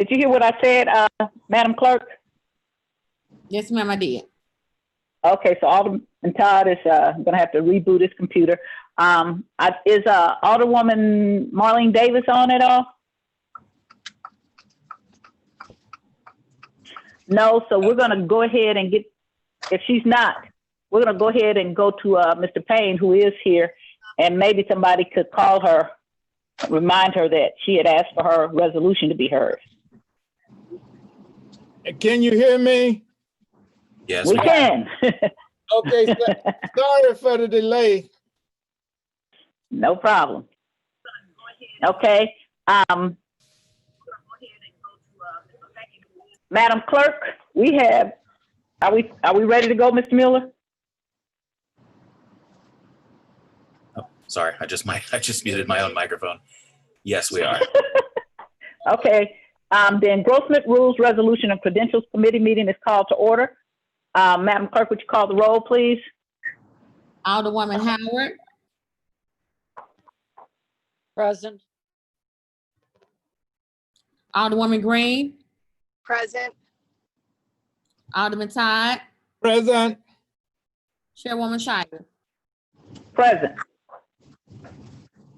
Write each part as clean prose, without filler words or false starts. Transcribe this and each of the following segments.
Did you hear what I said, Madam Clerk? Yes, ma'am, I did. Okay, so Alderman Todd is going to have to reboot his computer. Is Alderwoman Marlene Davis on at all? No, so we're going to go ahead and get, if she's not, we're going to go ahead and go to Mr. Payne, who is here, and maybe somebody could call her, remind her that she had asked for her resolution to be heard. Can you hear me? Yes, We can. Okay, sorry for the delay. No problem. Okay. Madam Clerk, we have, are we ready to go, Mr. Mueller? Oh, sorry, I just muted my own microphone. Yes, we are. Okay. The Engrossment Rules Resolution and Credentials Committee meeting is called to order. Madam Clerk, would you call the roll, please? Alderwoman Howard. Present. Alderwoman Green. Present. Alderman Todd. Present. Chairwoman Shire. Present.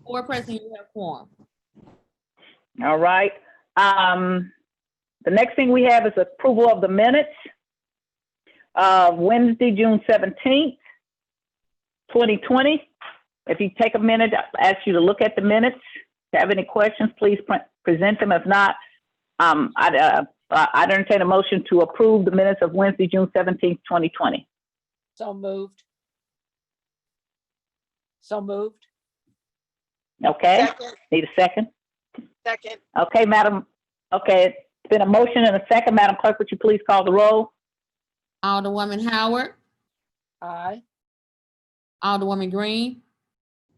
4 present, you have quorum. All right. The next thing we have is approval of the minutes of Wednesday, June 17th, 2020. If you take a minute, I ask you to look at the minutes. If you have any questions, please present them. If not, I'd entertain a motion to approve the minutes of Wednesday, June 17th, 2020. So moved. So moved. Okay. Second. Need a second? Second. Okay, Madam. Okay, it's been a motion and a second. Madam Clerk, would you please call the roll? Alderwoman Howard. Aye. Alderwoman Green.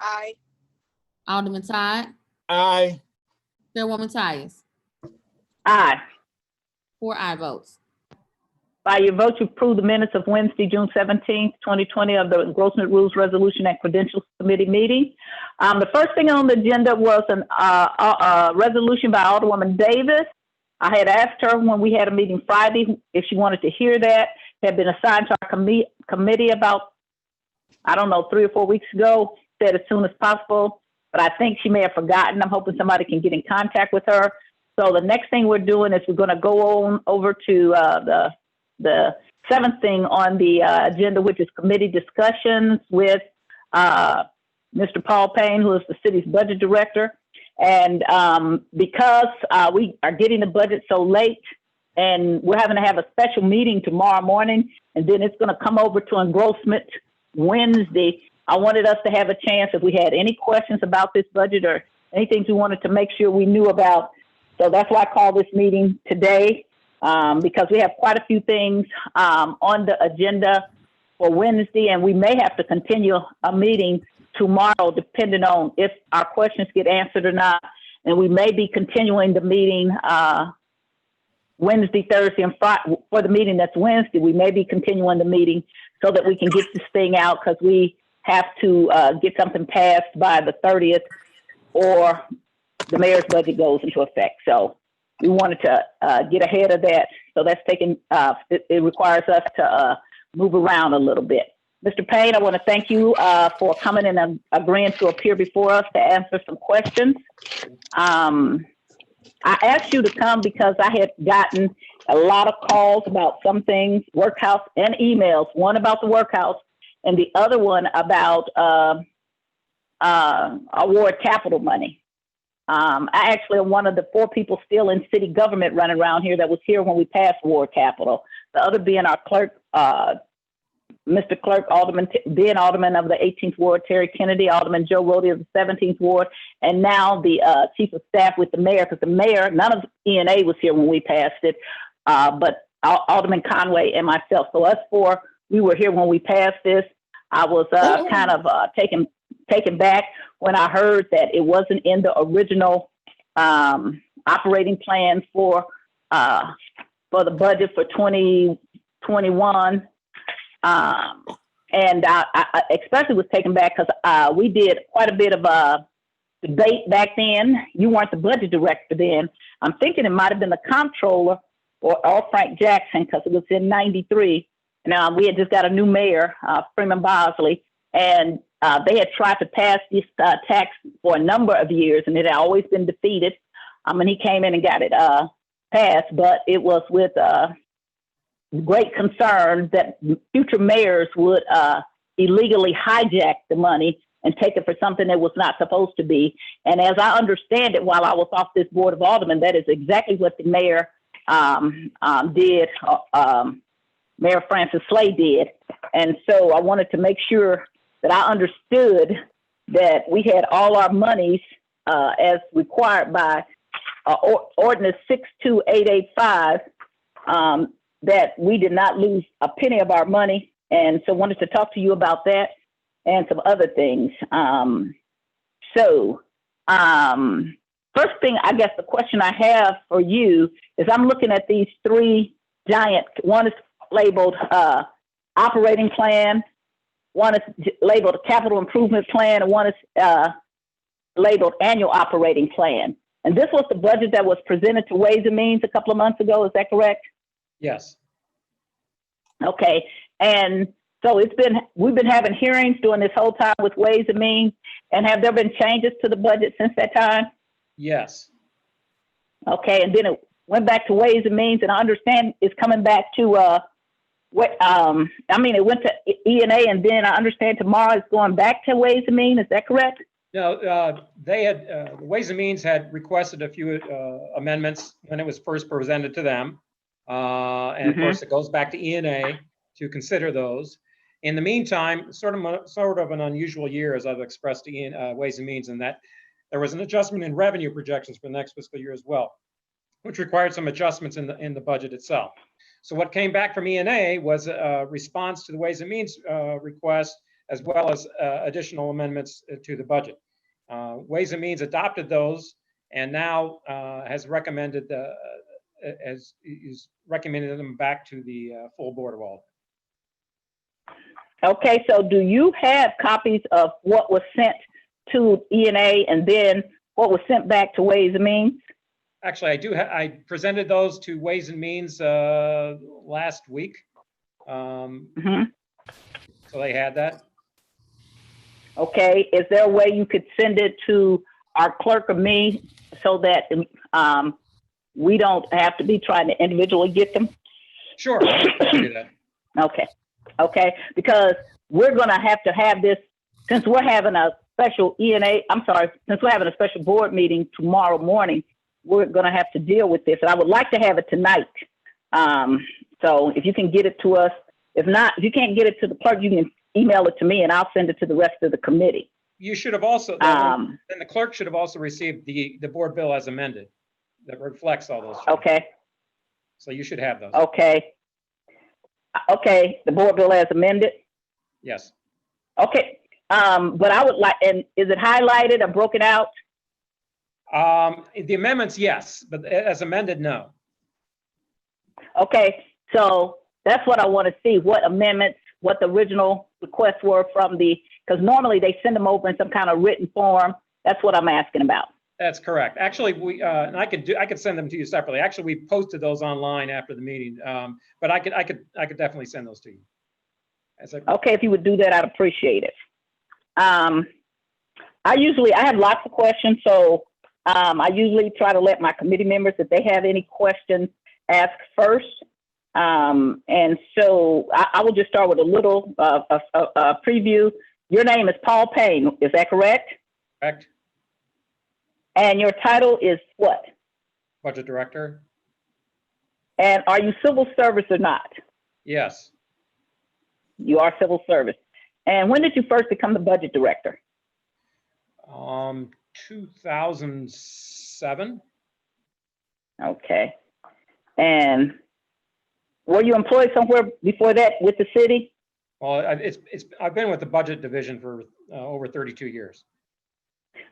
Aye. Alderman Todd. Aye. Chairwoman Tyus. Aye. 4 aye votes. By your vote, you approve the minutes of Wednesday, June 17th, 2020 of the Engrossment Rules Resolution and Credentials Committee meeting. The first thing on the agenda was a resolution by Alderwoman Davis. I had asked her when we had a meeting Friday if she wanted to hear that. It had been assigned to our committee about, I don't know, 3 or 4 weeks ago, said as soon as possible, but I think she may have forgotten. I'm hoping somebody can get in contact with her. So the next thing we're doing is we're going to go on over to the seventh thing on the agenda, which is committee discussions with Mr. Paul Payne, who is the city's budget director. And because we are getting the budget so late and we're having to have a special meeting tomorrow morning, and then it's going to come over to engrossment Wednesday, I wanted us to have a chance if we had any questions about this budget or anything we wanted to make sure we knew about. So that's why I called this meeting today, because we have quite a few things on the agenda for Wednesday, and we may have to continue a meeting tomorrow, depending on if our questions get answered or not. And we may be continuing the meeting Wednesday, Thursday, and Friday. For the meeting that's Wednesday, we may be continuing the meeting so that we can get this thing out, because we have to get something passed by the 30th or the mayor's budget goes into effect. So we wanted to get ahead of that. So that's taking, it requires us to move around a little bit. Mr. Payne, I want to thank you for coming and agreeing to appear before us to answer some questions. I asked you to come because I had gotten a lot of calls about some things, workhouse and emails, one about the workhouse and the other one about award capital money. I actually am one of the 4 people still in city government running around here that was here when we passed award capital. The other being our clerk, Mr. Clerk, Alderman of the 18th Ward, Terry Kennedy, Alderman Joe Rody of the 17th Ward, and now the Chief of Staff with the Mayor, because the Mayor, none of ENA was here when we passed it, but Alderman Conway and myself. So us 4, we were here when we passed this. I was kind of taken back when I heard that it wasn't in the original operating plan for the budget for 2021. And I especially was taken back because we did quite a bit of debate back then. You weren't the budget director then. I'm thinking it might have been the comptroller or Frank Jackson, because it was in '93. Now, we had just got a new mayor, Freeman Bosley, and they had tried to pass this tax for a number of years, and it had always been defeated. And he came in and got it passed, but it was with great concern that future mayors would illegally hijack the money and take it for something that was not supposed to be. And as I understand it, while I was off this board of aldermen, that is exactly what the mayor did. Mayor Francis Slay did. And so I wanted to make sure that I understood that we had all our monies as required by Ordinance 62885, that we did not lose a penny of our money. And so wanted to talk to you about that and some other things. First thing, I guess the question I have for you is I'm looking at these three giant, one is labeled operating plan, one is labeled capital improvement plan, and one is labeled annual operating plan. And this was the budget that was presented to Ways and Means a couple of months ago, is that correct? Yes. Okay, and so we've been having hearings during this whole time with Ways and Means, and have there been changes to the budget since that time? Yes. Okay, and then it went back to Ways and Means, and I understand it's coming back to it went to E&A, and then I understand tomorrow it's going back to Ways and Means. Is that correct? No, they had, Ways and Means had requested a few amendments when it was first presented to them. And of course, it goes back to E&A to consider those. In the meantime, sort of an unusual year, as I've expressed to Ways and Means, in that there was an adjustment in revenue projections for the next fiscal year as well, which required some adjustments in the budget itself. So what came back from E&A was a response to the Ways and Means request, as well as additional amendments to the budget. Ways and Means adopted those, and now has recommended is recommending them back to the full Board of Aldermen. Okay, so do you have copies of what was sent to E&A and then what was sent back to Ways and Means? Actually, I do. I presented those to Ways and Means last week, so they had that. Okay, is there a way you could send it to our clerk or me so that we don't have to be trying to individually get them? Sure, I can do that. Okay, because we're going to have this, since we're having a special since we're having a special board meeting tomorrow morning, we're going to have to deal with this. And I would like to have it tonight. So if you can get it to us, if not, if you can't get it to the clerk, you can email it to me and I'll send it to the rest of the committee. You should have also, then the clerk should have also received the board bill as amended that reflects all those changes. Okay. So you should have those. Okay, the board bill as amended? Yes. Okay, but I would like, and is it highlighted or broken out? The amendments, yes, but as amended, no. Okay, so that's what I want to see, what amendments, what the original requests were from because normally they send them over in some kind of written form. That's what I'm asking about. That's correct. Actually, and I could send them to you separately. Actually, we posted those online after the meeting, but I could definitely send those to you. Okay, if you would do that, I'd appreciate it. I have lots of questions, so I usually try to let my committee members, if they have any questions, ask first. And so I will just start with a little preview. Your name is Paul Payne, is that correct? Correct. And your title is what? Budget Director. And are you civil service or not? Yes. You are civil service. And when did you first become the budget director? 2007. Okay. And were you employed somewhere before that with the city? Well, I've been with the budget division for over 32 years.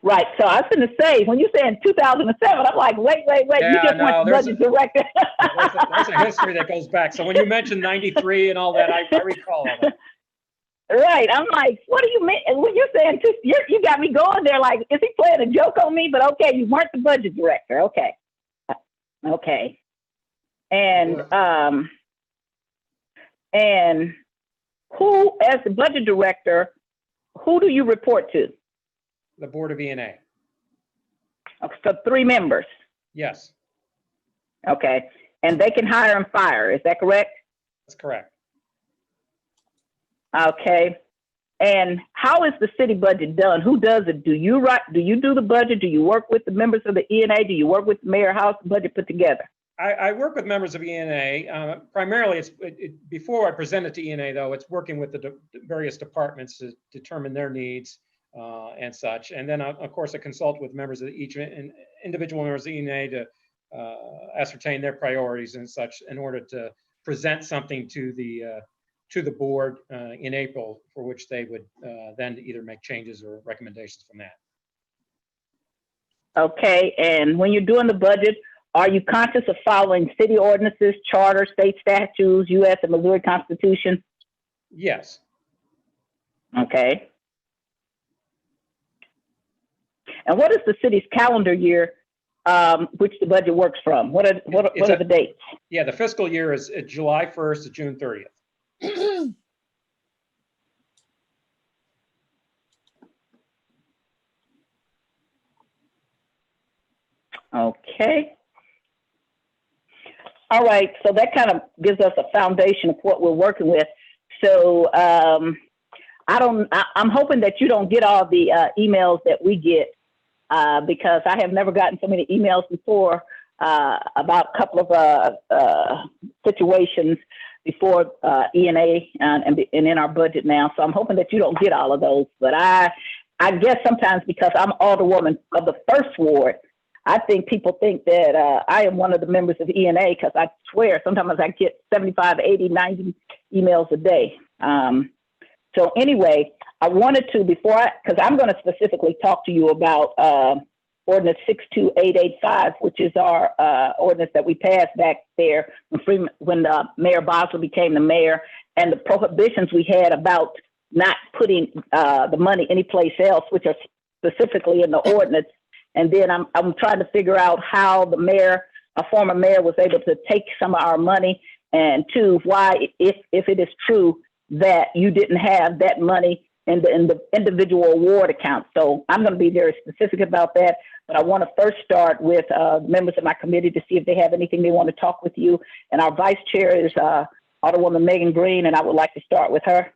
Right. So I was going to say, when you say in 2007, I'm like, wait. Yeah, You just went to budget director. There's a history that goes back. So when you mentioned 93 and all that, I recall all that. Right. I'm like, what do you mean? And when you're saying, you got me going there like, is he playing a joke on me? But okay, you weren't the budget director. Okay. Okay. And who, as the budget director, who do you report to? The Board of E&A. So 3 members. Yes, Okay. And they can hire and fire. Is that correct? that's correct. Okay. And how is the city budget done? Who does it? Do you do the budget? Do you work with the members of the E&A? Do you work with the mayor? How's the budget put together? I work with members of E&A. Primarily, before I present it to E&A, though, it's working with the various departments to determine their needs and such. And then, of course, I consult with members of each individual members of E&A to ascertain their priorities and such in order to present something to the board in April, for which they would then either make changes or recommendations from that. Okay. And when you're doing the budget, are you conscious of following city ordinances, charter, state statutes, U.S. and Missouri Constitution? Yes. Okay. And what is the city's calendar year, which the budget works from? What are the dates? Yeah, the fiscal year is July 1st to June 30th. Okay. All right. So that kind of gives us a foundation of what we're working with. So I'm hoping that you don't get all the emails that we get because I have never gotten so many emails before about a couple of situations before E&A and in our budget now. So I'm hoping that you don't get all of those. But I guess sometimes because I'm alderwoman of the first ward, I think people think that I am one of the members of E&A because I swear sometimes I get 75, 80, 90 emails a day. So anyway, I wanted to, because I'm going to specifically talk to you about Ordinance 62885, which is our ordinance that we passed back there when Mayor Boswell became the mayor, and the prohibitions we had about not putting the money anyplace else, which are specifically in the ordinance. And then I'm trying to figure out how a former mayor was able to take some of our money, and two, why, if it is true that you didn't have that money in the individual ward account. So I'm going to be very specific about that, but I want to first start with members of my committee to see if they have anything they want to talk with you. And our vice chair is Alderwoman Megan Green, and I would like to start with her.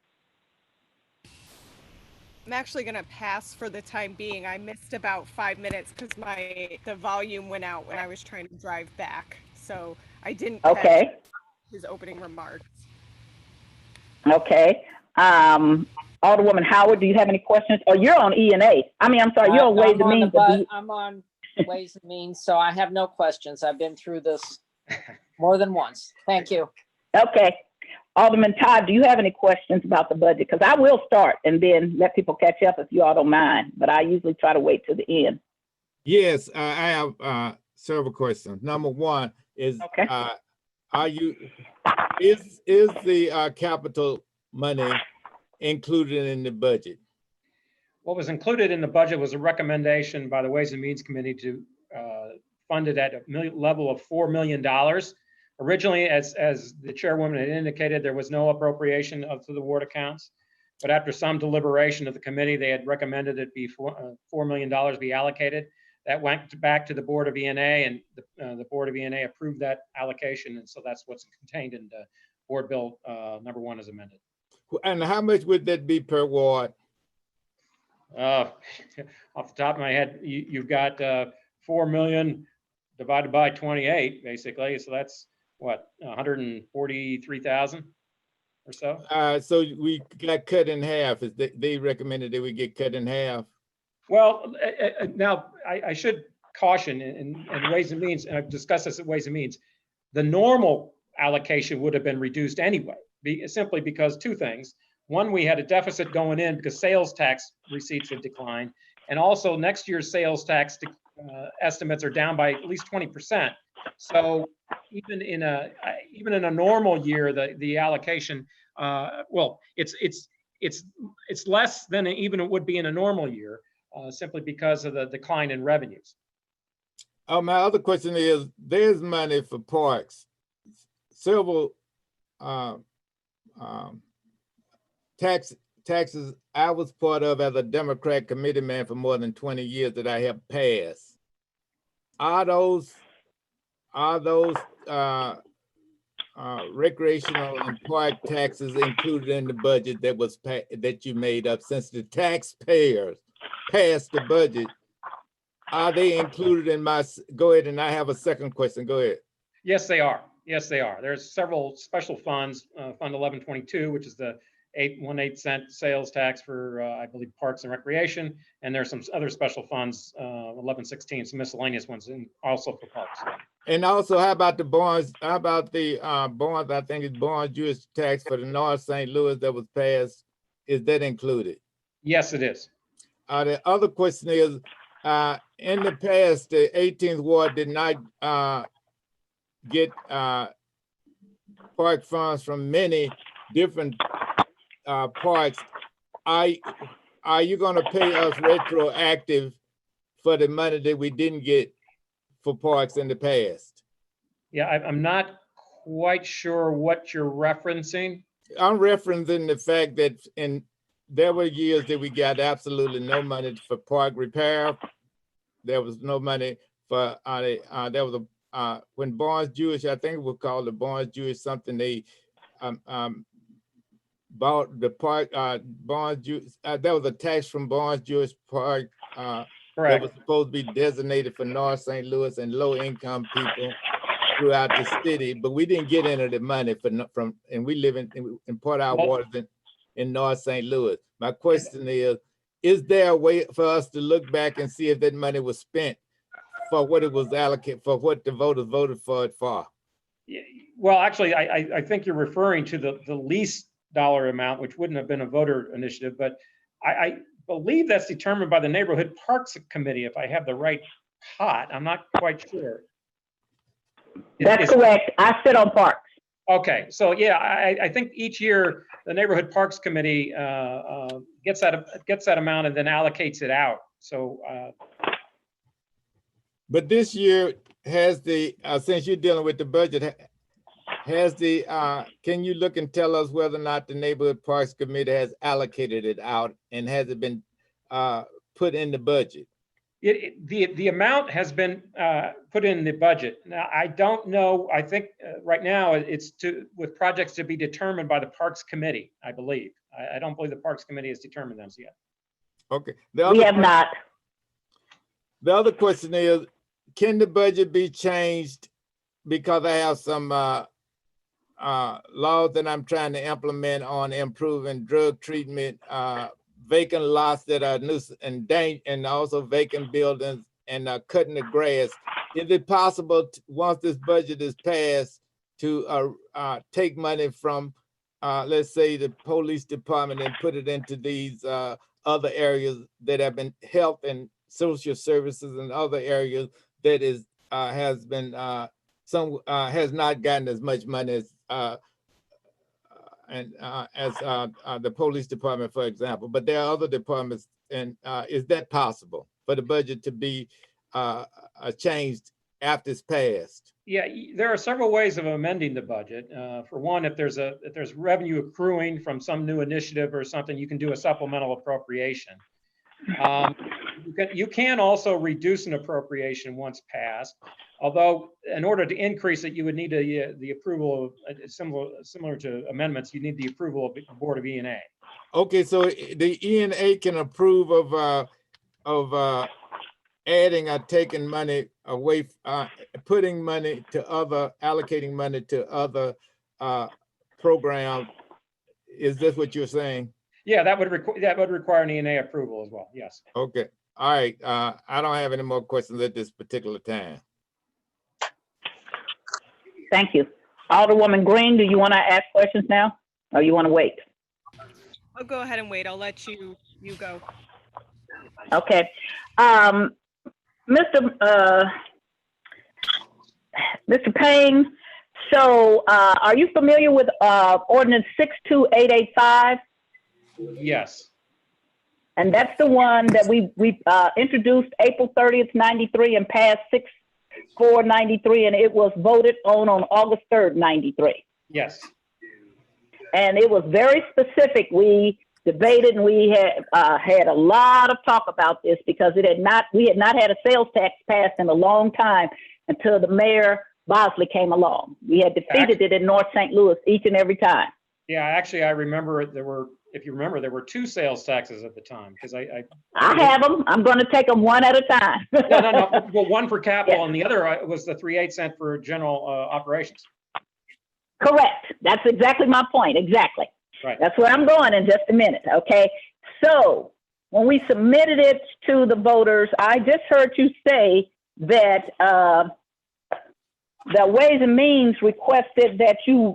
I'm actually going to pass for the time being. I missed about 5 minutes because the volume went out when I was trying to drive back. So I didn't catch his opening remarks. Okay. Alderwoman Howard, do you have any questions? Oh, you're on E&A. I'm sorry, you're on Ways and Means. I'm on Ways and Means, so I have no questions. I've been through this more than once. Thank you. Okay. Alderman Todd, do you have any questions about the budget? Because I will start and then let people catch up if you all don't mind, but I usually try to wait till the end. Yes, I have several questions. Number one is, is the capital money included in the budget? What was included in the budget was a recommendation by the Ways and Means Committee to fund it at a level of $4 million. Originally, as the chairwoman had indicated, there was no appropriation to the ward accounts. But after some deliberation of the committee, they had recommended it be $4 million be allocated. That went back to the Board of E&A, and the Board of E&A approved that allocation. And so that's what's contained in the Board Bill number 1 as amended. And how much would that be per ward? Off the top of my head, you've got 4 million divided by 28, basically. So that's what, 143,000 or so? So we got cut in half. They recommended that we get cut in half. Well, now I should caution in Ways and Means, and I've discussed this at Ways and Means, the normal allocation would have been reduced anyway, simply because two things. One, we had a deficit going in because sales tax receipts had declined. And also next year's sales tax estimates are down by at least 20%. So even in a normal year, the allocation, well, it's it's less than even it would be in a normal year, simply because of the decline in revenues. My other question is, there's money for parks, several taxes I was part of as a Democrat committee man for more than 20 years that I have passed. Are those recreational and park taxes included in the budget that you made up? Since the taxpayers passed the budget, are they included in my? Go ahead, and I have a second question. Go ahead. Yes, they are. Yes, they are. There's several special funds, Fund 1122, which is the 8 cent sales tax for, I believe, parks and recreation. And there's some other special funds, 1116, some miscellaneous ones, and also for parks. And also, how about the bonds? How about the bonds? I think it's bonds Jewish tax for the North St. Louis that was passed. Is that included? Yes, it is. The other question is, in the past, the 18th Ward did not get park funds from many different parks. Are you going to pay us retroactive for the money that we didn't get for parks in the past? Yeah, I'm not quite sure what you're referencing. I'm referencing the fact that there were years that we got absolutely no money for park repair. There was no money for there was when Barnes Jewish, I think it was called the Barnes Jewish something. They bought the park Barnes Jewish. There was a tax from Barnes Jewish Park that was supposed to be designated for North St. Louis and low income people throughout the city, but we didn't get any of the money from, and we live in part our waters in North St. Louis. My question is there a way for us to look back and see if that money was spent for what it was allocated, for what the voters voted for it for? Well, actually, I think you're referring to the least dollar amount, which wouldn't have been a voter initiative, but I believe that's determined by the Neighborhood Parks Committee, if I have the right pot. I'm not quite sure. That's correct. I sit on parks. Okay, so yeah, I think each year the Neighborhood Parks Committee gets that amount and then allocates it out. So, but this year has the since you're dealing with the budget, has the can you look and tell us whether or not the Neighborhood Parks Committee has allocated it out, and has it been put in the budget? The amount has been put in the budget. Now, I don't know. I think right now it's with projects to be determined by the Parks Committee, I believe. I don't believe the Parks Committee has determined them yet. Okay. We have not. The other question is, can the budget be changed? Because I have some laws that I'm trying to implement on improving drug treatment, vacant lots that are nuisance and also vacant buildings, and cutting the grass. Is it possible once this budget is passed to take money from, let's say, the police department and put it into these other areas that have been health and social services and other areas that is has been has not gotten as much money as the police department, for example, but there are other departments, and is that possible for the budget to be changed after it's passed? Yeah, there are several ways of amending the budget. For one, if there's revenue accruing from some new initiative or something, you can do a supplemental appropriation. You can also reduce an appropriation once passed, although in order to increase it, you would need the approval of similar to amendments. You need the approval of the Board of E&A. Okay, so the E&A can approve of adding or taking money away, putting money to other, allocating money to other programs. Is this what you're saying? Yeah, that would require an E&A approval as well. Yes. Okay. All right. I don't have any more questions at this particular time. Thank you. Alderwoman Green, do you want to ask questions now, or you want to wait? I'll go ahead and wait. I'll let you go. Okay. Mr. Payne, so are you familiar with ordinance 62885? Yes, And that's the one that we introduced April 30th, 93 and passed 6/4/93, and it was voted on August 3rd, 93. yes. And it was very specific. We debated and we had a lot of talk about this because we had not had a sales tax passed in a long time until the mayor Bosley came along. We had defeated it in North St. Louis each and every time. Yeah, actually, I remember if you remember, there were two sales taxes at the time, because I have them. I'm going to take them one at a time. No. Well, one for capital and the other was the 3/8 cent for general operations. Correct. That's exactly my point. Exactly. Right. That's where I'm going in just a minute. Okay. So when we submitted it to the voters, I just heard you say that the Ways and Means requested that you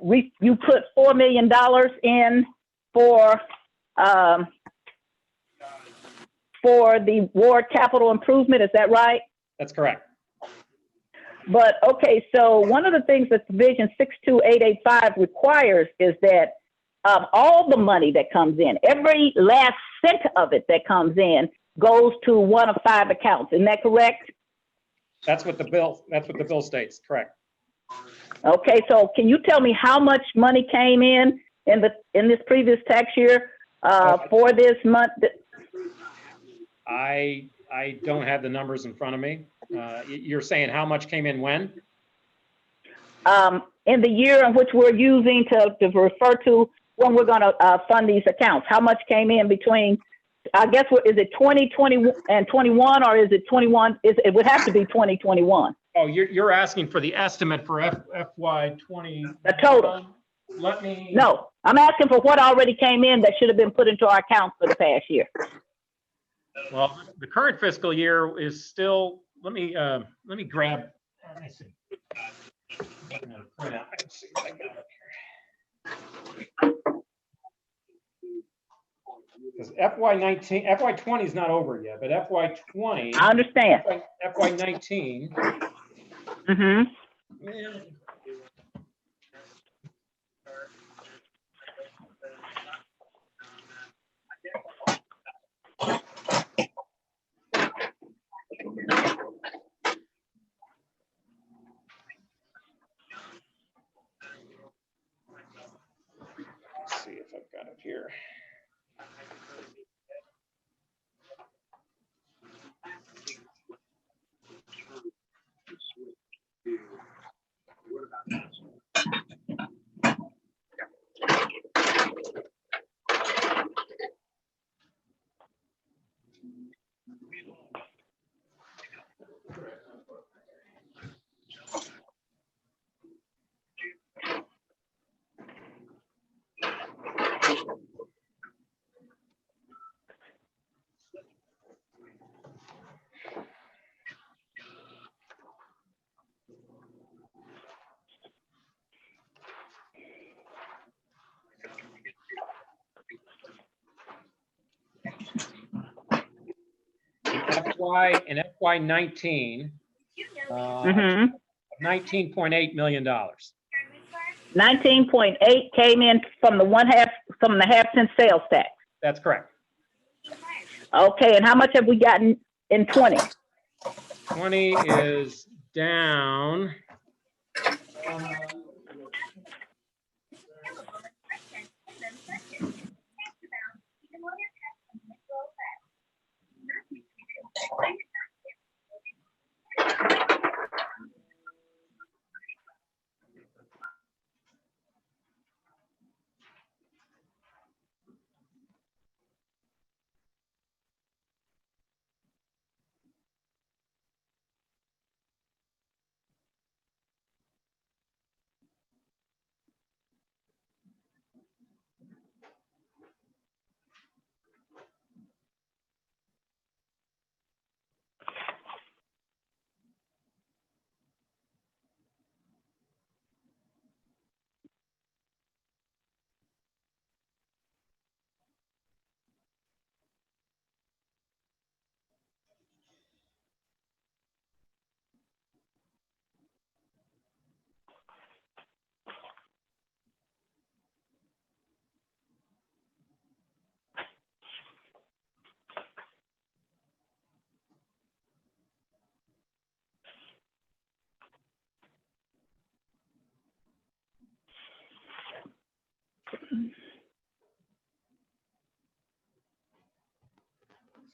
put $4 million in for the ward capital improvement. Is that right? That's correct. But okay, so one of the things that Division 62885 requires is that all the money that comes in, every last cent of it that comes in, goes to one of 5 accounts. Isn't that correct? That's what the bill states. Correct. Okay, so can you tell me how much money came in this previous tax year for this month? I don't have the numbers in front of me. You're saying how much came in when? In the year in which we're using to refer to when we're going to fund these accounts. How much came in between, I guess, is it 2020 and 21, or is it 21? It would have to be 2021. Oh, you're asking for the estimate for FY 20. The total. Let me. No, I'm asking for what already came in that should have been put into our accounts for the past year. Well, the current fiscal year is still. Let me grab. Let me see. I'm gonna print out and see if I got it here. Because FY 20 is not over yet, but FY 20. I understand. FY 19. Mm-hmm. Yeah. Let's see if I've got it here. In FY 19, $19.8 million. 19.8 came in from the half cent sales tax. That's correct. Okay, and how much have we gotten in 20? 20 is down.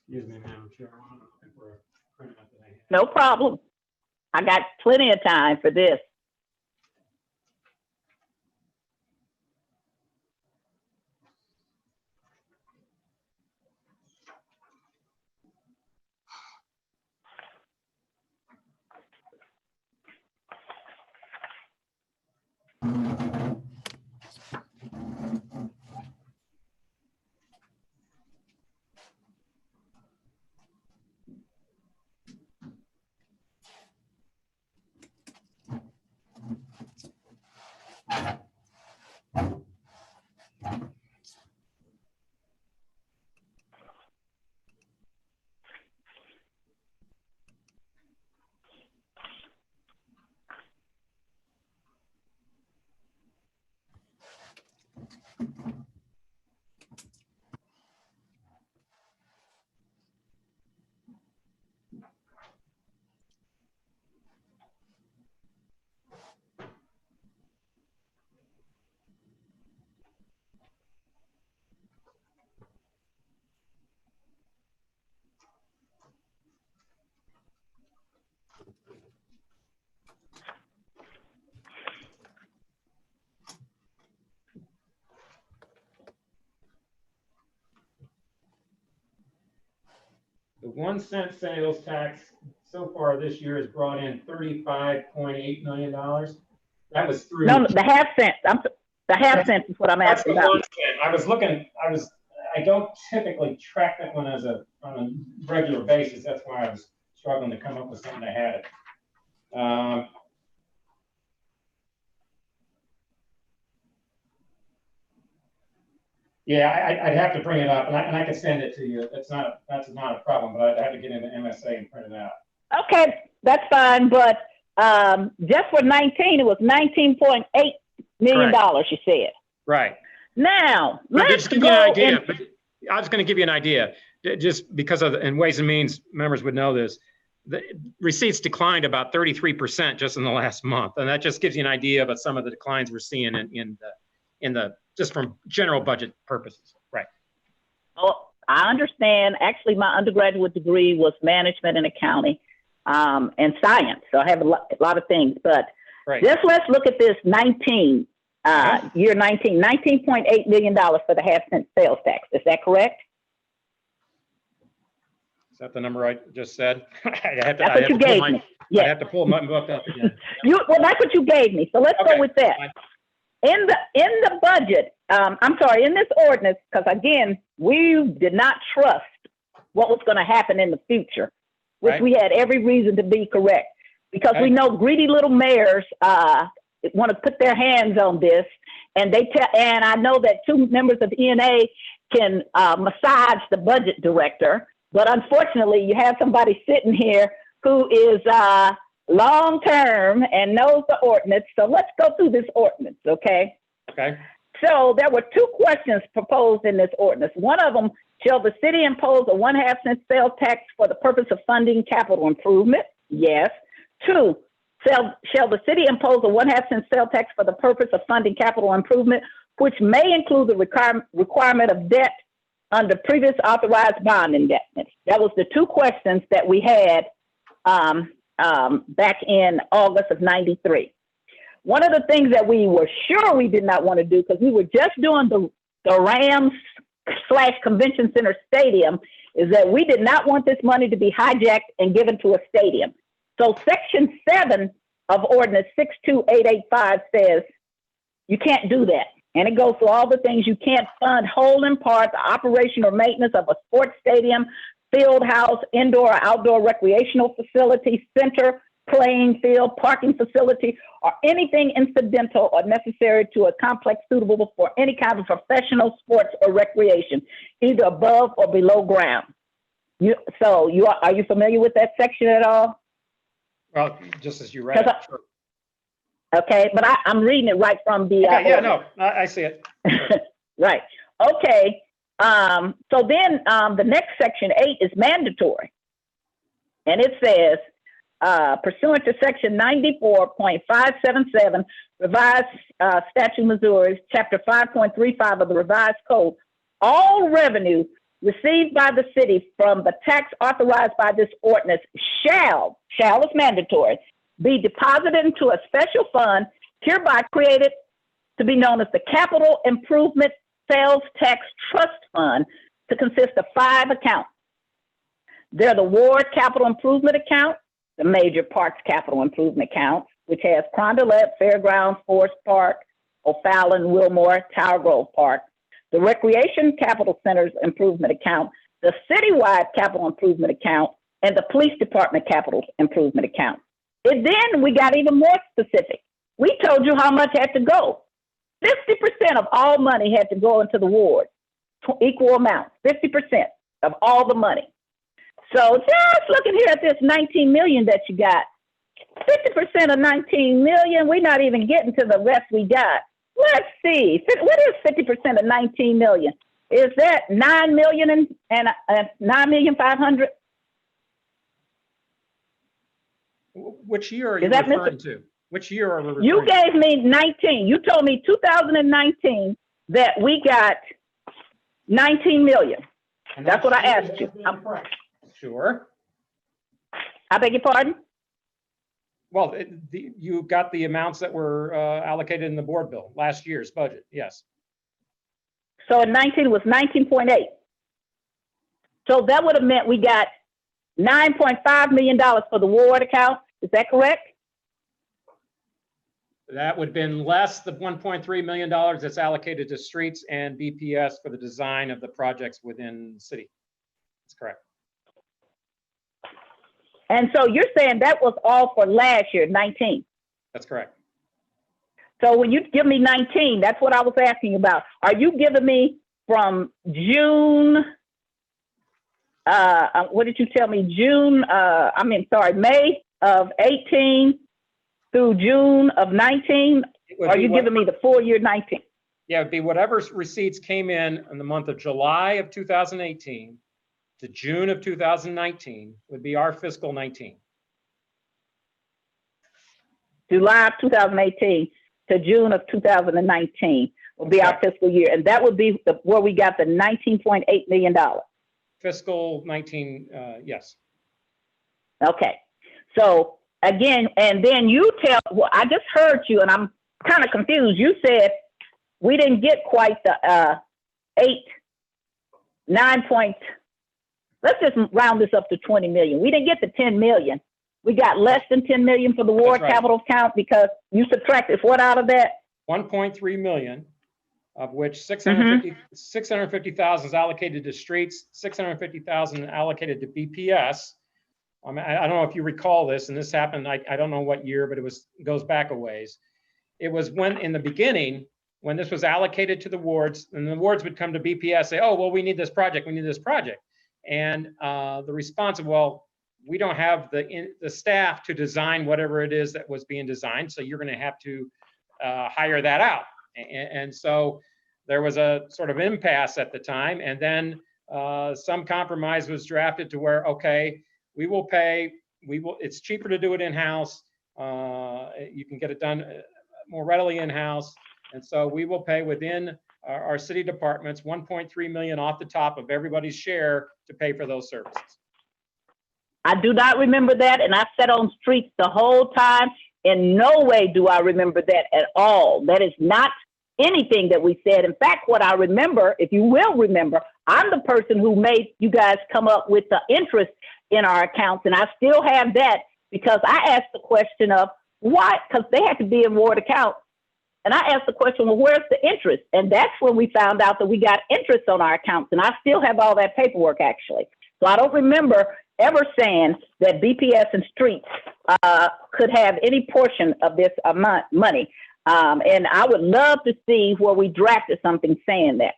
Excuse me, Madam Chair. I don't think we're printing out that I have. No problem. I got plenty of time for this. The 1 cent sales tax so far this year has brought in $35.8 million. That was through. No, the half cent. The half cent is what I'm That's the asking about. 1 cent. I don't typically track that one on a regular basis. That's why I was struggling to come up with something that had it. Yeah, I'd have to bring it up, and I can send it to you. That's not a problem, but I'd have to get into MSA and print it out. Okay, that's fine, but just for 19, it was $19.8 million, you said. Right. Now, But let's just give you go an idea. and- But I was going to give you an idea, just because of, and Ways and Means members would know this. The receipts declined about 33% just in the last month, and that just gives you an idea about some of the declines we're seeing in the just from general budget purposes. Right. Oh, I understand. Actually, my undergraduate degree was management and accounting and science, so I have a lot of things. But Right. just let's look at this 19, year 19, $19.8 million for the half cent sales tax. Is that correct? Is that the number I just said? That's what you gave me. I Yes. have to pull my book up again. Well, that's what you gave me. So let's Okay, go with that. fine. In the budget, in this ordinance, because again, we did not trust what was going to happen in the future, which Right. we had every reason to be correct, because Okay. we know greedy little mayors want to put their hands on this, and and I know that 2 members of ENA can massage the budget director, but unfortunately, you have somebody sitting here who is long-term and knows the ordinance. So let's go through this ordinance, okay? Okay. So there were 2 questions proposed in this ordinance. One of them, shall the city impose a 1/2 cent sales tax for the purpose of funding capital improvement? Yes. 2, shall the city impose a 1/2 cent sales tax for the purpose of funding capital improvement, which may include the requirement of debt under previous authorized bond indebtedness? That was the 2 questions that we had back in August of '93. One of the things that we were sure we did not want to do, because we were just doing the Rams/Convention Center Stadium, is that we did not want this money to be hijacked and given to a stadium. So Section 7 of Ordinance 62885 says you can't do that. And it goes through all the things you can't fund whole and part the operation or maintenance of a sports stadium, field house, indoor or outdoor recreational facility, center, playing field, parking facility, or anything incidental or necessary to a complex suitable for any kind of professional sports or recreation, either above or below ground. Are you familiar with that section at all? Well, just as you read it. Sure. Okay, but I'm reading it right from the. Okay, yeah, no, I see it. Right. Okay. So then the next section 8 is mandatory. And it says pursuant to section 94.577 revised statute Missouri, chapter 5.35 of the revised code, all revenue received by the city from the tax authorized by this ordinance shall is mandatory, be deposited into a special fund hereby created to be known as the Capital Improvement Sales Tax Trust Fund, to consist of 5 accounts. They're the Ward Capital Improvement Account, the Major Parks Capital Improvement Account, which has Carondelet, Fairgrounds, Forest Park, O'Fallon, Wilmore, Tower Grove Park, the Recreation Capital Centers Improvement Account, the Citywide Capital Improvement Account, and the Police Department Capital Improvement Account. And then we got even more specific. We told you how much had to go. 50% of all money had to go into the ward, equal amounts, 50% of all the money. So just looking here at this 19 million that you got, 50% of 19 million, we're not even getting to the rest we got. Let's see, what is 50% of 19 million? Is that 9 million and 9,500,000? Which year are you Is that referring to? Which year are we referring You to? gave me 19. You told me 2019 that we got 19 million. And That's what I year asked you. has been correct. Sure. I beg your pardon? Well, you got the amounts that were allocated in the board bill, last year's budget, yes. So in 19 was 19.8. So that would have meant we got $9.5 million for the ward account. Is that correct? That would have been less the $1.3 million that's allocated to streets and BPS for the design of the projects within the city. That's correct. And so you're saying that was all for last year, 19. That's correct. So when you give me 19, that's what I was asking about. Are you giving me from June, what did you tell me? May of 18 through June of 19? Or are you giving me the full year 19? Yeah, it'd be whatever receipts came in the month of July of 2018 to June of 2019 would be our fiscal 19. July of 2018 to June of 2019 will be our fiscal year. And that would be where we got the $19.8 million. Fiscal 19, yes. Okay. So again, and then you well, I just heard you and I'm kind of confused. You said we didn't get quite the 9 point, let's just round this up to 20 million. We didn't get the 10 million. We got less than 10 million for the ward capital account because you subtracted what out of that? 1.3 million, of which 650,000 is allocated to streets, 650,000 allocated to BPS. I don't know if you recall this, and this happened, I don't know what year, but it goes back a ways. It was when, in the beginning, when this was allocated to the wards, and the wards would come to BPS, say, oh, well, we need this project, we need this project. And the response of, well, we don't have the staff to design whatever it is that was being designed, so you're going to have to hire that out. And so there was a sort of impasse at the time, and then some compromise was drafted to where, okay, we will pay, it's cheaper to do it in-house, you can get it done more readily in-house, and so we will pay within our city departments 1.3 million off the top of everybody's share to pay for those services. I do not remember that, and I sat on streets the whole time. In no way do I remember that at all. That is not anything that we said. In fact, what I remember, if you will remember, I'm the person who made you guys come up with the interest in our accounts, and I still have that because I asked the question of why, because they had to be in ward accounts. And I asked the question, well, where's the interest? And that's when we found out that we got interest on our accounts. And I still have all that paperwork, actually. So I don't remember ever saying that BPS and streets could have any portion of this amount money. And I would love to see where we drafted something saying that.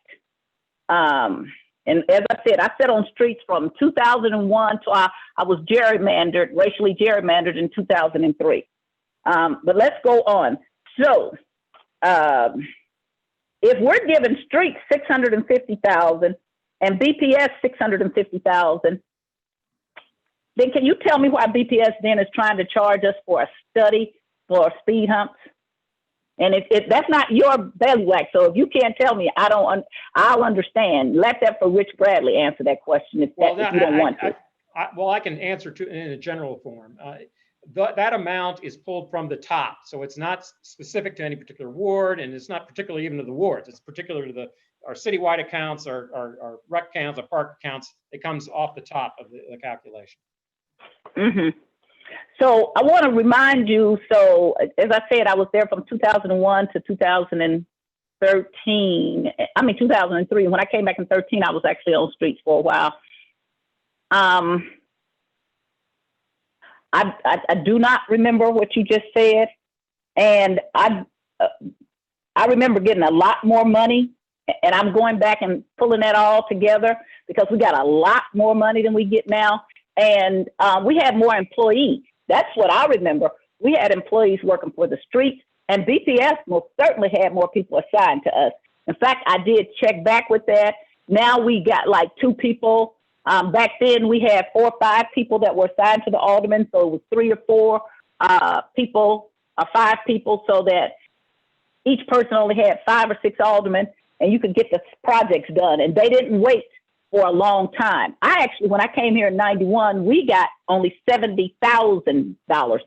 And as I said, I sat on streets from 2001 to I was gerrymandered, racially gerrymandered in 2003. But let's go on. So if we're giving streets 650,000 and BPS 650,000, then can you tell me why BPS then is trying to charge us for a study for speed humps? And if that's not your bailiwick, so if you can't tell me, I'll understand. Let that for Rich Bradley answer that question if you don't want to. Well, I can answer in a general form. That amount is pulled from the top, so it's not specific to any particular ward, and it's not particularly even to the wards. It's particular to our citywide accounts, our rec accounts, our park accounts. It comes off the top of the calculation. Mm-hmm. So I want to remind you, so as I said, I was there from 2001 to 2003. When I came back in 2013, I was actually on streets for a while. I do not remember what you just said. And I remember getting a lot more money, and I'm going back and pulling that all together because we got a lot more money than we get now. And we had more employees. That's what I remember. We had employees working for the streets, and BPS most certainly had more people assigned to us. In fact, I did check back with that. Now we got like 2 people. Back then we had 4 or 5 people that were assigned to the aldermen. So it was 3 or 4 people, 5 people, so that each person only had 5 or 6 aldermen, and you could get the projects done. And they didn't wait for a long time. When I came here in 91, we got only $70,000.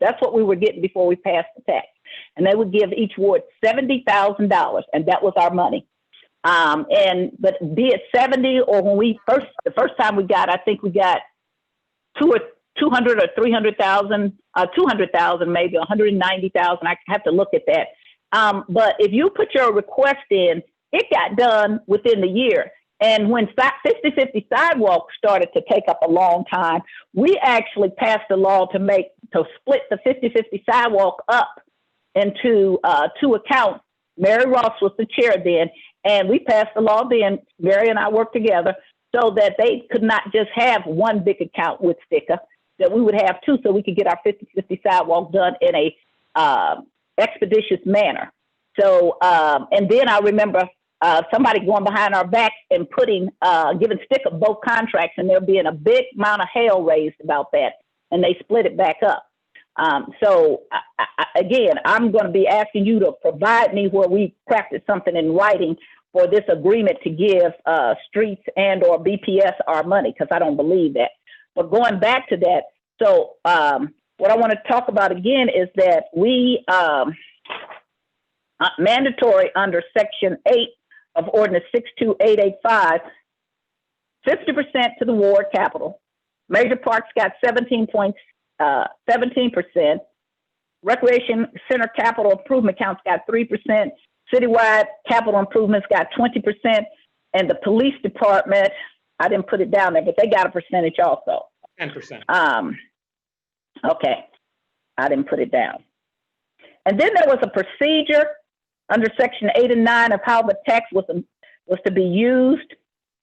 That's what we were getting before we passed the tax. And they would give each ward $70,000, and that was our money. But be it 70 or when the first time we got, I think we got 200 or 300,000, 200,000, maybe 190,000. I have to look at that. But if you put your request in, it got done within the year. And when 50/50 sidewalks started to take up a long time, we actually passed a law to split the 50/50 sidewalk up into 2 accounts. Mary Ross was the chair then, and we passed the law then. Mary and I worked together so that they could not just have one big account with sticker, that we would have 2 so we could get our 50/50 sidewalk done in a expeditious manner. So, and then I remember somebody going behind our backs and giving sticker both contracts, and there being a big amount of hell raised about that, and they split it back up. So again, I'm going to be asking you to provide me where we crafted something in writing for this agreement to give streets and or BPS our money, because I don't believe that. But going back to that, so what I want to talk about again is that we mandatory under Section 8 of Ordinance 62885, 50% to the ward capital. Major parks got 17%. Recreation center capital improvement accounts got 3%. Citywide capital improvements got 20%. And the police department, I didn't put it down there, but they got a percentage also. 10%. Okay, I didn't put it down. And then there was a procedure under Section 8 and 9 of how the tax was to be used.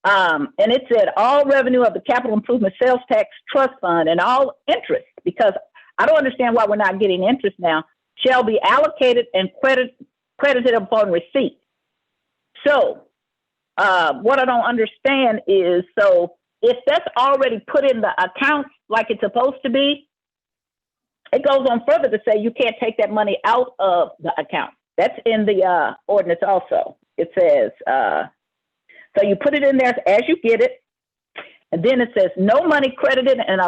And it said all revenue of the capital improvement sales tax trust fund and all interest, because I don't understand why we're not getting interest now, shall be allocated and credited upon receipt. So what I don't understand is, so if that's already put in the account like it's supposed to be, it goes on further to say you can't take that money out of the account. That's in the ordinance also. It says, so you put it in there as you get it, and then it says no money credited and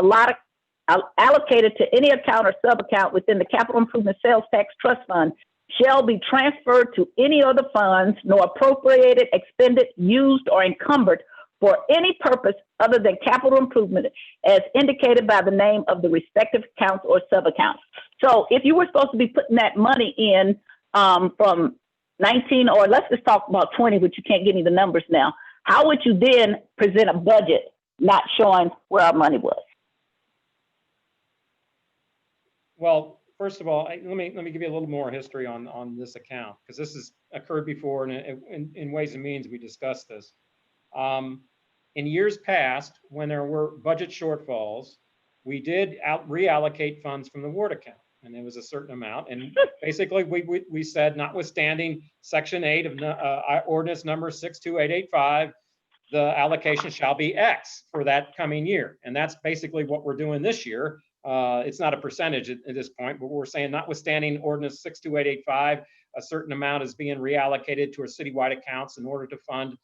allocated to any account or sub-account within the capital improvement sales tax trust fund shall be transferred to any other funds, nor appropriated, expended, used, or encumbered for any purpose other than capital improvement as indicated by the name of the respective accounts or sub-accounts. So if you were supposed to be putting that money in from 19, or let's just talk about 20, which you can't give me the numbers now, how would you then present a budget not showing where our money was? Well, first of all, let me give you a little more history on this account, because this has occurred before, and in Ways and Means we discussed this. In years past, when there were budget shortfalls, we did reallocate funds from the ward account, and it was a certain amount. And basically, we said, notwithstanding Section 8 of Ordinance number 62885, the allocation shall be X for that coming year. And that's basically what we're doing this year. It's not a percentage at this point, but we're saying notwithstanding ordinance 62885, a certain amount is being reallocated to our citywide accounts in order to fund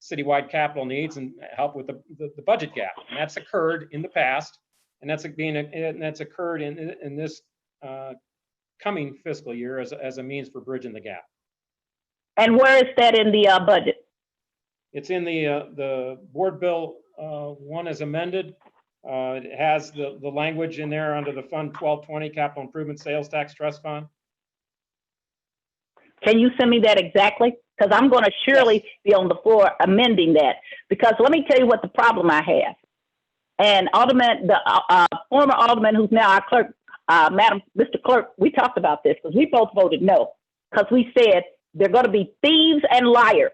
citywide capital needs and help with the budget gap. And that's occurred in the past, and that's occurred in this coming fiscal year as a means for bridging the gap. And where is that in the budget? It's in the board bill 1 as amended. It has the language in there under the Fund 1220 Capital Improvement Sales Tax Trust Fund. Can you send me that exactly? Because I'm going to surely be on the floor amending that. Because let me tell you what the problem I have. And Alderman, the former Alderman who's now our clerk, Mr. Clerk, we talked about this because we both voted no. Because we said they're going to be thieves and liars.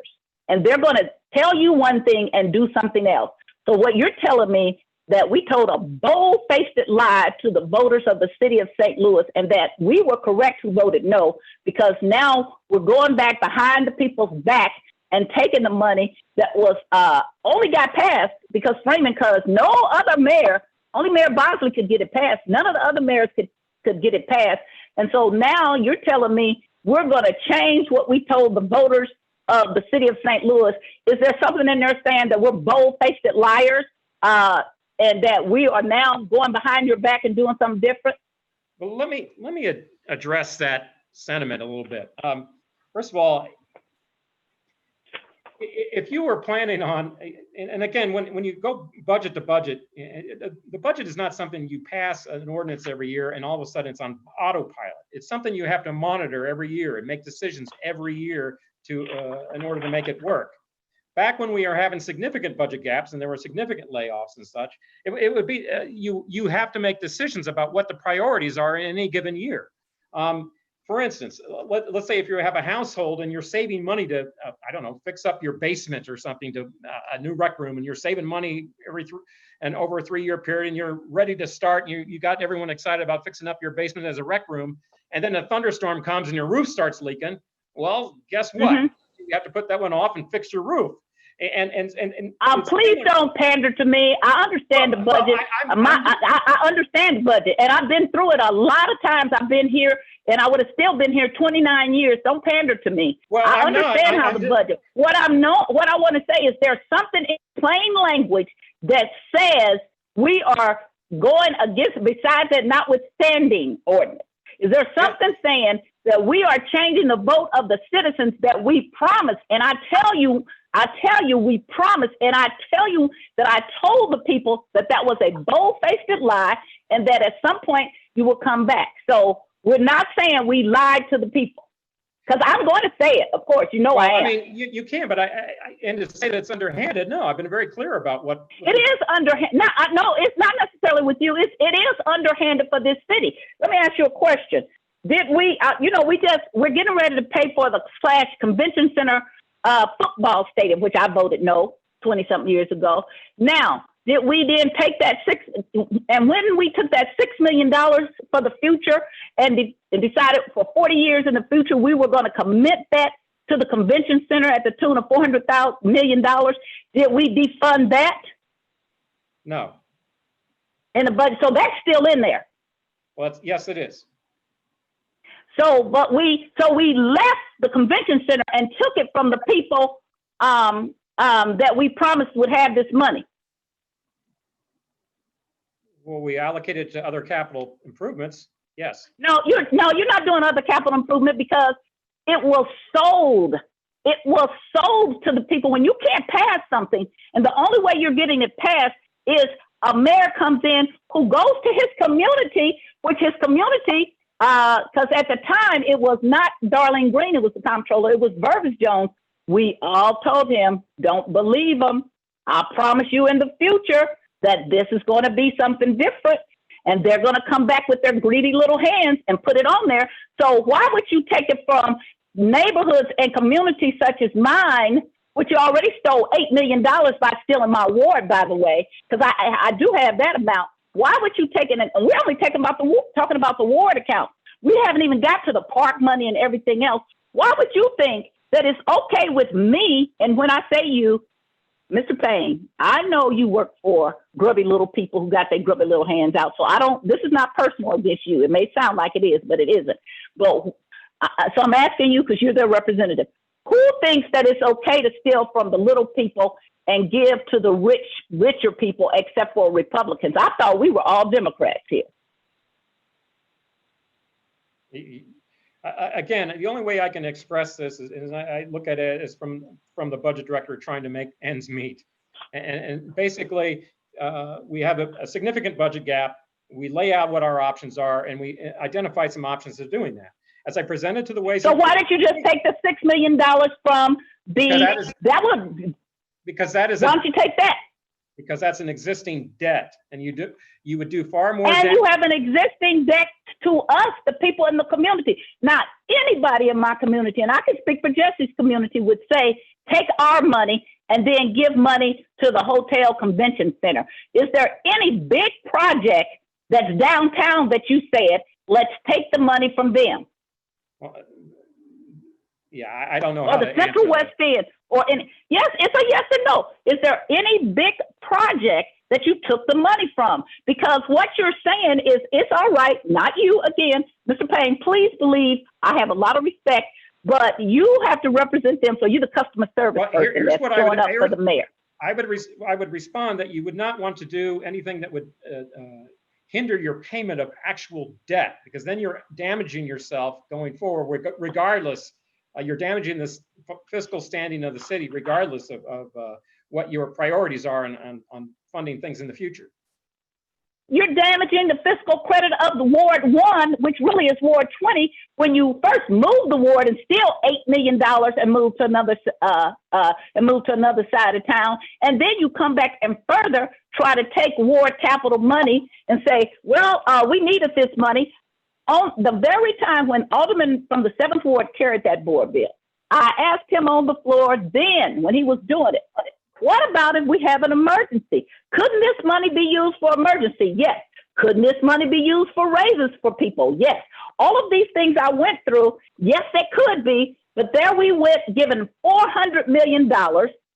And they're going to tell you one thing and do something else. So what you're telling me that we told a bold-faced lie to the voters of the city of St. Louis and that we were correct who voted no, because now we're going back behind the people's back and taking the money that was only got passed because Freeman, because no other mayor, only Mayor Bosley could get it passed. None of the other mayors could get it passed. And so now you're telling me we're going to change what we told the voters of the city of St. Louis. Is there something in there saying that we're bold-faced liars? And that we are now going behind your back and doing something different? Well, let me address that sentiment a little bit. First of all, if you were planning on, and again, when you go budget to budget, the budget is not something you pass an ordinance every year and all of a sudden it's on autopilot. It's something you have to monitor every year and make decisions every year in order to make it work. Back when we are having significant budget gaps and there were significant layoffs and such, it would be, you have to make decisions about what the priorities are in any given year. For instance, let's say if you have a household and you're saving money to, I don't know, fix up your basement or something to a new rec room, and you're saving money over a 3-year period, and you're ready to start, and you got everyone excited about fixing up your basement as a rec room, and then a thunderstorm comes and your roof starts leaking. Well, guess what? Mm-hmm. You have to put that one off and fix your roof. And please don't pander to me. I understand the budget. I understand the budget, and I've been through it a lot of times. I've been here, and I would have still been here 29 years. Don't pander to me. Well, I understand how the budget. What I want to say is there's something in plain language that says we are going against. Besides that, notwithstanding ordinance, is there something saying that we are changing the vote of the citizens that we promised? And I tell you, we promised, and I tell you that I told the people that was a bold-faced lie, and that at some point you will come back. So we're not saying we lied to the people, because I'm going to say it. Of course, I am. I mean, you can, but and to say that it's underhanded, no, I've been very clear about what. It is underhanded. No, it's not necessarily with you. It is underhanded for this city. Let me ask you a question. Did we, we're getting ready to pay for the / convention center football stadium, which I voted no 20-something years ago. Now, did we then take that and when we took that $6 million for the future and decided for 40 years in the future, we were going to commit that to the convention center at the tune of $400 million, did we defund that? No. In the budget, so that's still in there. Well, yes, it is. So we left the convention center and took it from the people that we promised would have this money. Well, we allocated to other capital improvements. Yes. No, you're not doing other capital improvement because it was sold. It was sold to the people. When you can't pass something, and the only way you're getting it passed is a mayor comes in who goes to his community, which his community. Because at the time, it was not Darlene Green, it was the comptroller, it was Vervis Jones. We all told him, don't believe him. I promise you in the future that this is going to be something different. And they're going to come back with their greedy little hands and put it on there. So why would you take it from neighborhoods and communities such as mine, which you already stole $8 million by stealing my ward, by the way, because I do have that amount. Why would you take it? And we're only talking about the ward account. We haven't even got to the park money and everything else. Why would you think that it's okay with me? And when I say you, Mr. Payne, I know you work for grubby little people who got their grubby little hands out. So this is not personal against you. It may sound like it is, but it isn't. But so I'm asking you, because you're their representative, who thinks that it's okay to steal from the little people and give to the richer people, except for Republicans? I thought we were all Democrats here. Again, the only way I can express this is I look at it as from the budget director trying to make ends meet. And basically, we have a significant budget gap. We lay out what our options are, and we identify some options of doing that. As I presented to the Ways. So why didn't you just take the $6 million from because that is why don't you take that? Because that's an existing debt, and you would do far more. And you have an existing debt to us, the people in the community. Not anybody in my community, and I can speak for Jesse's community, would say, take our money and then give money to the hotel convention center. Is there any big project that's downtown that you said, let's take the money from them? Well, yeah, I don't know. Or the Central West End, yes, it's a yes and no. Is there any big project that you took the money from? Because what you're saying is it's all right, not you again, Mr. Payne, please believe I have a lot of respect, but you have to represent them, so you're the customer service person that's showing up for the mayor. I would respond that you would not want to do anything that would hinder your payment of actual debt, because then you're damaging yourself going forward, regardless. You're damaging this fiscal standing of the city, regardless of what your priorities are on funding things in the future. You're damaging the fiscal credit of the Ward 1, which really is Ward 20, when you first moved the ward and steal $8 million and moved to another side of town, and then you come back and further try to take ward capital money and say, well, we needed this money. On the very time when Alderman from the 7th Ward carried that board bill, I asked him on the floor then when he was doing it, what about if we have an emergency? Couldn't this money be used for emergency? Yes. Couldn't this money be used for raises for people? Yes. All of these things I went through, yes, they could be, but there we went giving $400 million,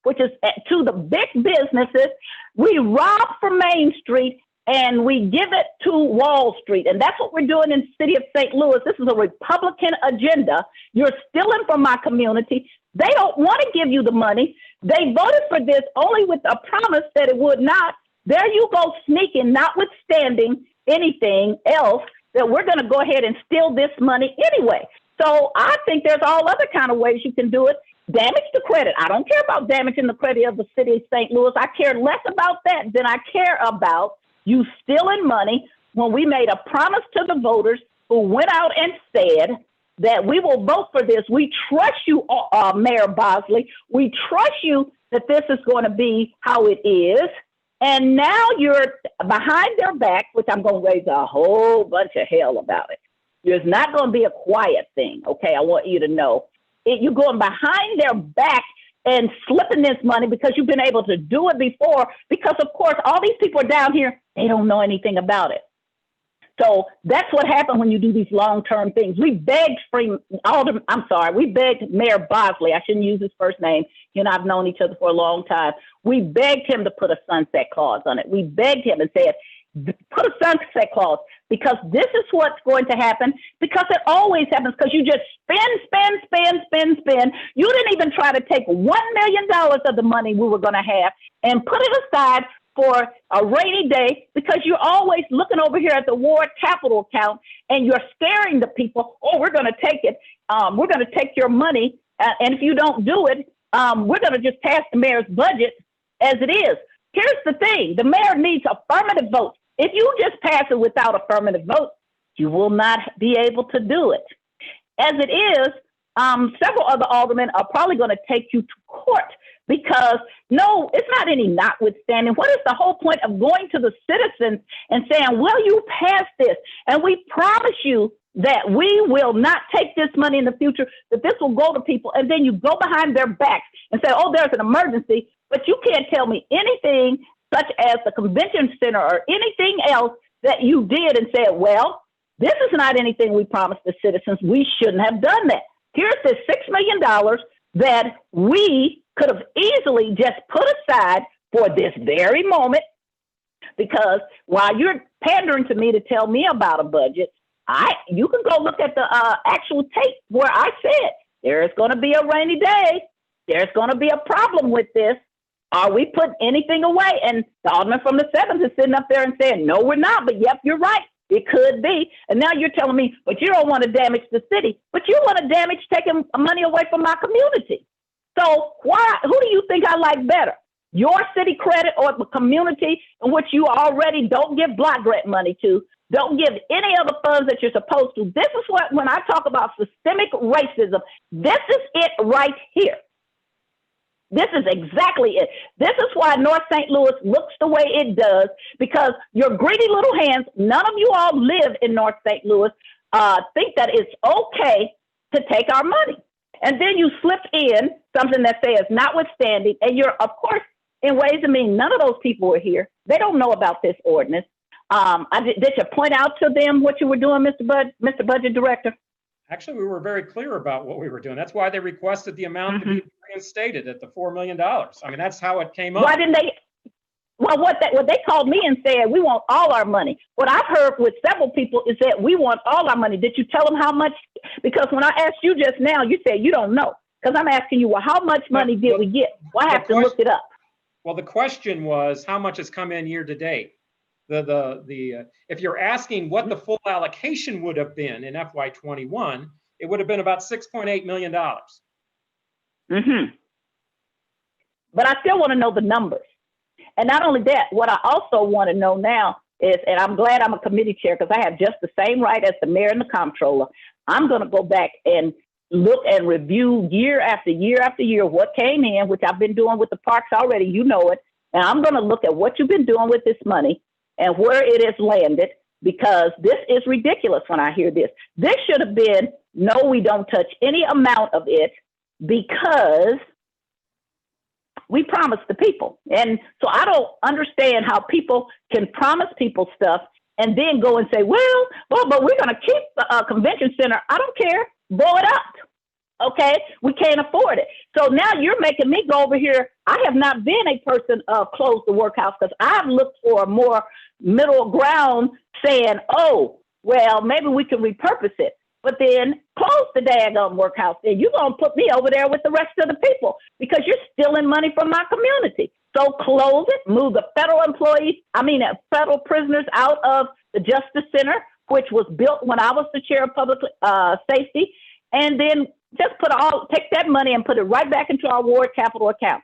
which is to the big businesses. We robbed from Main Street and we give it to Wall Street. And that's what we're doing in the city of St. Louis. This is a Republican agenda. You're stealing from my community. They don't want to give you the money. They voted for this only with a promise that it would not. There you go sneaking, notwithstanding anything else, that we're going to go ahead and steal this money anyway. So I think there's all other kind of ways you can do it. Damage the credit. I don't care about damaging the credit of the city of St. Louis. I care less about that than I care about you stealing money when we made a promise to the voters who went out and said that we will vote for this. We trust you, Mayor Bosley. We trust you that this is going to be how it is. And now you're behind their back, which I'm going to raise a whole bunch of hell about it. It's not going to be a quiet thing, okay? I want you to know. You're going behind their back and slipping this money because you've been able to do it before, because, of course, all these people are down here, they don't know anything about it. So that's what happened when you do these long-term things. We begged we begged Mayor Bosley, I shouldn't use his first name, he and I've known each other for a long time. We begged him to put a sunset clause on it. We begged him and said, put a sunset clause, because this is what's going to happen, because it always happens, because you just spend. You didn't even try to take $1 million of the money we were going to have and put it aside for a rainy day, because you're always looking over here at the ward capital account and you're scaring the people. Oh, we're going to take it. We're going to take your money. And if you don't do it, we're going to just pass the mayor's budget as it is. Here's the thing. The mayor needs affirmative votes. If you just pass it without affirmative votes, you will not be able to do it. As it is, several other aldermen are probably going to take you to court, because no, it's not any notwithstanding. What is the whole point of going to the citizens and saying, well, you passed this, and we promise you that we will not take this money in the future, that this will go to people, and then you go behind their backs and say, oh, there's an emergency, but you can't tell me anything such as the convention center or anything else that you did and said, well, this is not anything we promised the citizens. We shouldn't have done that. Here's this $6 million that we could have easily just put aside for this very moment, because while you're pandering to me to tell me about a budget, you can go look at the actual tape where I said there's going to be a rainy day. There's going to be a problem with this. Are we putting anything away? And the alderman from the 7th is sitting up there and saying, no, we're not. But yep, you're right. It could be. And now you're telling me, but you don't want to damage the city. But you want to damage taking money away from my community. So who do you think I like better? Your city credit or the community in which you already don't give block grant money to, don't give any other funds that you're supposed to? This is what, when I talk about systemic racism, this is it right here. This is exactly it. This is why North St. Louis looks the way it does, because your greedy little hands, none of you all live in North St. Louis, think that it's okay to take our money. And then you slip in something that says notwithstanding, and you're, of course, in ways and means, none of those people are here. They don't know about this ordinance. Did you point out to them what you were doing, Mr. Budget Director? Actually, we were very clear about what we were doing. That's why they requested the amount to be reinstated at the $4 million. I mean, that's how it came up. Why didn't they? Well, what they called me and said, we want all our money. What I've heard with several people is that we want all our money. Did you tell them how much? Because when I asked you just now, you said you don't know. Because I'm asking you, well, how much money did we get? Well, I have to look it up. Well, the question was, how much has come in year to date? If you're asking what the full allocation would have been in FY21, it would have been about $6.8 million. But I still want to know the numbers. And not only that, what I also want to know now is, and I'm glad I'm a committee chair because I have just the same right as the mayor and the comptroller. I'm going to go back and look and review year after year after year what came in, which I've been doing with the parks already, you know it. And I'm going to look at what you've been doing with this money and where it has landed, because this is ridiculous when I hear this. This should have been, no, we don't touch any amount of it because we promised the people. And so I don't understand how people can promise people stuff and then go and say, well, but we're going to keep the convention center. I don't care. Blow it up. Okay, we can't afford it. So now you're making me go over here. I have not been a person of close the workhouse because I've looked for a more middle ground saying, oh, well, maybe we can repurpose it. But then close the daggone workhouse. And you're going to put me over there with the rest of the people because you're stealing money from my community. So close it, move the federal prisoners out of the Justice Center, which was built when I was the chair of public safety, and then just take that money and put it right back into our ward capital account.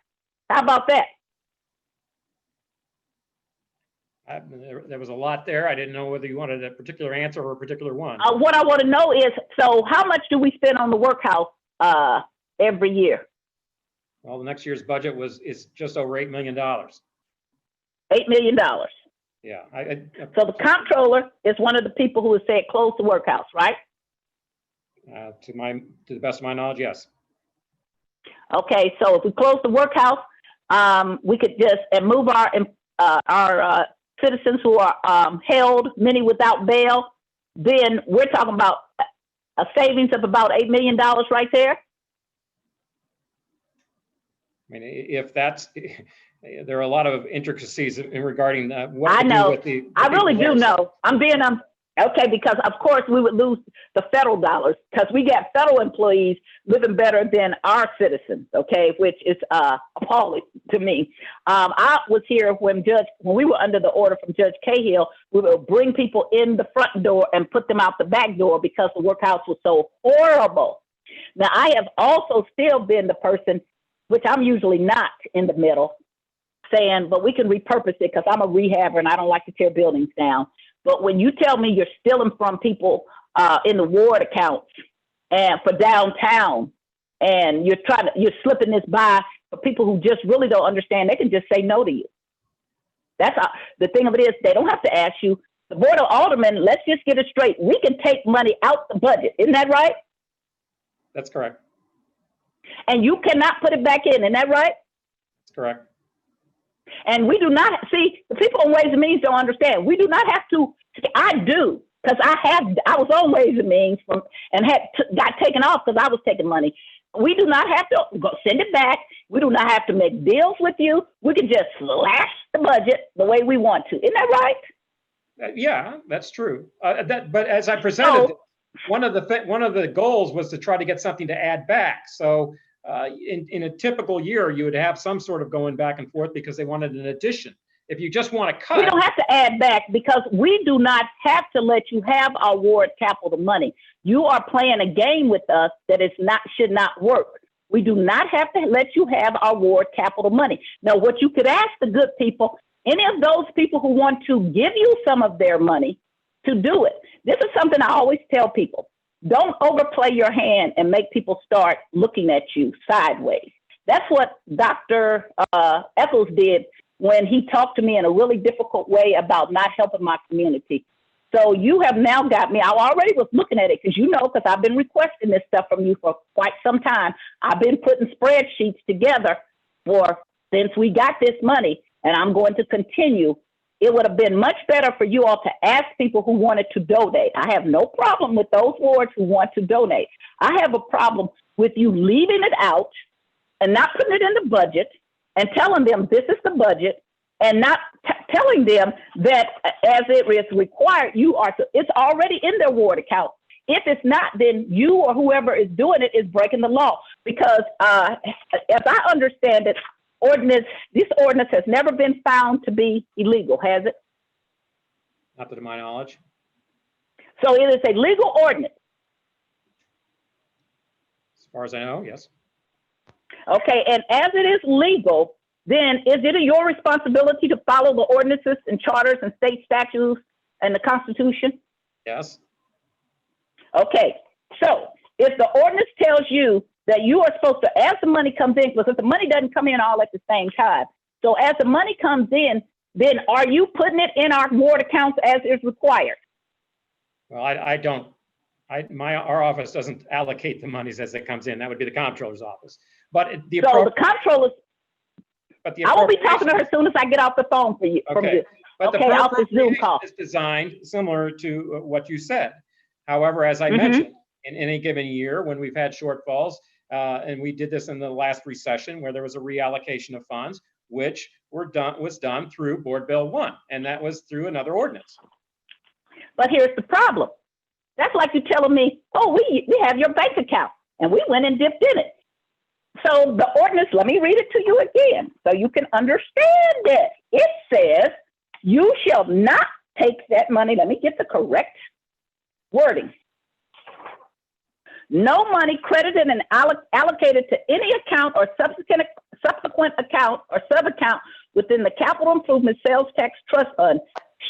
How about that? There was a lot there. I didn't know whether you wanted a particular answer or a particular one. What I want to know is, so how much do we spend on the workhouse every year? Well, the next year's budget is just over $8 million. $8 million. Yeah. So the comptroller is one of the people who has said close the workhouse, right? To the best of my knowledge, yes. Okay, so if we close the workhouse, we could just move our citizens who are held, many without bail. Then we're talking about a savings of about $8 million right there. I mean, if that's, there are a lot of intricacies in regarding what I to know. do with the I really people do there. know. I'm being okay, because of course we would lose the federal dollars because we got federal employees living better than our citizens. Okay, which is appalling to me. I was here when we were under the order from Judge Cahill. We would bring people in the front door and put them out the back door because the workhouse was so horrible. Now I have also still been the person, which I'm usually not in the middle, saying, but we can repurpose it because I'm a rehabber and I don't like to tear buildings down. But when you tell me you're stealing from people in the ward accounts and for downtown, and you're slipping this by for people who just really don't understand, they can just say no to you. That's the thing of it is, they don't have to ask you. The Board of Aldermen, let's just get it straight. We can take money out the budget. Isn't that right? That's correct. And you cannot put it back in. Isn't that right? That's correct. And we do not, see, the people on Ways and Means don't understand. We do not have to, I do, because I was on Ways and Means and got taken off because I was taking money. we do not have to go send it back. We do not have to make deals with you. We can just slash the budget the way we want to. Isn't that right? Yeah, that's true. But as I presented, one of the goals was to try to get something to add back. So in a typical year, you would have some sort of going back and forth because they wanted an addition. If you just want to cut, we don't have to add back because we do not have to let you have our ward capital money. You are playing a game with us that should not work. We do not have to let you have our ward capital money. Now, what you could ask the good people, any of those people who want to give you some of their money to do it. This is something I always tell people. Don't overplay your hand and make people start looking at you sideways. That's what Dr. Eccles did when he talked to me in a really difficult way about not helping my community. So you have now got me. I already was looking at it because I've been requesting this stuff from you for quite some time. I've been putting spreadsheets together since we got this money, and I'm going to continue. It would have been much better for you all to ask people who wanted to donate. I have no problem with those wards who want to donate. I have a problem with you leaving it out and not putting it in the budget and telling them this is the budget and not telling them that as it is required, it's already in their ward account. If it's not, then you or whoever is doing it is breaking the law because as I understand it, this ordinance has never been found to be illegal, has it? not to my knowledge. So it is a legal ordinance. As far as I know, yes. Okay, and as it is legal, then is it your responsibility to follow the ordinances and charters and state statutes and the Constitution? Yes. Okay, so if the ordinance tells you that you are supposed to, as the money comes in, because the money doesn't come in all at the same time. So as the money comes in, then are you putting it in our ward accounts as is required? Well, I don't. Our office doesn't allocate the monies as it comes in. That would be the comptroller's office. But the comptroller. But the I will be talking to her as soon as I get off the phone for you. Okay. But the off this Zoom call is designed similar to what you said. However, as I mentioned, in any given year when we've had shortfalls, and we did this in the last recession where there was a reallocation of funds, which was done through Board Bill 1, and that was through another ordinance. But here's the problem. That's like you telling me, oh, we have your bank account, and we went and dipped in it. So the ordinance, let me read it to you again so you can understand it. It says, you shall not take that money. Let me get the correct wording. No money credited and allocated to any account or subsequent account or sub-account within the Capital Improvement Sales Tax Trust Fund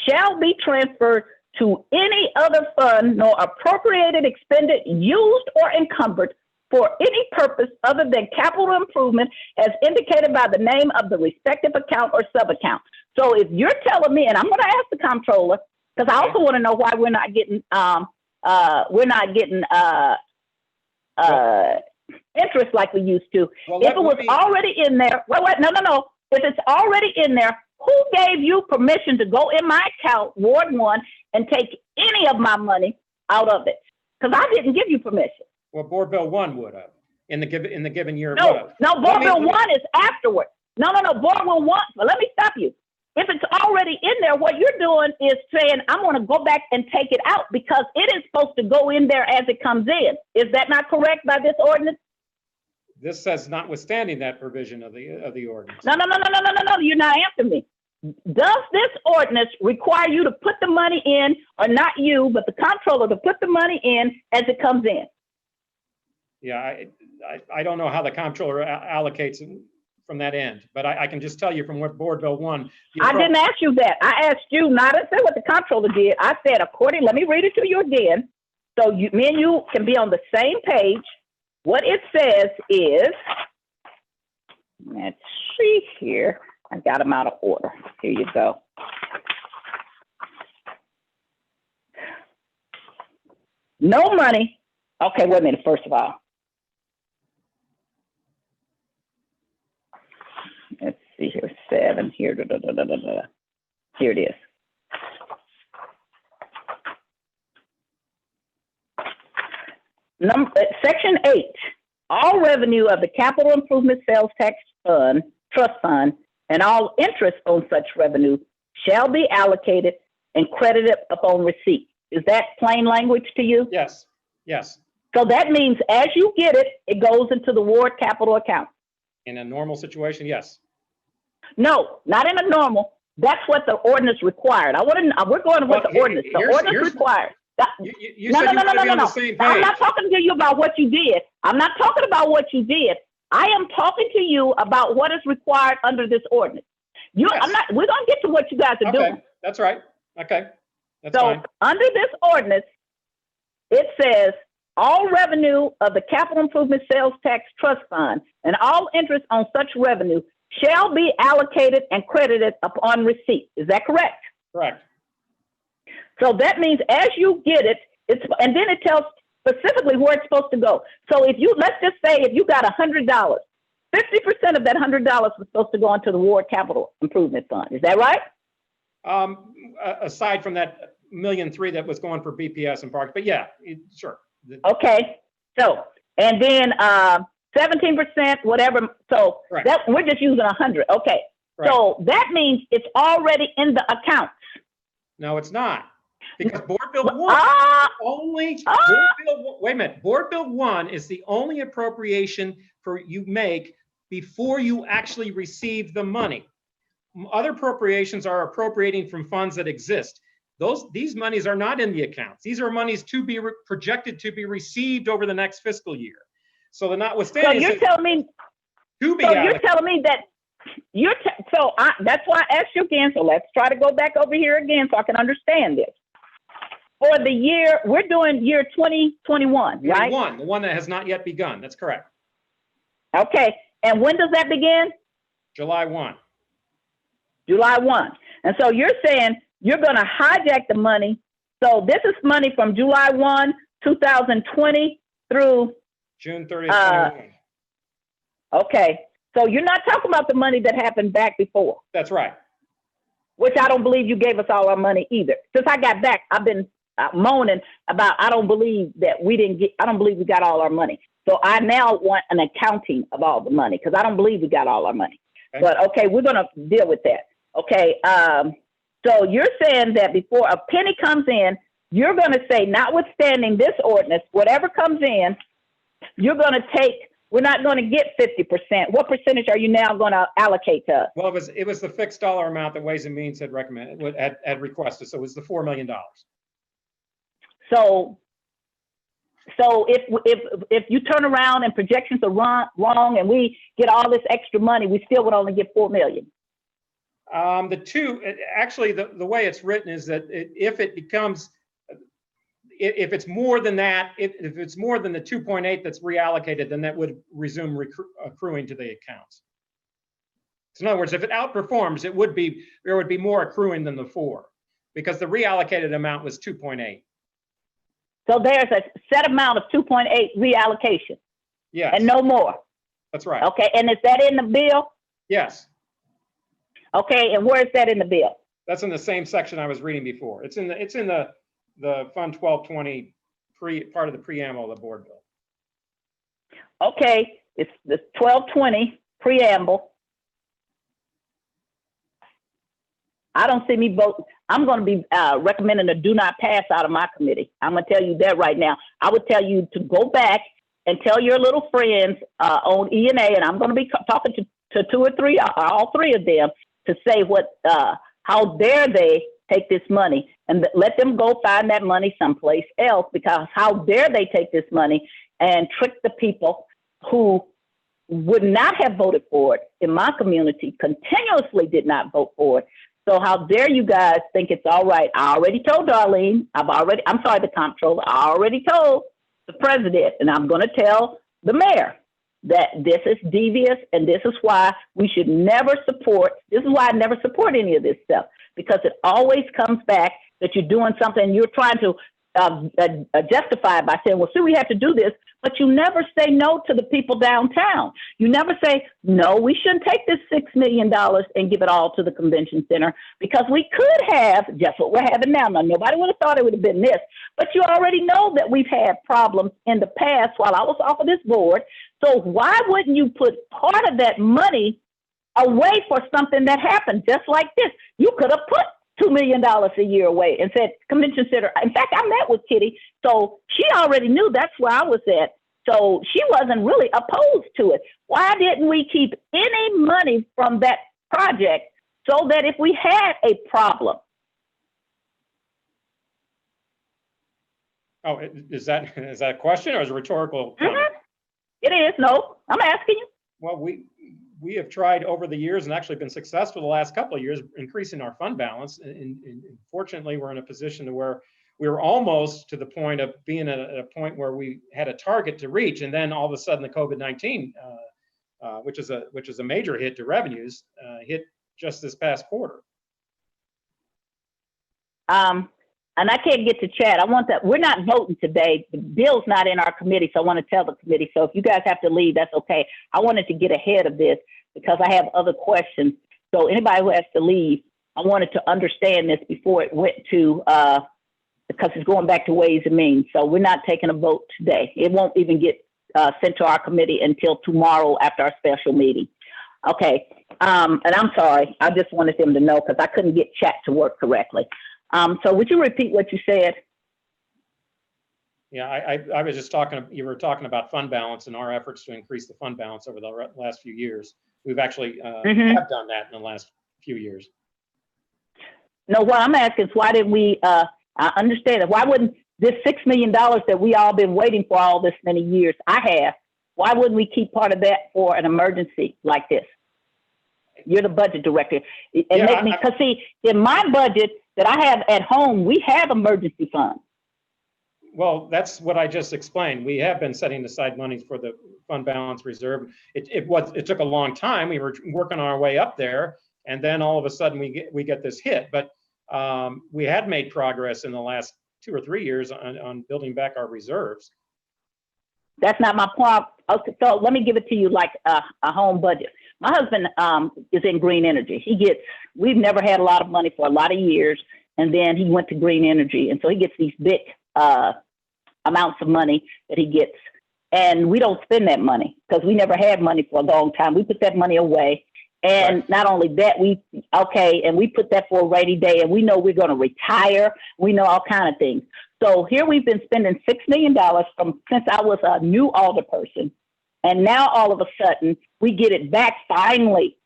shall be transferred to any other fund nor appropriated, expended, used, or encumbered for any purpose other than capital improvement as indicated by the name of the respective account or sub-account. So if you're telling me, and I'm going to ask the comptroller, because I also want to know why we're not getting interest like we used to. Well, if it was already in there, no. If it's already in there, who gave you permission to go in my account, Ward 1, and take any of my money out of it? Because I didn't give you permission. Well, Board Bill 1 would have in the given year. No, Board Bill 1 is afterward. No. Board Bill 1. But let me stop you. If it's already in there, what you're doing is saying, I'm going to go back and take it out because it is supposed to go in there as it comes in. Is that not correct by this ordinance? This says notwithstanding that provision of the ordinance. No. You're not answering me. Does this ordinance require you to put the money in, or not you, but the comptroller to put the money in as it comes in? Yeah, I don't know how the comptroller allocates from that end, but I can just tell you from what Board Bill 1. I didn't ask you that. I asked you not to say what the comptroller did. I said, let me read it to you again. So me and you can be on the same page. What it says is, let's see here. I got them out of order. Here you go. No money. Okay, wait a minute, first of all. Let's see here, 7 here. Here it is. Section 8 all revenue of the capital improvement sales tax fund, trust fund, and all interest on such revenue shall be allocated and credited upon receipt. Is that plain language to you? Yes, yes. So that means as you get it, it goes into the ward capital account. In a normal situation, yes. No, not in a normal. That's what the ordinance required. We're going to what Well, the ordinance. The ordinance here's- required. You said you want to be on the same I'm page. not talking to you about what you did. I'm not talking about what you did. I am talking to you about what is required under this ordinance. We're gonna get to what you guys are doing. Okay, that's right. Okay, that's So fine. under this ordinance, it says all revenue of the capital improvement sales tax trust fund and all interest on such revenue shall be allocated and credited upon receipt. Is that correct? Correct. So that means as you get it, and then it tells specifically where it's supposed to go. So if you, let's just say if you got $100, 50% of that $100 was supposed to go into the ward capital improvement fund. Is that right? Aside from that $1.3 million that was going for BPS and parks, but yeah, sure. Okay. So, and then 17%, whatever. So Right. that we're just using 100. Okay. Right. So that means it's already in the account. No, it's not. Because Board Bill 1 wait a minute. Board Bill 1 is the only appropriation for you make before you actually receive the money. Other appropriations are appropriating from funds that exist. These monies are not in the accounts. These are monies to be projected to be received over the next fiscal year. So the notwithstanding. So you're telling me. To be So allocated. you're telling me that that's why I asked you again. So let's try to go back over here again so I can understand this. For the year, we're doing year 2021, right? 21, the one that has not yet begun. That's correct. Okay. And when does that begin? July 1. July 1. And so you're saying you're going to hijack the money. So this is money from July 1, 2020 through June 30th, 21. Okay. So you're not talking about the money that happened back before. That's right. Which I don't believe you gave us all our money either. Since I got back, I've been moaning about, I don't believe we got all our money. So I now want an accounting of all the money because I don't believe we got all our money. Okay. But okay, we're going to deal with that. Okay. So you're saying that before a penny comes in, you're going to say, notwithstanding this ordinance, whatever comes in, you're going to take, we're not going to get 50%. What percentage are you now going to allocate to us? Well, it was the fixed dollar amount that Ways and Means had recommended, had requested. So it was the $4 million. So if you turn around and projections are wrong and we get all this extra money, we still would only get $4 million. The way it's written is that if it's more than that, if it's more than the 2.8 that's reallocated, then that would resume accruing to the accounts. So in other words, if it outperforms, there would be more accruing than the 4 because the reallocated amount was 2.8. So there's a set amount of 2.8 reallocation. Yes. And no more. That's right. Okay. And is that in the bill? Yes. Okay. And where is that in the bill? That's in the same section I was reading before. It's in the Fund 1220 part of the preamble of the board bill. Okay. It's the 1220 preamble. I don't see me vote. I'm going to be recommending a do not pass out of my committee. I'm going to tell you that right now. I would tell you to go back and tell your little friends on E&A, and I'm going to be talking to 2 or 3, all 3 of them, to say how dare they take this money, and let them go find that money someplace else, because how dare they take this money and trick the people who would not have voted for it in my community, continuously did not vote for it. So how dare you guys think it's all right? I already told Darlene, the comptroller, I already told the president, and I'm going to tell the mayor that this is devious, and this is why we should never support, this is why I never support any of this stuff, because it always comes back that you're doing something, you're trying to justify it by saying, well, see, we have to do this, but you never say no to the people downtown. You never say, no, we shouldn't take this $6 million and give it all to the convention center, because we could have just what we're having now. Now, nobody would have thought it would have been this, but you already know that we've had problems in the past while I was off of this board. So why wouldn't you put part of that money away for something that happened just like this? You could have put $2 million a year away and said convention center. In fact, I met with Kitty, so she already knew that's where I was at. So she wasn't really opposed to it. Why didn't we keep any money from that project so that if we had a problem? Oh, is that a question or is it a rhetorical comment? It is. No, I'm asking you. Well, we have tried over the years and actually been successful the last couple of years increasing our fund balance. And fortunately, we're in a position to where we were almost to the point of being at a point where we had a target to reach, and then all of a sudden the COVID-19, which is a major hit to revenues, hit just this past quarter. And I can't get to chat. I want that. We're not voting today. The bill's not in our committee, so I want to tell the committee. So if you guys have to leave, that's okay. I wanted to get ahead of this because I have other questions. So anybody who has to leave, I wanted to understand this before it went to, because it's going back to Ways and Means. So we're not taking a vote today. It won't even get sent to our committee until tomorrow after our special meeting. Okay. And I'm sorry. I just wanted them to know because I couldn't get chat to work correctly. So would you repeat what you said? Yeah, I was just talking, you were talking about fund balance and our efforts to increase the fund balance over the last few years. We've actually have done that in the last few years. No, what I'm asking is why didn't we, I understand it. Why wouldn't this $6 million that we all been waiting for all this many years, why wouldn't we keep part of that for an emergency like this? You're the budget director. Because see, in my budget that I have at home, we have emergency funds. Well, that's what I just explained. We have been setting aside money for the fund balance reserve. It took a long time. We were working our way up there, and then all of a sudden we get this hit. But we had made progress in the last 2 or 3 years on building back our reserves. That's not my point. Okay, so let me give it to you like a home budget. My husband is in green energy. We've never had a lot of money for a lot of years, and then he went to green energy, and so he gets these big amounts of money that he gets, and we don't spend that money because we never had money for a long time. We put that money away, and right. Not only that, and we put that for a rainy day, and we know we're going to retire. We know all kind of things. So here we've been spending $6 million since I was a new alderperson, and now all of a sudden we get it back finally.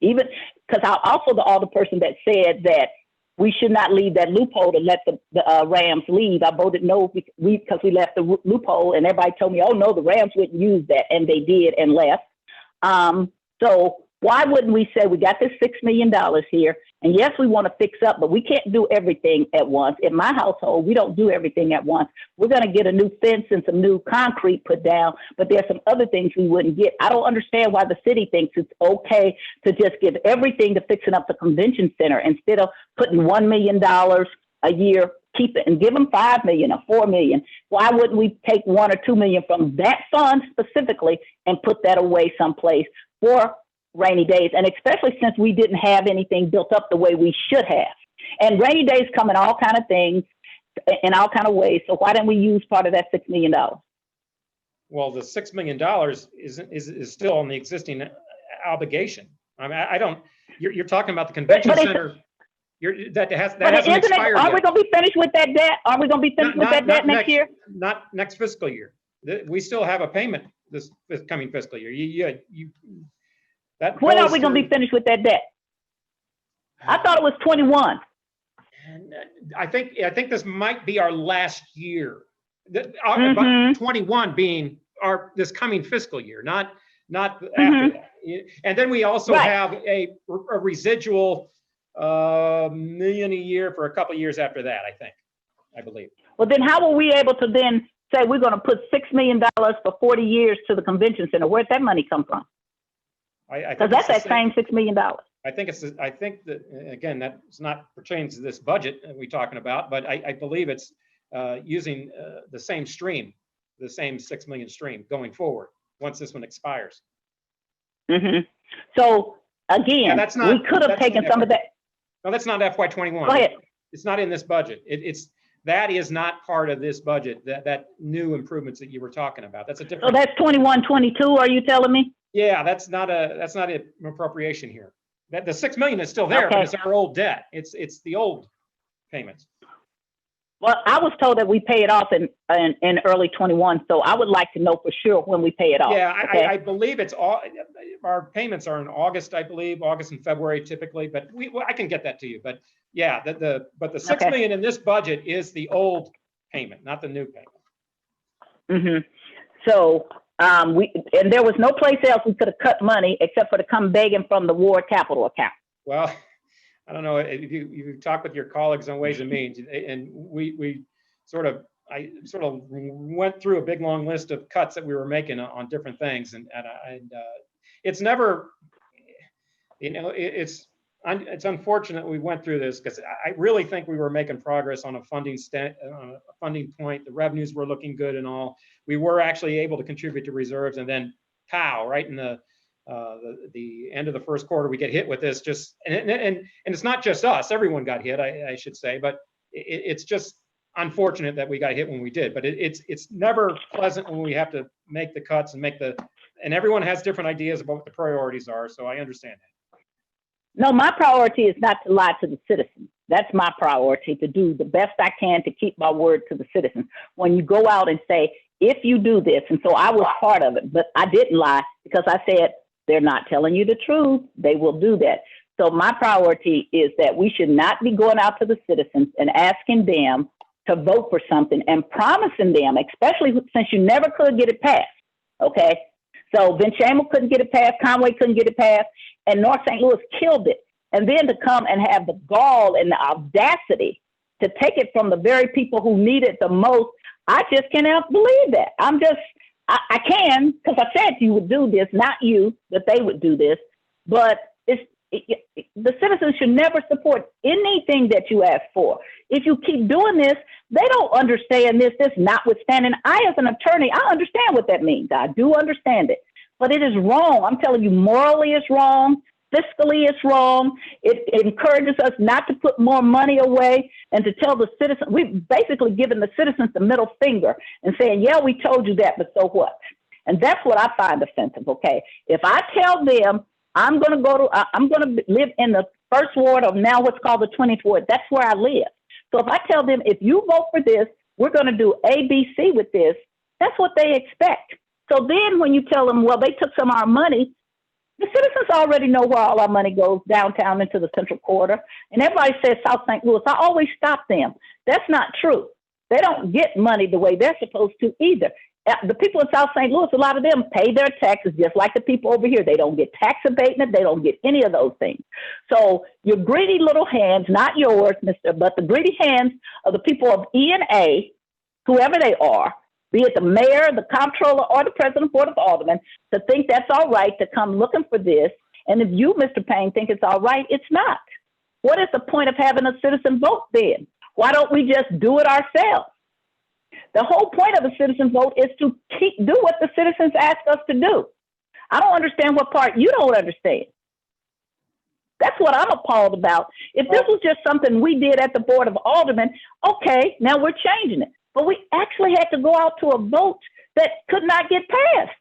Even because I'm also the alderperson that said that we should not leave that loophole to let the Rams leave. I voted no because we left the loophole, and everybody told me, oh no, the Rams wouldn't use that, and they did and left. So why wouldn't we say we got this $6 million here, and yes, we want to fix up, but we can't do everything at once. In my household, we don't do everything at once. We're going to get a new fence and some new concrete put down, but there's some other things we wouldn't get. I don't understand why the city thinks it's okay to just give everything to fixing up the convention center instead of putting $1 million a year, keep it and give them $5 million or $4 million. Why wouldn't we take $1 or $2 million from that fund specifically and put that away someplace for rainy days, and especially since we didn't have anything built up the way we should have. And rainy days come in all kind of things, in all kind of ways. So why didn't we use part of that $6 million? Well, the $6 million is still on the existing obligation. I mean, you're talking about the convention center. That hasn't expired Are yet. we going to be finished with that debt? Are we going to be finished with that debt next year? Not next fiscal year. We still have a payment this coming fiscal year. When are we going to be finished with that debt? I thought it was 21. I think this might be our last year. 21 being this coming fiscal year, not after that. And then we also have a residual million a year for a couple of years after that. I believe. Well, then how were we able to then say we're going to put $6 million for 40 years to the convention center? Where'd that money come from? Because that's that same $6 million. I think that again, that's not pertains to this budget that we're talking about, but I believe it's using the same stream, the same 6 million stream going forward once this one expires. So again, that's not- we could have that's taken not some of that. No, that's not FY21. Go ahead. It's not in this budget. That is not part of this budget, that new improvements that you were talking about. That's a So different. that's 21, 22, are you telling me? Yeah, that's not an appropriation here. That the 6 million is still there, but Okay. it's our old debt. It's the old payments. Well, I was told that we pay it off in early 21, so I would like to know for sure when we pay it off. Yeah, okay? I believe it's all, our payments are in August, I believe, August and February typically, but I can get that to you. But yeah, but the 6 Okay. million in this budget is the old payment, not the new payment. So and there was no place else we could have cut money except for to come begging from the ward capital account. Well, I don't know if you talk with your colleagues on Ways and Means, and I sort of went through a big long list of cuts that we were making on different things, and it's never, it's unfortunate we went through this because I really think we were making progress on a funding point. The revenues were looking good and all. We were actually able to contribute to reserves, and then pow, right in the end of the first quarter, we get hit with this. And it's not just us; everyone got hit, I should say. But it's just unfortunate that we got hit when we did. But it's never pleasant when we have to make the cuts and everyone has different ideas about what the priorities are. So I understand that. No, my priority is not to lie to the citizens. That's my priority, to do the best I can to keep my word to the citizens. When you go out and say, if you do this, and so I was part of it, but I didn't lie because I said, they're not telling you the truth, they will do that. So my priority is that we should not be going out to the citizens and asking them to vote for something and promising them, especially since you never could get it passed, okay? So Benchamer couldn't get it passed, Conway couldn't get it passed, and North St. Louis killed it. And then to come and have the gall and the audacity to take it from the very people who need it the most, I just cannot believe that. I can, because I said you would do this, not you, that they would do this, but the citizens should never support anything that you ask for. If you keep doing this, they don't understand this notwithstanding. I, as an attorney, I understand what that means. I do understand it, but it is wrong. I'm telling you, morally it's wrong. Fiscally, it's wrong. It encourages us not to put more money away and to tell the citizens. We've basically given the citizens the middle finger and saying, yeah, we told you that, but so what? And that's what I find offensive, okay? If I tell them I'm going to live in the first ward of now what's called the 20th ward, that's where I live. So if I tell them, if you vote for this, we're going to do A, B, C with this, that's what they expect. So then when you tell them, well, they took some of our money, the citizens already know where all our money goes, downtown into the central quarter. And everybody says South St. Louis. I always stop them. That's not true. They don't get money the way they're supposed to either. The people in South St. Louis, a lot of them pay their taxes just like the people over here. They don't get tax abatement. They don't get any of those things. So your greedy little hands, not yours, but the greedy hands of the people of E&A, whoever they are, be it the mayor, the comptroller, or the president of the Board of Aldermen, to think that's all right to come looking for this. And if you, Mr. Payne, think it's all right, it's not. What is the point of having a citizen vote then? Why don't we just do it ourselves? The whole point of a citizen vote is to do what the citizens ask us to do. I don't understand what part you don't understand. That's what I'm appalled about. If this was just something we did at the Board of Aldermen, okay, now we're changing it. But we actually had to go out to a vote that could not get passed.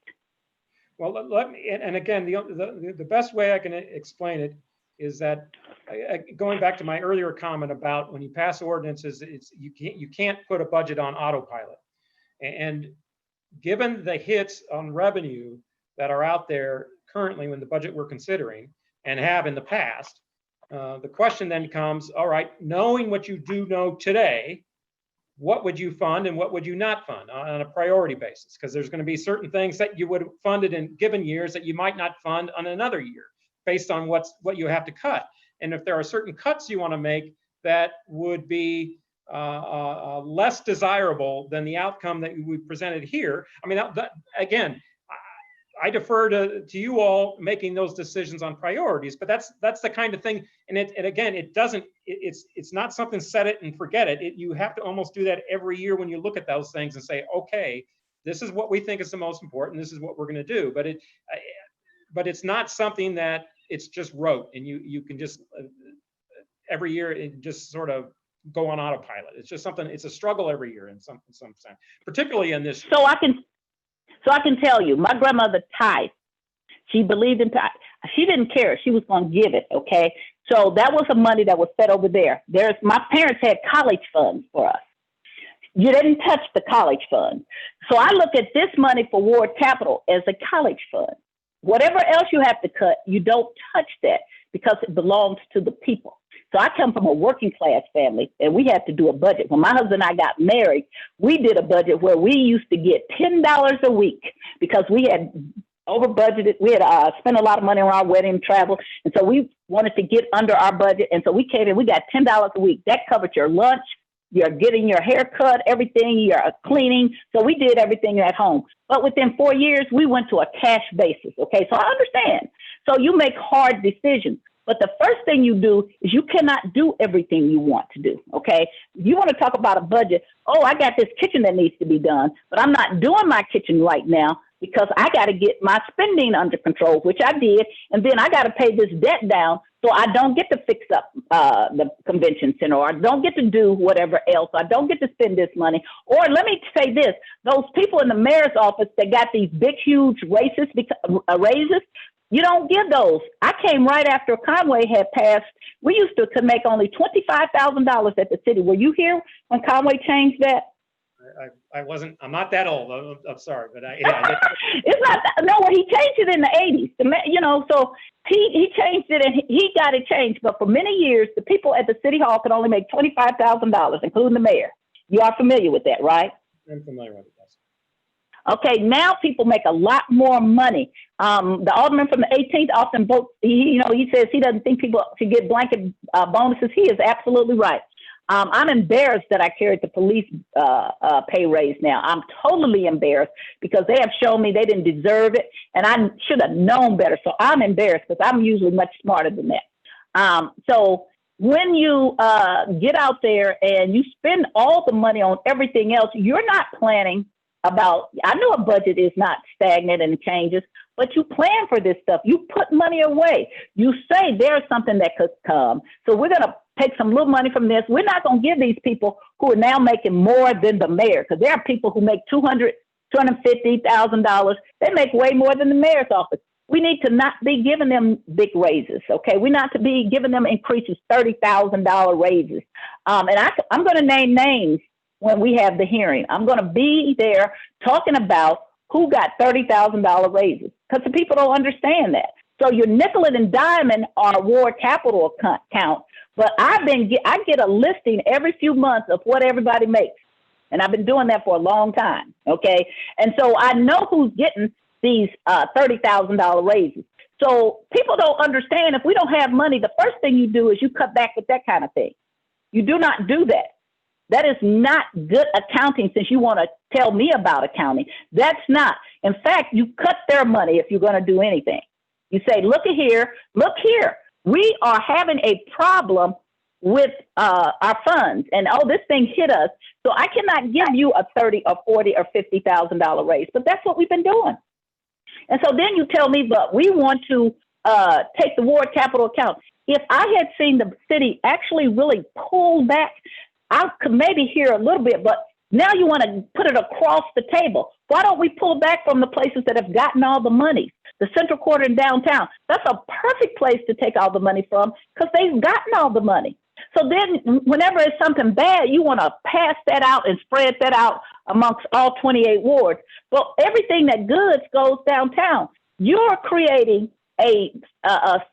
Well, let me, and again, the best way I can explain it is that, going back to my earlier comment about when you pass ordinances, you can't put a budget on autopilot. And given the hits on revenue that are out there currently in the budget we're considering and have in the past, the question then comes, all right, knowing what you do know today, what would you fund and what would you not fund on a priority basis? Because there's going to be certain things that you would have funded in given years that you might not fund on another year based on what you have to cut. And if there are certain cuts you want to make that would be less desirable than the outcome that we presented here, I mean, again, I defer to you all making those decisions on priorities, but that's the kind of thing. And again, it's not something set it and forget it. You have to almost do that every year when you look at those things and say, okay, this is what we think is the most important. This is what we're going to do. But it's not something that it's just rote and you can just every year it just sort of go on autopilot. It's just something. It's a struggle every year in some sense, particularly in this. So I can tell you, my grandmother tithed. She believed in tithe. She didn't care. She was going to give it. Okay. So that was the money that was set over there. My parents had college funds for us. You didn't touch the college fund. So I look at this money for ward capital as a college fund. Whatever else you have to cut, you don't touch that because it belongs to the people. So I come from a working class family and we had to do a budget. When my husband and I got married, we did a budget where we used to get $10 a week because we had over budgeted. We had spent a lot of money on our wedding travel. And so we wanted to get under our budget. And so we came in, we got $10 a week. That covered your lunch, you're getting your hair cut, everything, you're cleaning. So we did everything at home. But within 4 years, we went to a cash basis. Okay, so I understand. So you make hard decisions. But the first thing you do is you cannot do everything you want to do, okay? You want to talk about a budget. Oh, I got this kitchen that needs to be done, but I'm not doing my kitchen right now because I got to get my spending under control, which I did. And then I got to pay this debt down so I don't get to fix up the convention center, or I don't get to do whatever else. I don't get to spend this money. Or let me say this, those people in the mayor's office that got these big, huge raises, you don't give those. I came right after Conway had passed. We used to could make only $25,000 at the city. Were you here when Conway changed that? I wasn't. I'm not that old. I'm sorry, but it's not. No, well, he changed it in the 80s. So he changed it and he got it changed. But for many years, the people at the city hall could only make $25,000, including the mayor. You are familiar with that, right? I'm familiar with it. Okay, now people make a lot more money. The alderman from the 18th often votes. He says he doesn't think people should get blanket bonuses. He is absolutely right. I'm embarrassed that I carried the police pay raise now. I'm totally embarrassed because they have shown me they didn't deserve it, and I should have known better. So I'm embarrassed because I'm usually much smarter than that. So when you get out there and you spend all the money on everything else, you're not planning about, I know a budget is not stagnant and it changes, but you plan for this stuff. You put money away. You say there's something that could come. So we're going to take some little money from this. We're not going to give these people who are now making more than the mayor, because there are people who make $200,000, $250,000. They make way more than the mayor's office. We need to not be giving them big raises, okay? We're not to be giving them increases, $30,000 raises. And I'm going to name names when we have the hearing. I'm going to be there talking about who got $30,000 raises, because the people don't understand that. So you're nickel and diming our ward capital account, but I get a listing every few months of what everybody makes. And I've been doing that for a long time, okay? And so I know who's getting these $30,000 raises. So people don't understand, if we don't have money, the first thing you do is you cut back with that kind of thing. You do not do that. That is not good accounting, since you want to tell me about accounting. That's not. In fact, you cut their money if you're going to do anything. You say, look here, we are having a problem with our funds, and this thing hit us. So I cannot give you a $30,000 or $40,000 or $50,000 raise, but that's what we've been doing. And so then you tell me, but we want to take the ward capital account. If I had seen the city actually really pull back, I could maybe hear a little bit, but now you want to put it across the table. Why don't we pull back from the places that have gotten all the money? The Central Quarter in downtown, that's a perfect place to take all the money from, because they've gotten all the money. So then whenever it's something bad, you want to pass that out and spread that out amongst all 28 wards. But everything that goods goes downtown. You're creating a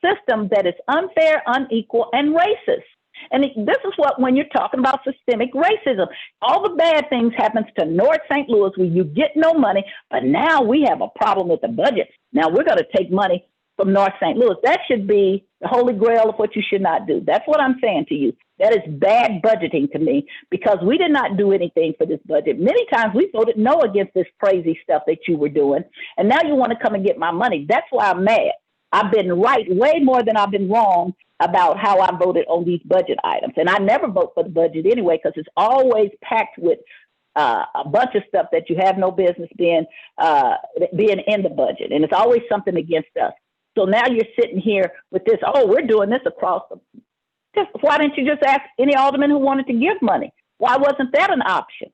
system that is unfair, unequal, and racist. And this is what, when you're talking about systemic racism, all the bad things happens to North St. Louis where you get no money, but now we have a problem with the budget. Now we're going to take money from North St. Louis. That should be the holy grail of what you should not do. That's what I'm saying to you. That is bad budgeting to me because we did not do anything for this budget. Many times we voted no against this crazy stuff that you were doing. And now you want to come and get my money. That's why I'm mad. I've been right way more than I've been wrong about how I voted on these budget items. And I never vote for the budget anyway, because it's always packed with a bunch of stuff that you have no business being in the budget. And it's always something against us. So now you're sitting here with this, oh, we're doing this across the, why didn't you just ask any alderman who wanted to give money? Why wasn't that an option?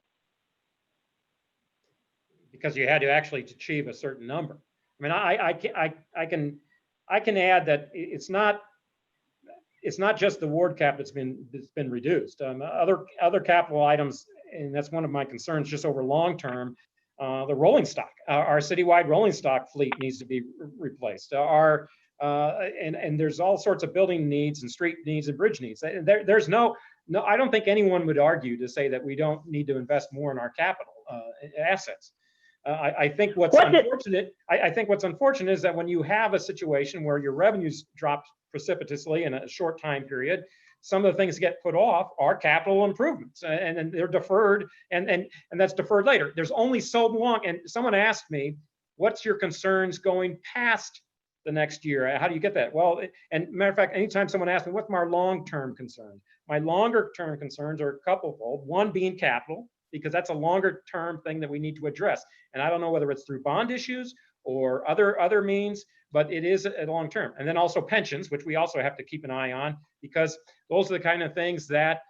Because you had to actually achieve a certain number. I mean, I can add that it's not just the ward cap that's been reduced. Other capital items, and that's one of my concerns just over long term. The rolling stock, our citywide rolling stock fleet needs to be replaced. And there's all sorts of building needs and street needs and bridge needs. There's no, I don't think anyone would argue to say that we don't need to invest more in our capital assets. I think what's unfortunate. I think what's unfortunate is that when you have a situation where your revenues drop precipitously in a short time period, some of the things get put off are capital improvements, and they're deferred, and that's deferred later. There's only so long. And someone asked me, "What's your concerns going past the next year? How do you get that?" Well, and matter of fact, anytime someone asks me, "What's my long-term concern?" My longer-term concerns are a couple-fold. One being capital, because that's a longer-term thing that we need to address. And I don't know whether it's through bond issues or other means, but it is a long term. And then also pensions, which we also have to keep an eye on, because those are the kind of things that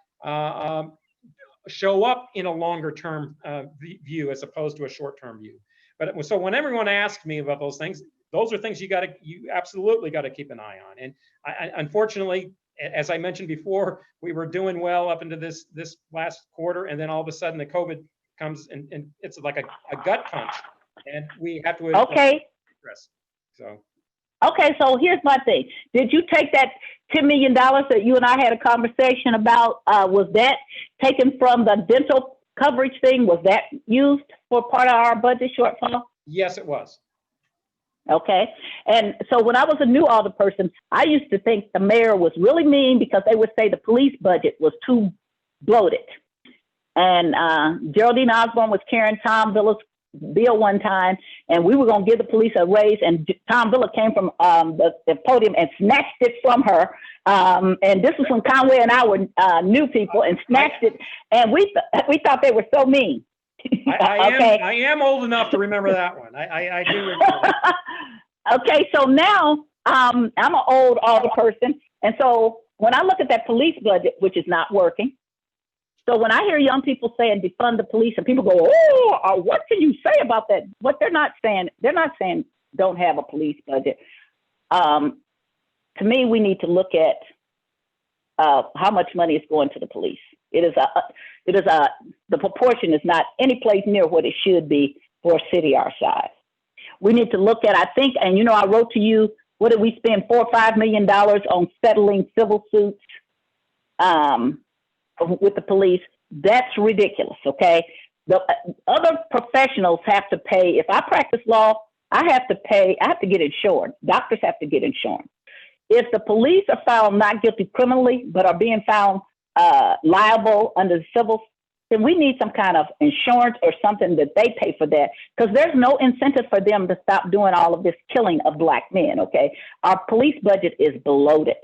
show up in a longer term view as opposed to a short term view. But so when everyone asks me about those are things you absolutely got to keep an eye on. And unfortunately, as I mentioned before, we were doing well up into this last quarter, and then all of a sudden the COVID comes and it's like a gut punch, and we have to address. Okay, so here's my thing. Did you take that $10 million that you and I had a conversation about? Was that taken from the dental coverage thing? Was that used for part of our budget shortfall? Yes, it was. Okay. And so when I was a new alderperson, I used to think the mayor was really mean because they would say the police budget was too bloated. And Geraldine Osborne was carrying Tom Villa's bill one time, and we were going to give the police a raise, and Tom Villa came from the podium and snatched it from her. And this was when Conway and I were new people, and snatched it. And we thought they were so mean. I am old enough to remember that one. I do remember. Okay, so now I'm an old alderperson, and so when I look at that police budget, which is not working, so when I hear young people saying defund the police, and people go, "Oh, what can you say about that?" What they're not saying don't have a police budget. To me, we need to look at how much money is going to the police. The proportion is not any place near what it should be for a city our size. We need to look at, I think, and I wrote to you, what did we spend $4 or $5 million on settling civil suits with the police? That's ridiculous, okay? The other professionals have to pay. If I practice law, I have to get insured. Doctors have to get insurance. If the police are found not guilty criminally, but are being found liable under the civil, then we need some kind of insurance or something that they pay for that, because there's no incentive for them to stop doing all of this killing of Black men, okay? Our police budget is bloated,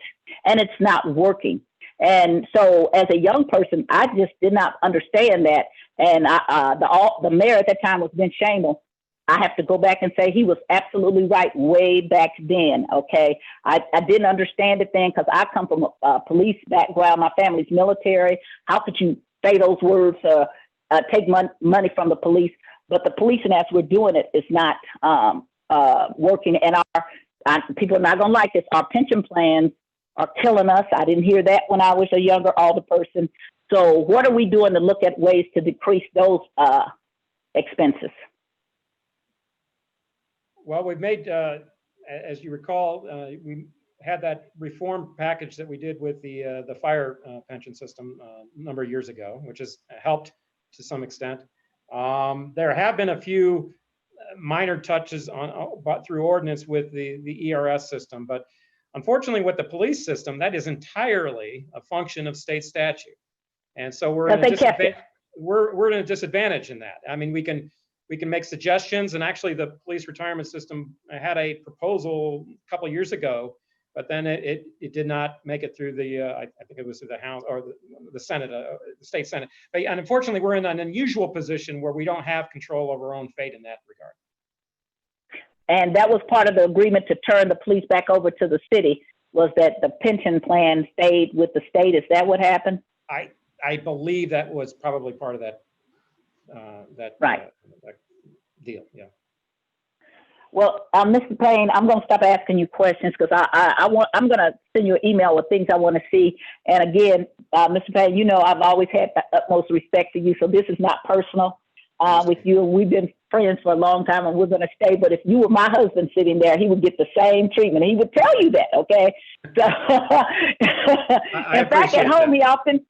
and it's not working. And so as a young person, I just did not understand that. And the mayor at that time was Ben Shamel. I have to go back and say he was absolutely right way back then, okay? I didn't understand it then because I come from a police background. My family's military. How could you say those words, take money from the police? But the policing as we're doing it is not working. And people are not going to like this. Our pension plans are killing us. I didn't hear that when I was a younger alderperson. So what are we doing to look at ways to decrease those expenses? Well, we've made, as you recall, we had that reform package that we did with the fire pension system a number of years ago, which has helped to some extent. There have been a few minor touches through ordinance with the ERS system, but Unfortunately, with the police system, that is entirely a function of state statute. And so we're But in a they kept it. we're in a disadvantage in that. I mean, we can make suggestions, and actually the police retirement system had a proposal a couple of years ago, but then it did not make it through the, I think it was through the House or the Senate, the state Senate. But and unfortunately, we're in an unusual position where we don't have control over our own fate in that regard. And that was part of the agreement to turn the police back over to the city, was that the pension plan stayed with the state. Is that what happened? I believe that was probably part of that, that deal, yeah. Well, Mr. Payne, I'm going to stop asking you questions because I'm going to send you an email with things I want to see. And again, Mr. Payne, you know I've always had the utmost respect for you, so this is not personal with you. We've been friends for a long time, and we're going to stay. But if you were my husband sitting there, he would get the same treatment. He would tell you that, okay? So, in fact, at home, he often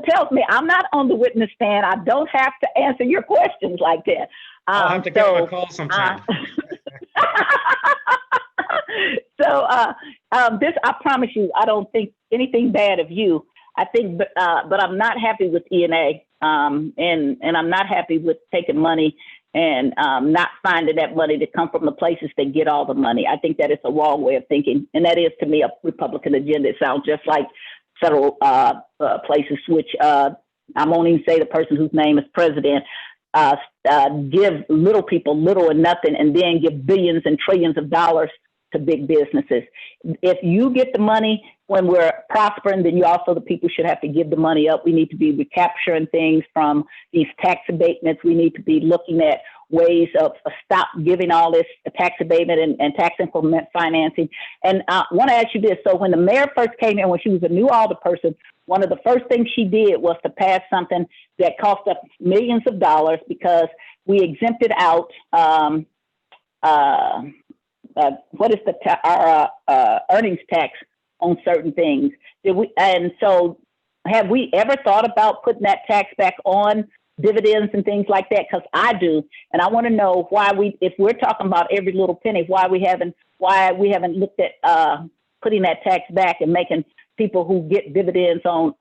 tells me, I'm not on the witness stand. I don't have to answer your questions like that. I'll have to give him a call sometime. This, I promise you, I don't think anything bad of you. I think, but I'm not happy with ENA, and I'm not happy with taking money and not finding that money to come from the places that get all the money. I think that is a wrong way of thinking, and that is, to me, a Republican agenda. It sounds just like federal places, which I won't even say the person whose name is president, give little people little and nothing, and then give billions and trillions of dollars to big businesses. If you get the money when we're prospering, then you also, the people should have to give the money up. We need to be recapturing things from these tax abatements. We need to be looking at ways of stop giving all this tax abatement and tax increment financing. And I want to ask you this. So when the mayor first came in, when she was a new alderperson, one of the first things she did was to pass something that cost us millions of dollars because we exempted out what is our earnings tax on certain things. And so have we ever thought about putting that tax back on dividends and things like that? Because I do, and I want to know why if we're talking about every little penny, why we haven't looked at putting that tax back and making people who get dividends on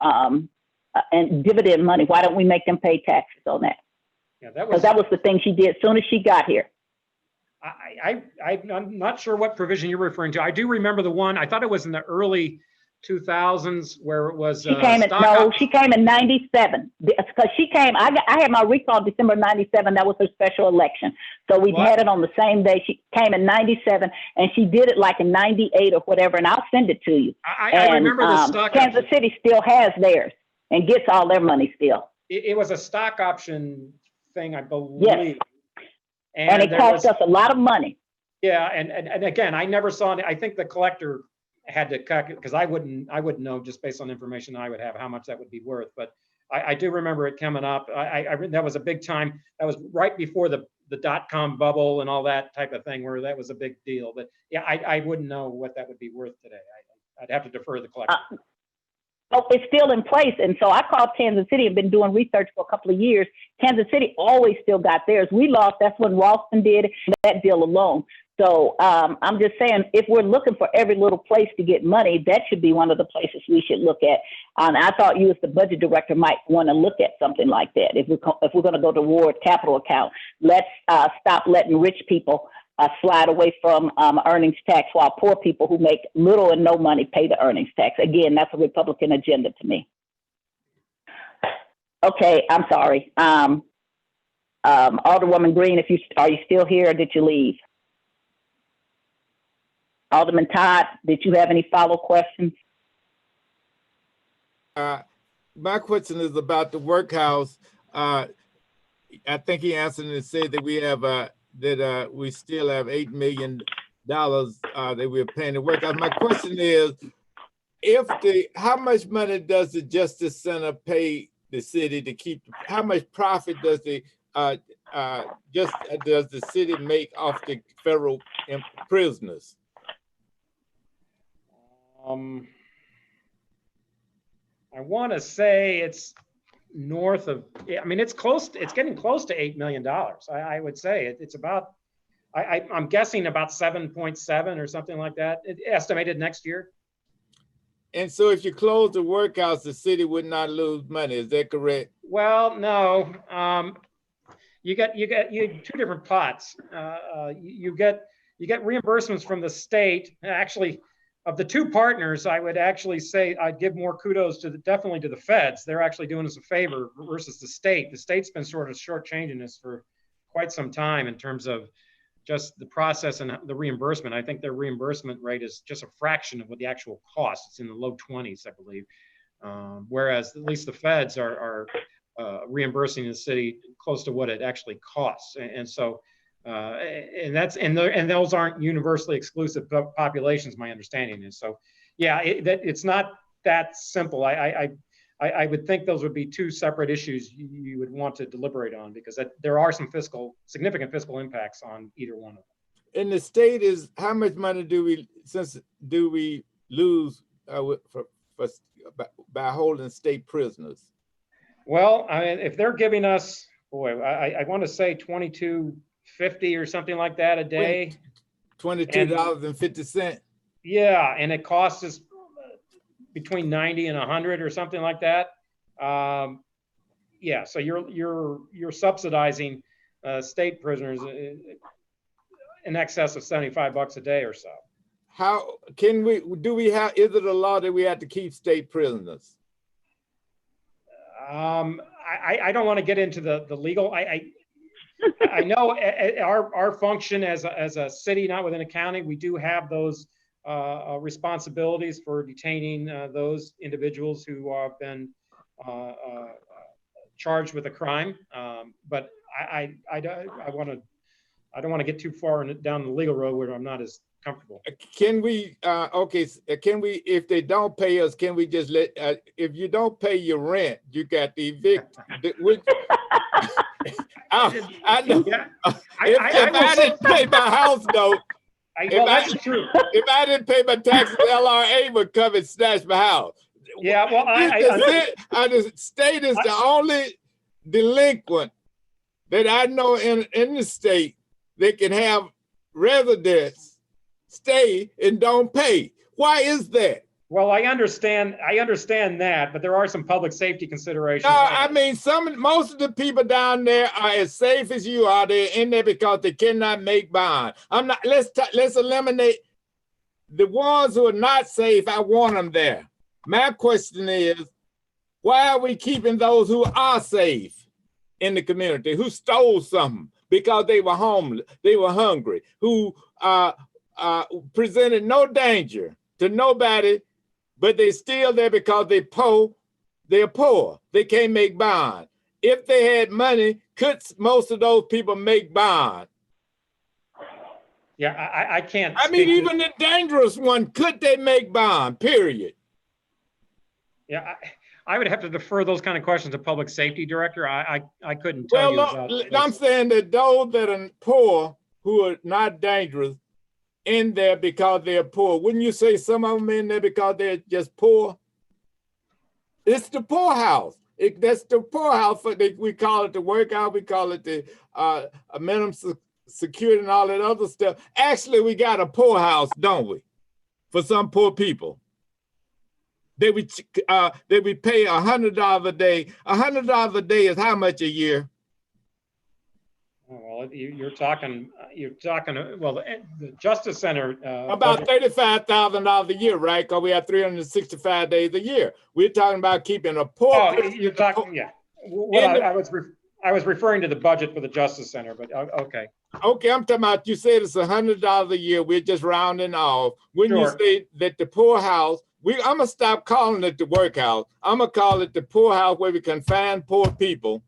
and dividend money, why don't we make them pay taxes on that? Yeah, because that was the thing she did as soon as she got here. I'm not sure what provision you're referring to. I do remember the one, I thought it was in the early 2000s where it was. She came in 97 because she came, I had my recall December 97. That was her special election. So we had it on the same day. She came in 97 and she did it like in 98 or whatever. And I'll send it to you. I remember the stock. Kansas City still has theirs and gets all their money still. It was a stock option thing, I believe. Yes. And it cost us a lot of money. Yeah, and again, I never saw it. I think the collector had to cut it because I wouldn't know just based on information I would have how much that would be worth. But I do remember it coming up. That was a big time. That was right before the .com bubble and all that type of thing, where that was a big deal. But yeah, I wouldn't know what that would be worth today. I'd have to defer to the collector. Oh, it's still in place. And so I called Kansas City and been doing research for a couple of years. Kansas City always still got theirs. We lost. That's when Ralston did that deal alone. So I'm just saying, if we're looking for every little place to get money, that should be one of the places we should look at. And I thought you as the budget director might want to look at something like that. If we're going to go toward capital account, let's stop letting rich people slide away from earnings tax while poor people who make little and no money pay the earnings tax. Again, that's a Republican agenda to me. Okay, I'm sorry. Alderwoman Green, are you still here or did you leave? Alderman Todd, did you have any follow questions? My question is about the workhouse. I think he answered and said that we have that we still have $8 million that we're paying the workhouse. My question is, how much money does the Justice Center pay the city to keep? How much profit does the city make off the federal prisoners? I want to say it's north of, I mean, it's getting close to $8 million. I would say it's about, I'm guessing about 7.7 or something like that, estimated next year. And so if you close the workhouse, the city would not lose money. Is that correct? Well, no. You got two different pots. You get reimbursements from the state. Actually, of the two partners, I would actually say I'd give more kudos to definitely to the feds. They're actually doing us a favor versus the state. The state's been sort of shortchanging us for quite some time in terms of just the process and the reimbursement. I think their reimbursement rate is just a fraction of what the actual cost. It's in the low 20s, I believe. Whereas at least the feds are reimbursing the city close to what it actually costs. And so, and those aren't universally exclusive populations, my understanding is. So yeah, it's not that simple. I would think those would be two separate issues you would want to deliberate on, because there are some significant fiscal impacts on either one of them. And the state is, how much money do we lose by holding state prisoners? Well, if they're giving us, boy, I want to say $22.50 or something like that a day. $22.50. Yeah, and it costs us between 90 and 100 or something like that. Yeah, so you're subsidizing state prisoners in excess of $75 a day or so. How can we, is it a law that we have to keep state prisoners? I don't want to get into the legal. I know our function as a city, not within a county, we do have those responsibilities for detaining those individuals who have been charged with a crime. But I don't want to get too far down the legal road where I'm not as comfortable. Can we, can we, if they don't pay us, can we just if you don't pay your rent, you got the evict? I know. Yeah. If I didn't pay my house note, that's true. If I didn't pay my taxes, LRA would come and snatch my house. Yeah, well, the state is the only delinquent that I know in the state that can have residents stay and don't pay. Why is that? Well, I understand that, but there are some public safety considerations. No, I mean, most of the people down there are as safe as you are. They're in there because they cannot make bond. Let's eliminate the ones who are not safe. I want them there. My question is, why are we keeping those who are safe in the community, who stole something because they were homeless, they were hungry, who presented no danger to nobody, but they still there because they're poor. They can't make bond. If they had money, could most of those people make bond? Yeah, I can't. I mean, even the dangerous one, could they make bond, period? Yeah, I would have to defer those kind of questions to public safety director. I couldn't tell you about this. I'm saying that those that are poor, who are not dangerous, in there because they're poor. Wouldn't you say some of them in there because they're just poor? It's the poorhouse. That's the poorhouse. We call it the workout. We call it the minimum security and all that other stuff. Actually, we got a poorhouse, don't we? For some poor people. They would pay $100 a day. $100 a day is how much a year? Well, you're talking. Well, the Justice Center about $35,000 a year, right? Because we have 365 days a year. We're talking about keeping a poor. Oh, you're talking, yeah. I was referring to the budget for the Justice Center, but okay. Okay, I'm talking about. You said it's $100 a year. We're just rounding off. When you say that the poorhouse, I'm gonna stop calling it the workhouse. I'm gonna call it the poorhouse, where we confine poor people.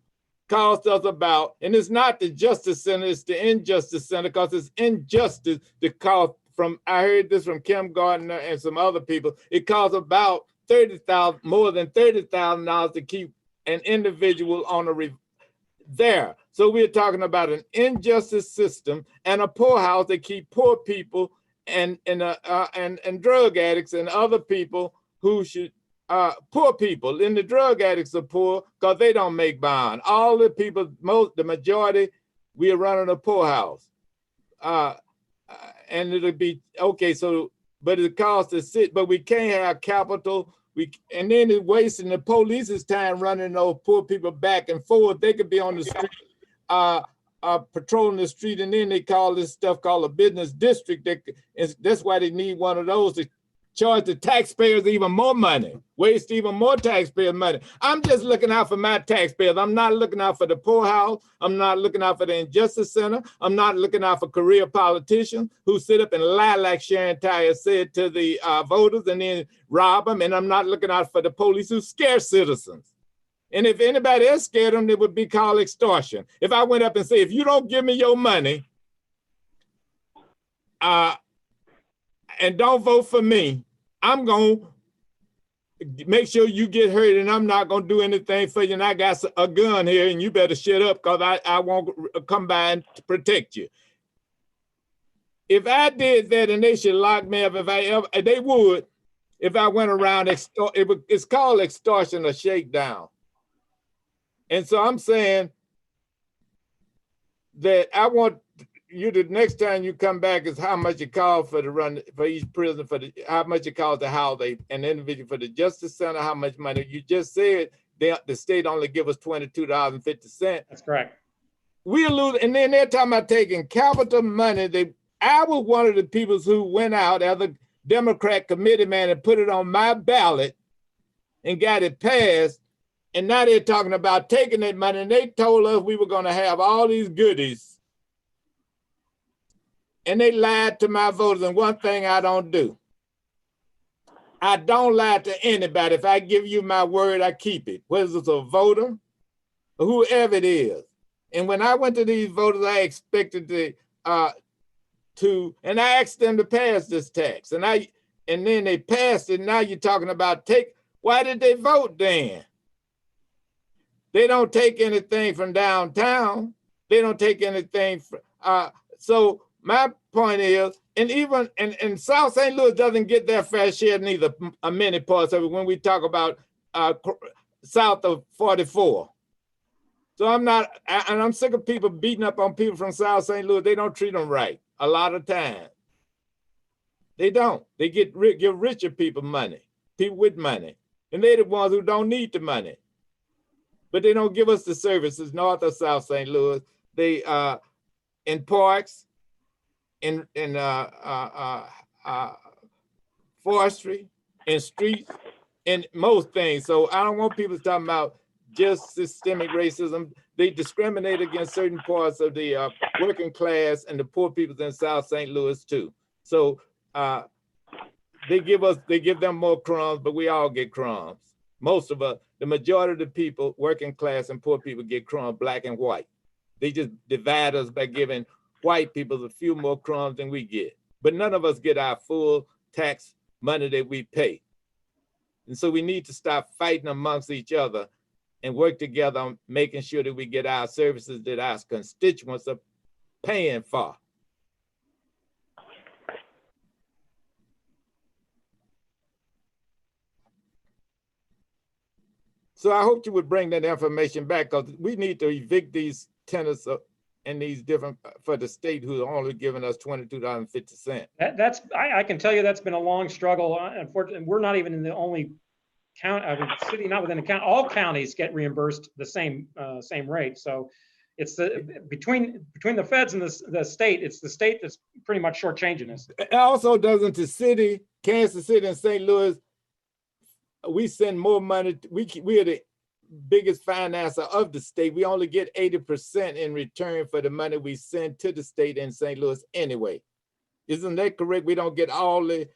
Cost us about, and it's not the Justice Center, it's the Injustice Center, because it's injustice to cost from, I heard this from Kim Gardner and some other people, it costs about more than $30,000 to keep an individual on there. So we're talking about an injustice system and a poorhouse that keep poor people and drug addicts and other people who should, poor people, and the drug addicts are poor because they don't make bond. All the people, the majority, we are running a poorhouse. and it'll be, okay, so, but it costs the city, but we can't have capital. And then it's wasting the police's time running those poor people back and forth. They could be on the street, patrolling the street, and then they call this stuff called a business district. That's why they need one of those to charge the taxpayers even more money, waste even more taxpayer money. I'm just looking out for my taxpayers. I'm not looking out for the poorhouse. I'm not looking out for the Injustice Center. I'm not looking out for career politicians who sit up and lie like Sharon Tyers said to the voters and then rob them. And I'm not looking out for the police who scare citizens. And if anybody else scared them, it would be called extortion. If I went up and say, if you don't give me your money and don't vote for me, I'm going to make sure you get hurt and I'm not going to do anything for you. And I got a gun here and you better shut up because I won't come by and protect you. If I did that and they should lock me up, they would, if I went around, it's called extortion or shakedown. And so I'm saying that I want you the next time you come back is how much it costs for the run for each prison, how much it costs to house an individual. For the Justice Center, how much money. You just said the state only give us $22.50. That's correct. We'll lose, and then they're talking about taking capital money. I was one of the people who went out as a Democrat committee man and put it on my ballot and got it passed. And now they're talking about taking that money, and they told us we were going to have all these goodies. And they lied to my voters. And one thing I don't do, I don't lie to anybody. If I give you my word, I keep it, whether it's a voter or whoever it is. And when I went to these voters, I expected and I asked them to pass this tax. And then they passed it. Now you're talking about why did they vote then? They don't take anything from downtown. They don't take anything from, so my point is, and even and South St. Louis doesn't get their fair share neither, many parts of it when we talk about south of 44. So I'm sick of people beating up on people from South St. Louis. They don't treat them right a lot of times. They don't. They give richer people money, people with money. And they're the ones who don't need the money. But they don't give us the services north or South St. Louis. They in parks, in forestry, in streets, in most things. So I don't want people talking about just systemic racism. They discriminate against certain parts of the working class and the poor people in South St. Louis too. So they give them more crumbs, but we all get crumbs. Most of us, the majority of the people, working class and poor people, get crumbs, black and white. They just divide us by giving white people a few more crumbs than we get. But none of us get our full tax money that we pay. And so we need to stop fighting amongst each other and work together on making sure that we get our services that our constituents are paying for. So I hope you would bring that information back because we need to evict these tenants and these different for the state who are only giving us $22.50. I can tell you that's been a long struggle. Unfortunately, we're not even in the only city not within a county. All counties get reimbursed the same rate. So it's between the feds and the state. It's the state that's pretty much shortchanging us. It also doesn't the city, Kansas City and St. Louis. We send more money. We are the biggest financer of the state. We only get 80% in return for the money we send to the state in St. Louis anyway. Isn't that correct? We don't get all the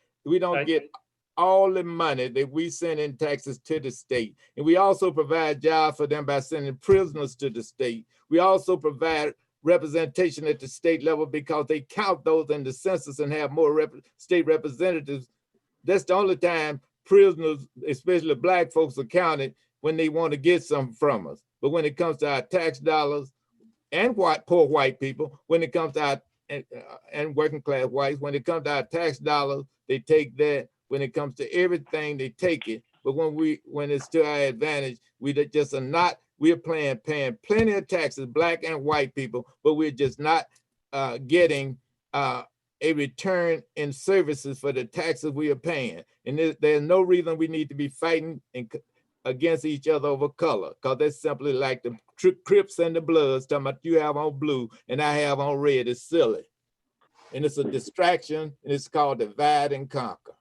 money that we send in taxes to the state. And we also provide jobs for them by sending prisoners to the state. We also provide representation at the state level because they count those in the census and have more state representatives. That's the only time prisoners, especially black folks, are counted when they want to get some from us. But when it comes to our tax dollars and poor white people, when it comes to our and working class whites, when it comes to our tax dollars, they take that. When it comes to everything, they take it. But when it's to our advantage, we just are not. We're paying plenty of taxes, black and white people, but we're just not getting a return in services for the taxes we are paying. And there's no reason we need to be fighting against each other over color, because that's simply like the Crips and the Bloods talking about you have on blue and I have on red. It's silly. And it's a distraction, and it's called divide and conquer.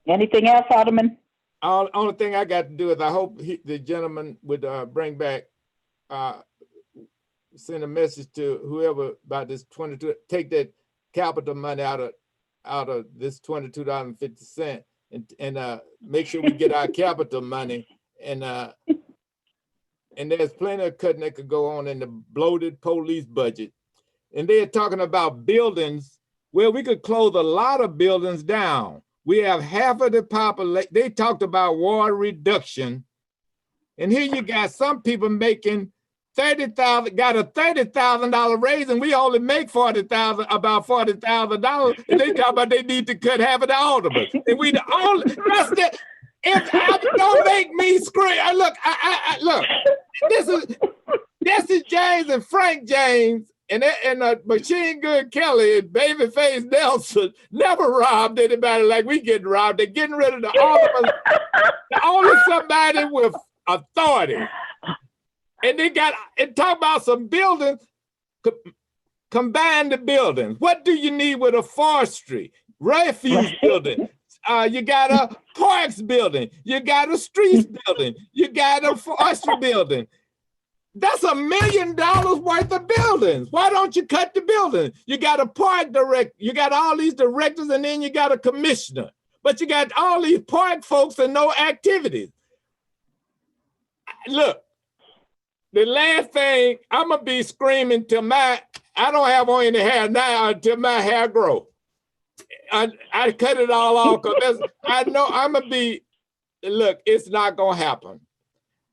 Anything else, Alderman? Only thing I got to do is I hope the gentleman would bring back, send a message to whoever about this 22, take that capital money out of this $22.50 and make sure we get our capital money. And there's plenty of cutting that could go on in the bloated police budget. And they're talking about buildings where we could close a lot of buildings down. We have half of the population. They talked about ward reduction. And here you got some people making $30,000, got a $30,000 raise, and we only make about $40,000. And they talk about they need to cut half of the aldermen. And we the only, don't make me scream. Look, look, this is James and Frank James. And Machine Gun Kelly and Babyface Nelson never robbed anybody like we getting robbed. They're getting rid of the aldermen. Only somebody with authority. And they talk about some buildings, combine the buildings. What do you need with a forestry, refuge building? You got a parks building. You got a streets building. You got a forestry building. That's $1 million worth of buildings. Why don't you cut the building? You got a park director, you got all these directors, and then you got a commissioner. But you got all these park folks and no activities. Look, the last thing, I'm gonna be screaming till I don't have on any hair now until my hair grow. I cut it all off because I know I'm gonna be, look, it's not gonna happen.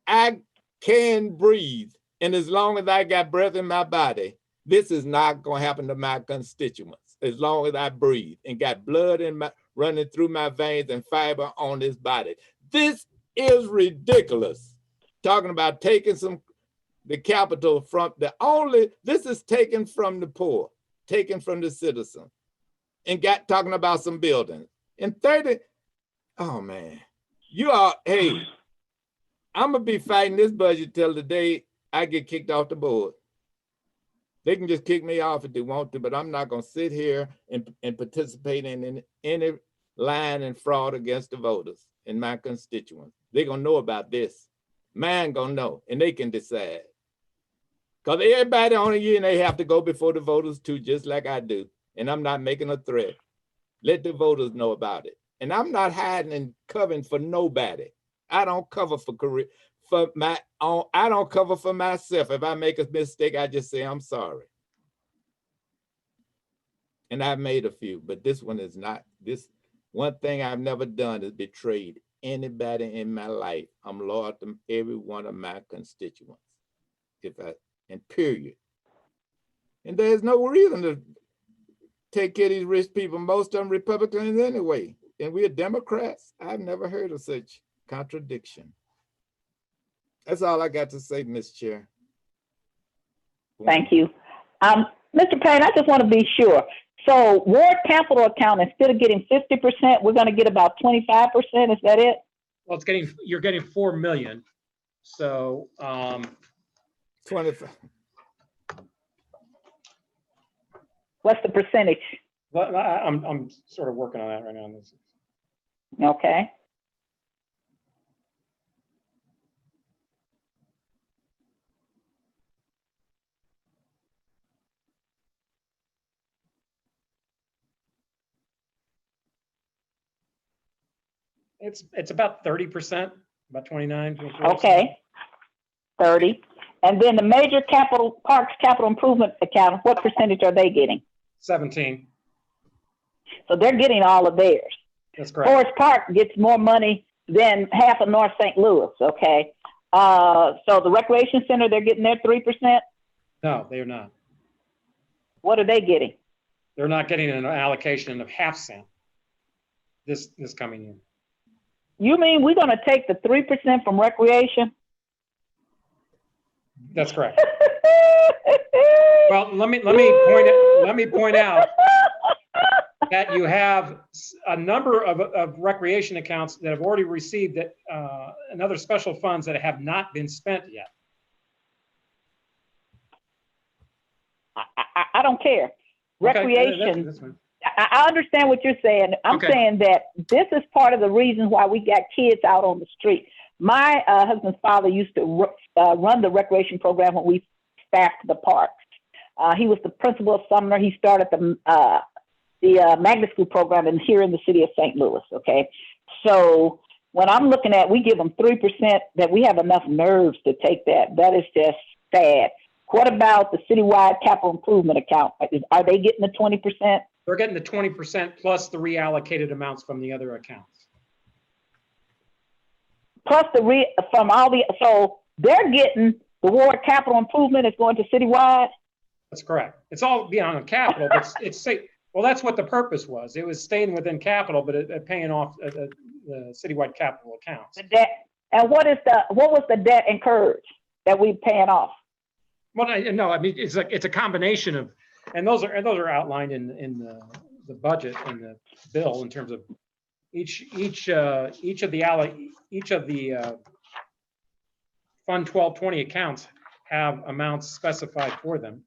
I can breathe. And as long as I got breath in my body, this is not going to happen to my constituents. As long as I breathe and got blood running through my veins and fiber on this body. This is ridiculous. Talking about taking the capital from this is taken from the poor, taken from the citizen, and talking about some buildings. And 30, oh man, hey, I'm gonna be fighting this budget till the day I get kicked off the board. They can just kick me off if they want to, but I'm not gonna sit here and participate in any lying and fraud against the voters and my constituents. They're gonna know about this. Mine gonna know, and they can decide. Because everybody on a year, and they have to go before the voters too, just like I do. And I'm not making a threat. Let the voters know about it. And I'm not hiding and covering for nobody. I don't cover for career for my own. I don't cover for myself. If I make a mistake, I just say I'm sorry. And I've made a few, but this one is not. This one thing I've never done is betrayed anybody in my life. I'm loyal to every one of my constituents. And period. And there's no reason to take care of these rich people. Most of them Republicans anyway. And we're Democrats. I've never heard of such contradiction. That's all I got to say, Ms. Chair. Thank you. Mr. Payne, I just want to be sure. So ward capital account, instead of getting 50%, we're going to get about 25%. Is that it? Well, you're getting 4 million. So 25. What's the percentage? Well, I'm sort of working on that right now. Okay. It's about 30%, about 29. 24%. Okay. 30. And then the major parks capital improvement account, what percentage are they getting? 17. So they're getting all of theirs. That's correct. Forest Park gets more money than half of North St. Louis, okay? So the recreation center, they're getting their 3%? No, they are not. What are they getting? They're not getting an allocation of half cent this coming year. You mean we're going to take the 3% from recreation That's correct. Well, let me point out that you have a number of recreation accounts that have already received that and other special funds that have not been spent yet. I don't care. Okay, Recreation. that's fine. I understand what you're saying. I'm Okay. saying that this is part of the reason why we got kids out on the street. My husband's father used to run the recreation program when we staffed the parks. He was the principal of Sumner. He started the magnet school program here in the city of St. Louis. Okay, so when I'm looking at, we give them 3%. That we have enough nerves to take that. That is just sad. What about the citywide capital improvement account? Are they getting the 20%? They're getting the 20% plus the reallocated amounts from the other accounts. Plus so they're getting the ward capital improvement is going to citywide. That's correct. It's all beyond capital, but well, that's what the purpose was. It was staying within capital, but it paying off the citywide capital accounts. The debt, and what was the debt incurred that we're paying off? Well, no, I mean it's a combination of, and those are outlined in the budget and the bill in terms of each of the Fund 1220 accounts have amounts specified for them.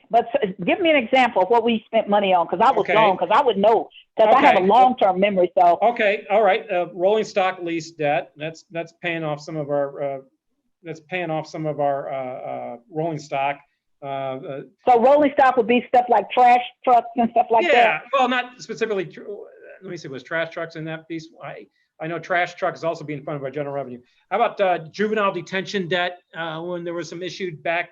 But give me an example of what we spent money on, because I was gone, because I would know, because I have a Okay. long-term memory. So Okay, all right. Rolling stock lease debt. That's paying off some of our rolling stock. so rolling stock would be stuff like trash trucks and stuff like Yeah, that. well, not specifically. Let me see. Was trash trucks in that piece? I know trash truck is also being funded by general revenue. How about juvenile detention debt? When there was some issued back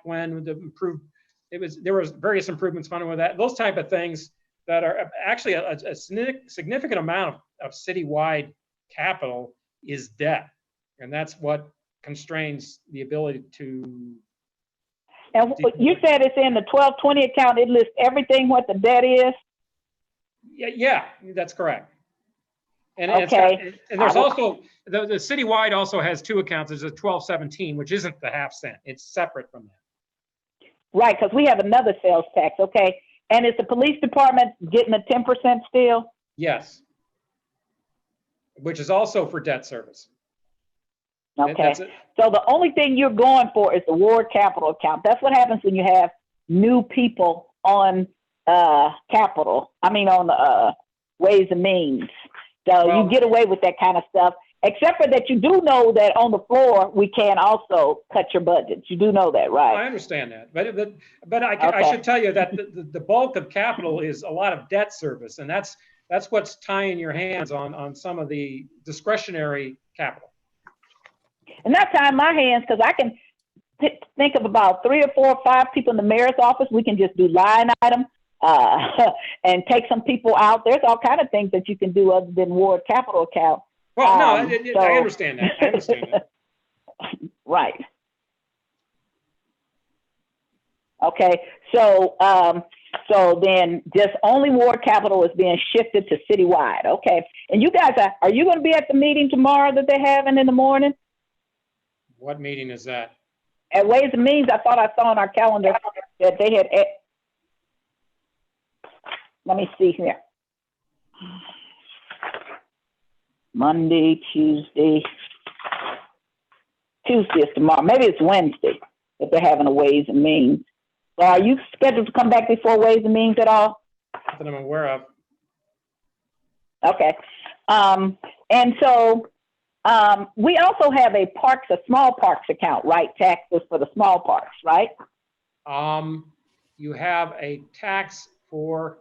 when with the improved, there was various improvements funded with that. Those type of things that are actually a significant amount of citywide capital is debt, and that's what constrains the ability to. And you said it's in the 1220 account. It lists everything what the debt is. Yeah, that's correct. And Okay. and there's also the citywide also has two accounts. There's a 1217, which isn't the half cent. It's separate from that. Right, because we have another sales tax. Okay, and is the police department getting a 10% still? Yes. Which is also for debt service. Okay. So the only thing you're going for is the ward capital account. That's what happens when you have new people on capital. I mean on Ways and Means. So you get away with that kind of stuff, except for that you do know that on the floor we can also cut your budgets. You do know that, right? I understand that, but I should tell you that the bulk of capital is a lot of debt service, and that's what's tying your hands on some of the discretionary capital. And not tying my hands, because I can think of about 3 or 4 or 5 people in the mayor's office. We can just do line item and take some people out. There's all kind of things that you can do other than ward capital account. Well, no, I understand that. I understand that. Right. Okay. So then just only ward capital is being shifted to citywide. Okay. And you guys are you going to be at the meeting tomorrow that they're having in the morning? What meeting is that? At Ways and Means, I thought I saw on our calendar that they had. Let me see here. Monday, Tuesday. Tuesday is tomorrow. Maybe it's Wednesday that they're having a Ways and Means. So are you scheduled to come back before Ways and Means at all? Not that I'm aware of. Okay. And so we also have a small parks account, right? Taxes for the small parks, right? You have a tax for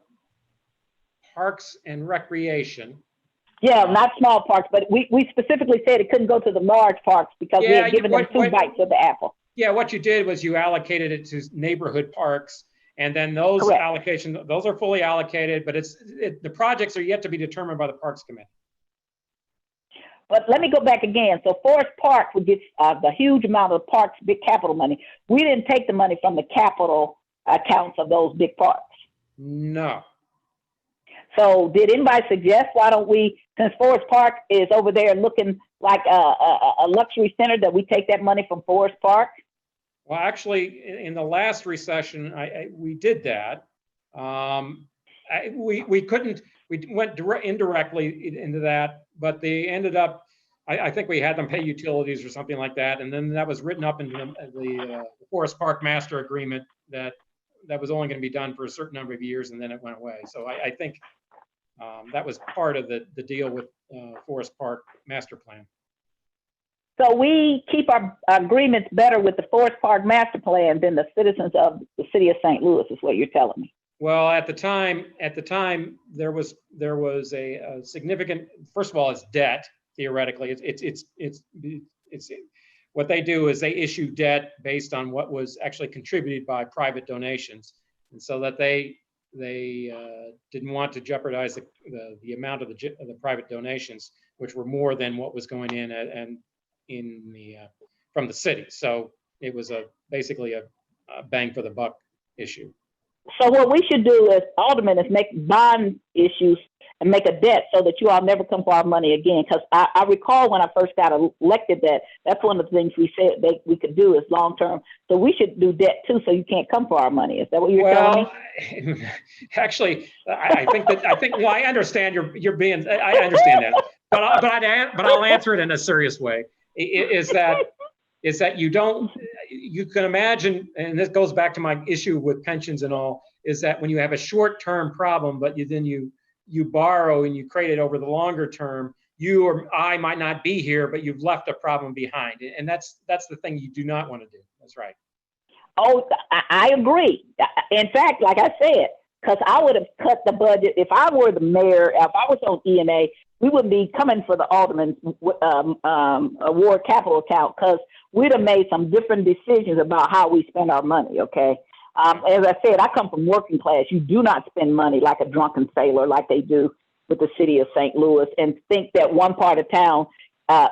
parks and recreation. Yeah, not small parks, but we specifically said it couldn't go to the large parks because we had given them 2 bites of the apple. Yeah, what you did was you allocated it to neighborhood parks, and then those allocations, those are fully allocated, but the projects are yet to be determined by the Parks Committee. But let me go back again. So Forest Park would get the huge amount of parks, big capital money. We didn't take the money from the capital accounts of those big parks. No. So did anybody suggest, why don't we, since Forest Park is over there looking like a luxury center, that we take that money from Forest Park? Well, actually, in the last recession, we did that. We couldn't, we went indirectly into that, but they ended up, I think we had them pay utilities or something like that. And then that was written up into the Forest Park Master Agreement that was only going to be done for a certain number of years, and then it went away. So I think that was part of the deal with Forest Park Master Plan. So we keep our agreements better with the Forest Park Master Plan than the citizens of the city of St. Louis, is what you're telling me. Well, at the time, there was a significant. First of all, it's debt. Theoretically, it's what they do is they issue debt based on what was actually contributed by private donations, and so that they didn't want to jeopardize the amount of the private donations, which were more than what was going in and from the city. So it was basically a bang for the buck issue. So what we should do as aldermen is make bond issues and make a debt so that you all never come for our money again. Because I recall when I first got elected that's one of the things we said that we could do is long term. So we should do debt too, so you can't come for our money. Is that what you're telling me? Actually, I think well, I understand you're being. I understand that, but I'll answer it in a serious way. Is that you can imagine, and this goes back to my issue with pensions and all, is that when you have a short-term problem, but then you borrow and you create it over the longer term, you or I might not be here, but you've left a problem behind. And that's the thing you do not want to do. That's right. Oh, I agree. In fact, like I said, because I would have cut the budget if I were the mayor, if I was on EMA, we wouldn't be coming for the alderman's award capital account, because we'd have made some different decisions about how we spend our money, okay? As I said, I come from working class. You do not spend money like a drunken sailor like they do with the city of St. Louis and think that one part of town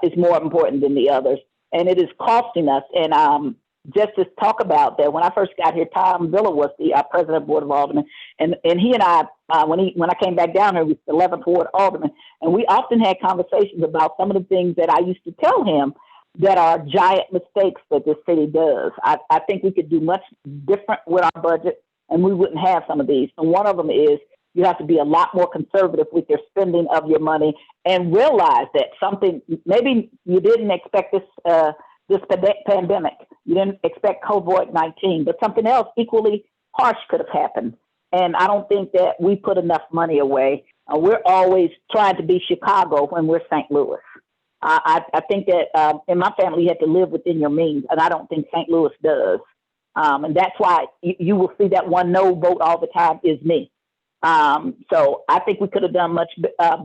is more important than the others. And it is costing us. And just to talk about that, when I first got here, Tom Villa was the president of the Board of Aldermen. And he and I, when I came back down here, we was the 11th Ward Alderman. And we often had conversations about some of the things that I used to tell him that are giant mistakes that this city does. I think we could do much different with our budget, and we wouldn't have some of these. And one of them is you have to be a lot more conservative with your spending of your money and realize that something, maybe you didn't expect this pandemic. You didn't expect COVID-19, but something else equally harsh could have happened. And I don't think that we put enough money away. We're always trying to be Chicago when we're St. Louis. I think that in my family, you have to live within your means, and I don't think St. Louis does. And that's why you will see that one no vote all the time is me. So I think we could have done much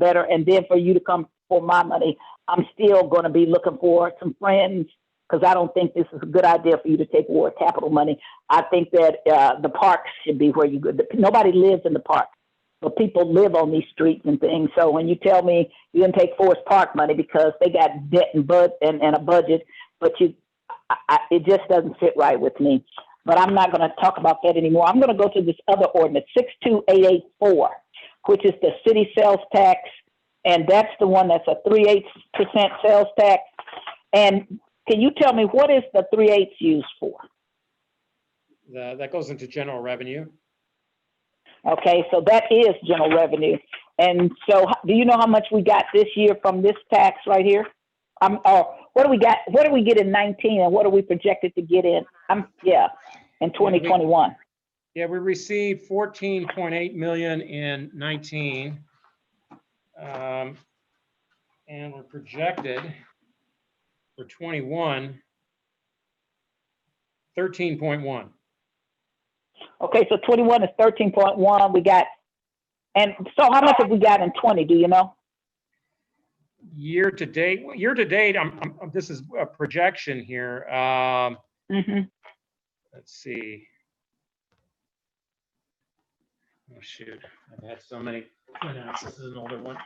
better. And then for you to come for my money, I'm still going to be looking for some friends, because I don't think this is a good idea for you to take war capital money. I think that the parks should be where you go. Nobody lives in the park, but people live on these streets and things. So when you tell me you didn't take Forest Park money because they got debt and a budget, but it just doesn't fit right with me. But I'm not going to talk about that anymore. I'm going to go to this other ordinance, 62884, which is the city sales tax. And that's the one that's a 3/8% sales tax. And can you tell me what is the 3/8 used for? That goes into general revenue. Okay, so that is general revenue. And so do you know how much we got this year from this tax right here? Or what do we got? What do we get in 19 and what are we projected to get in 2021? We received 14.8 million in 19. And we're projected for 21, 13.1. Okay, so 21 is 13.1. We got, and so how much have we got in 20? Do you know? Year to date, this is a projection here. Let's see. Oh shoot, I've had so many printouts. This is an older one.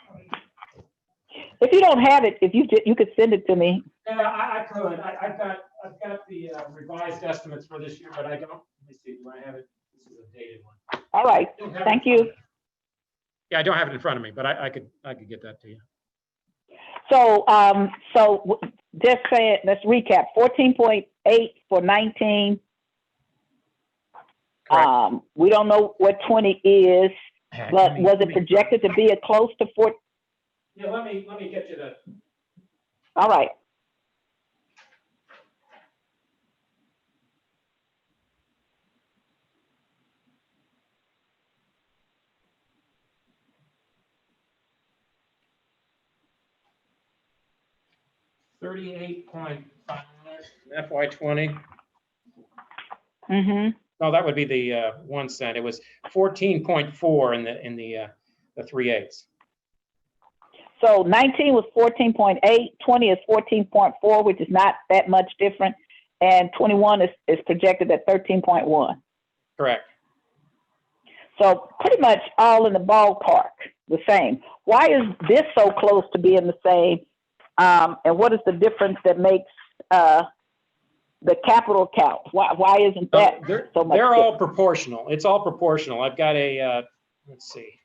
If you don't have it, if you could send it to me. Yeah, I could. I've got the revised estimates for this year, but I don't. Let me see. Do I have it? This is a dated one. All right. Thank you. Yeah, I don't have it in front of me, but I could get that to you. So, just saying, let's recap, 14.8 for 19. Correct. We don't know what 20 is, but was Let it me- projected to be a close to 4? Yeah, let me get you the. All right. $38.5 FY20. Mm-hmm. No, that would be the 1 cent. It was 14.4 in the 3/8. So 19 was 14.8, 20 is 14.4, which is not that much different, and 21 is projected at 13.1. Correct. So pretty much all in the ballpark, the same. Why is this so close to being the same? And what is the difference that makes the capital count? Why isn't that so much? They're all proportional. It's all proportional. I've got a, let's see.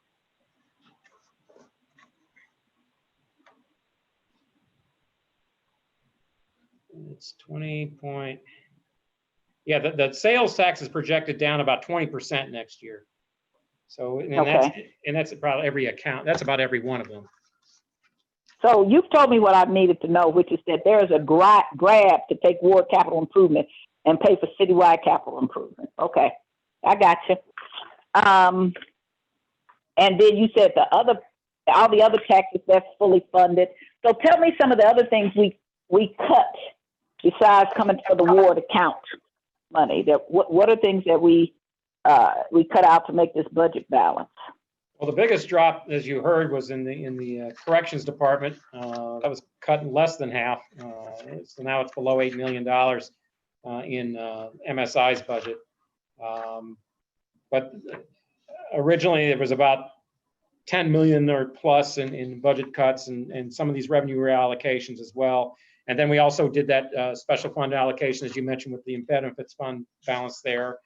It's 20 point. Yeah, the sales tax is projected down about 20% next year. So, and that's probably every account. That's about every one of them. So you've told me what I needed to know, which is that there is a grab to take ward capital improvement and pay for citywide capital improvement. Okay, I got you. And then you said all the other taxes, that's fully funded. So tell me some of the other things we cut besides coming for the ward account money. What are things that we cut out to make this budget balance? Well, the biggest drop, as you heard, was in the corrections department. That was cut in less than half. So now it's below $8 million in MSI's budget. But originally it was about 10 million or plus in budget cuts and some of these revenue reallocations as well. And then we also did that special fund allocation, as you mentioned, with the benefits fund balance there.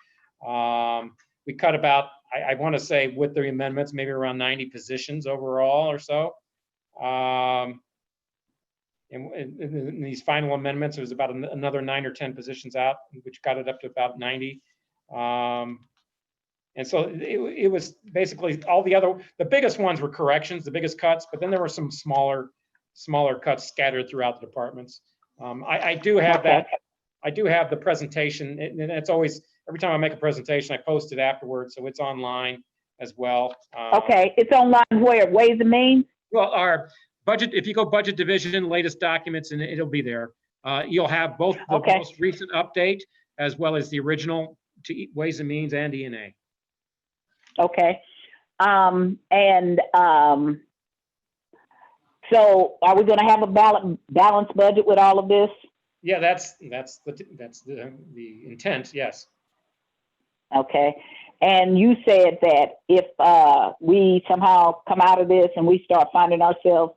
We cut about, I want to say, with the amendments, maybe around 90 positions overall or so. And in these final amendments, it was about another 9 or 10 positions out, which got it up to about 90. And so it was basically all the biggest ones were corrections, the biggest cuts, but then there were some smaller cuts scattered throughout the departments. I do have that. I do have the presentation, and it's always, every time I make a presentation, I post it afterwards, so it's online as well. Okay, it's online where? Ways and Means? Well, our budget, if you go budget division, latest documents, and it'll be there. You'll have both the most recent update as well as the original to Ways and Means and E&A. Okay. So are we going to have a balanced budget with all of this? Yeah, that's the intent. Yes. Okay. And you said that if we somehow come out of this and we start finding ourselves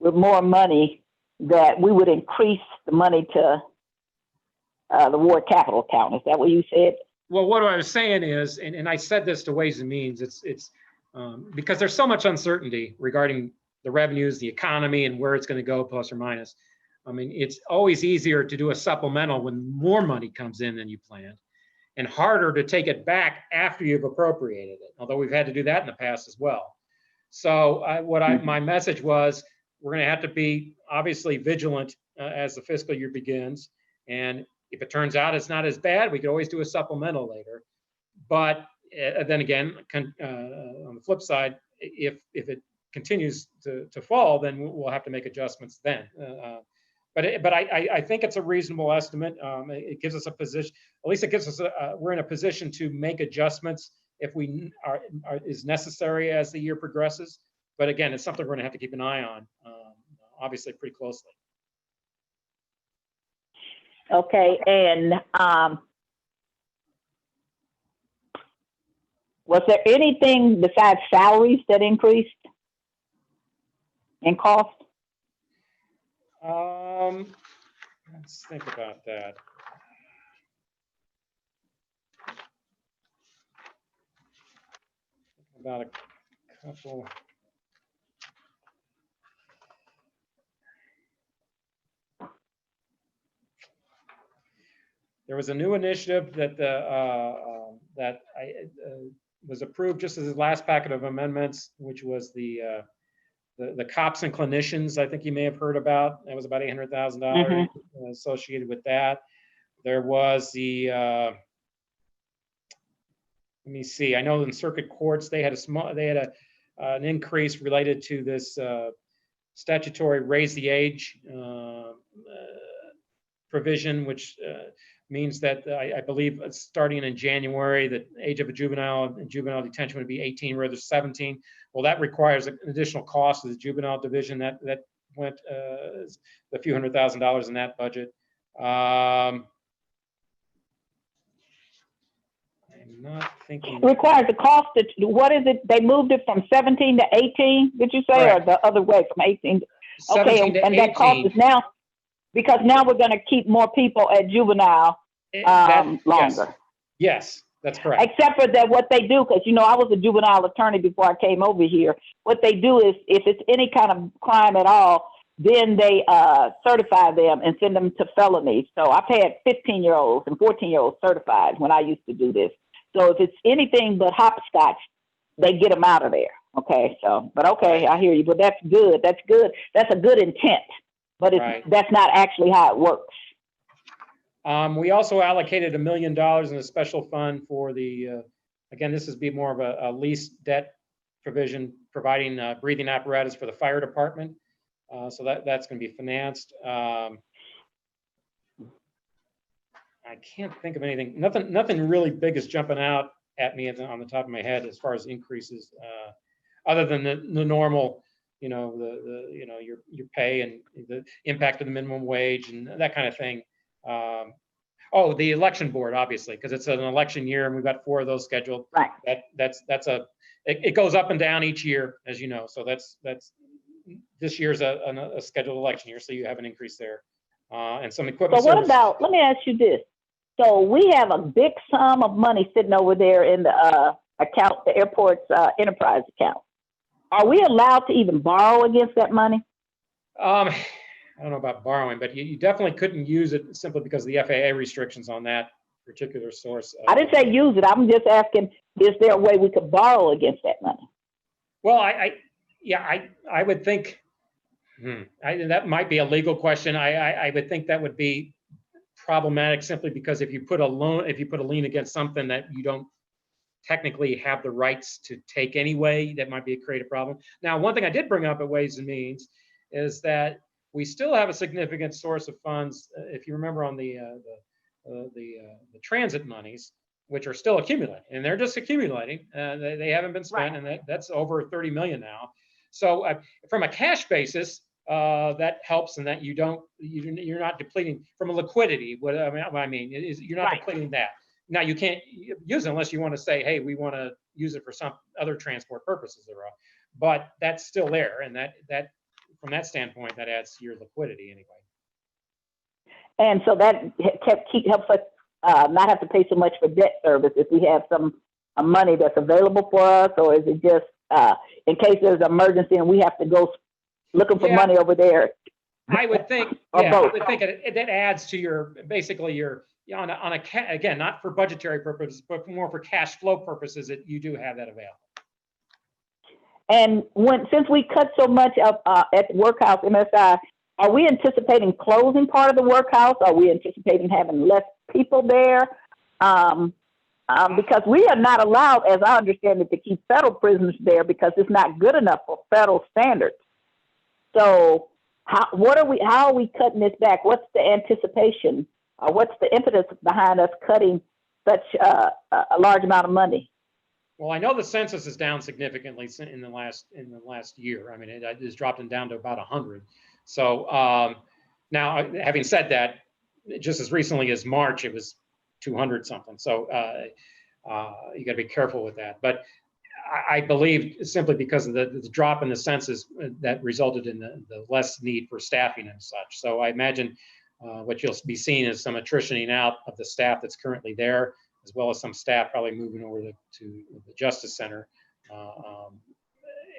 with more money, that we would increase the money to the ward capital account. Is that what you said? Well, what I was saying is, and I said this to Ways and Means, it's because there's so much uncertainty regarding the revenues, the economy, and where it's going to go, plus or minus. I mean, it's always easier to do a supplemental when more money comes in than you planned, and harder to take it back after you've appropriated it, although we've had to do that in the past as well. So my message was, we're going to have to be obviously vigilant as the fiscal year begins. And if it turns out it's not as bad, we could always do a supplemental later. But then again, on the flip side, if it continues to fall, then we'll have to make adjustments then. But I think it's a reasonable estimate. It gives us a position, at least it gives us we're in a position to make adjustments if we is necessary as the year progresses. But again, it's something we're going to have to keep an eye on, obviously pretty closely. Okay, and was there anything besides salaries that increased in cost? Let's think about that. About a couple. There was a new initiative that was approved just as the last packet of amendments, which was the cops and clinicians. I think you may have heard about. That was about $800,000 associated with that. There was the let me see. I know in circuit courts they had an increase related to this statutory raise the age provision, which means that I believe starting in January, the age of a juvenile in juvenile detention would be 18 rather than 17. Well, that requires an additional cost to the juvenile division that went a few $100,000 in that budget. I'm not thinking. It requires the cost. What is it? They moved it from 17 to 18. Did you say, Correct. or the other way from 18? 17 Okay, to and that cost 18. is now because now we're going to keep more people at juvenile longer. Yes, that's correct. Except for that, what they do, because I was a juvenile attorney before I came over here. What they do is, if it's any kind of crime at all, then they certify them and send them to felonies. So I've had 15-year-olds and 14-year-olds certified when I used to do this. So if it's anything but hopscotch, they get them out of there. Okay, but okay, I hear you. But that's good. That's good. That's a good intent. But that's not actually how it works. We also allocated $1 million in a special fund for the, again, this is be more of a lease debt provision, providing breathing apparatus for the fire department. So that's going to be financed. I can't think of anything. Nothing really big is jumping out at me on the top of my head as far as increases, other than the normal, your pay and the impact of the minimum wage and that kind of thing. Oh, the election board, obviously, because it's an election year and we've got 4 of those scheduled. Right. It goes up and down each year, as you know. So that's this year's a scheduled election year, so you have an increase there, and some equipment. So what about? Let me ask you this. So we have a big sum of money sitting over there in the account, the airport's enterprise account. Are we allowed to even borrow against that money? I don't know about borrowing, but you definitely couldn't use it simply because of the FAA restrictions on that particular source. I didn't say use it. I'm just asking, is there a way we could borrow against that money? Well, I would think that might be a legal question. I would think that would be problematic simply because if you put a lien against something that you don't technically have the rights to take anyway, that might create a problem. Now, one thing I did bring up at Ways and Means is that we still have a significant source of funds. If you remember on the transit monies, which are still accumulating, and they're just accumulating. They haven't been spent, right. And that's over 30 million now. So from a cash basis, that helps, in that you're not depleting from a liquidity. What I mean is you're not depleting that. Now you can't use it unless you want to say, hey, we want to use it for some other transport purposes, but that's still there, and that from that standpoint, that adds to your liquidity anyway. And so that helps us not have to pay so much for debt service if we have some money that's available for us, or is it just in case there's an emergency and we have to go looking for money over there? I would think, I would think that adds to your again, not for budgetary purposes, but more for cash flow purposes, that you do have that available. And since we cut so much up at the workhouse MSI, are we anticipating closing part of the workhouse? Are we anticipating having less people there? Because we are not allowed, as I understand it, to keep federal prisoners there because it's not good enough for federal standards. So how are we cutting this back? What's the anticipation? What's the impetus behind us cutting such a large amount of money? Well, I know the census is down significantly in the last year. I mean, it has dropped down to about 100. So now, having said that, just as recently as March, it was 200 something. So you got to be careful with that. But I believe simply because of the drop in the census that resulted in the less need for staffing and such. So I imagine what you'll be seeing is some attritioning out of the staff that's currently there, as well as some staff probably moving over to the Justice Center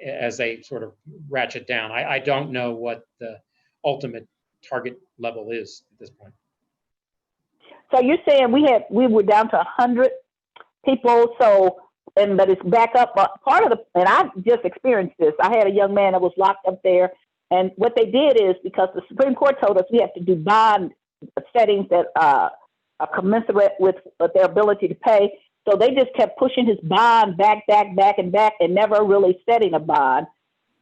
as they sort of ratchet down. I don't know what the ultimate target level is at this point. So you're saying we were down to 100 people, so, but it's back up. But part of and I just experienced this. I had a young man that was locked up there, and what they did is, because the Supreme Court told us we have to do bond settings that are commensurate with their ability to pay. So they just kept pushing his bond back, and never really setting a bond,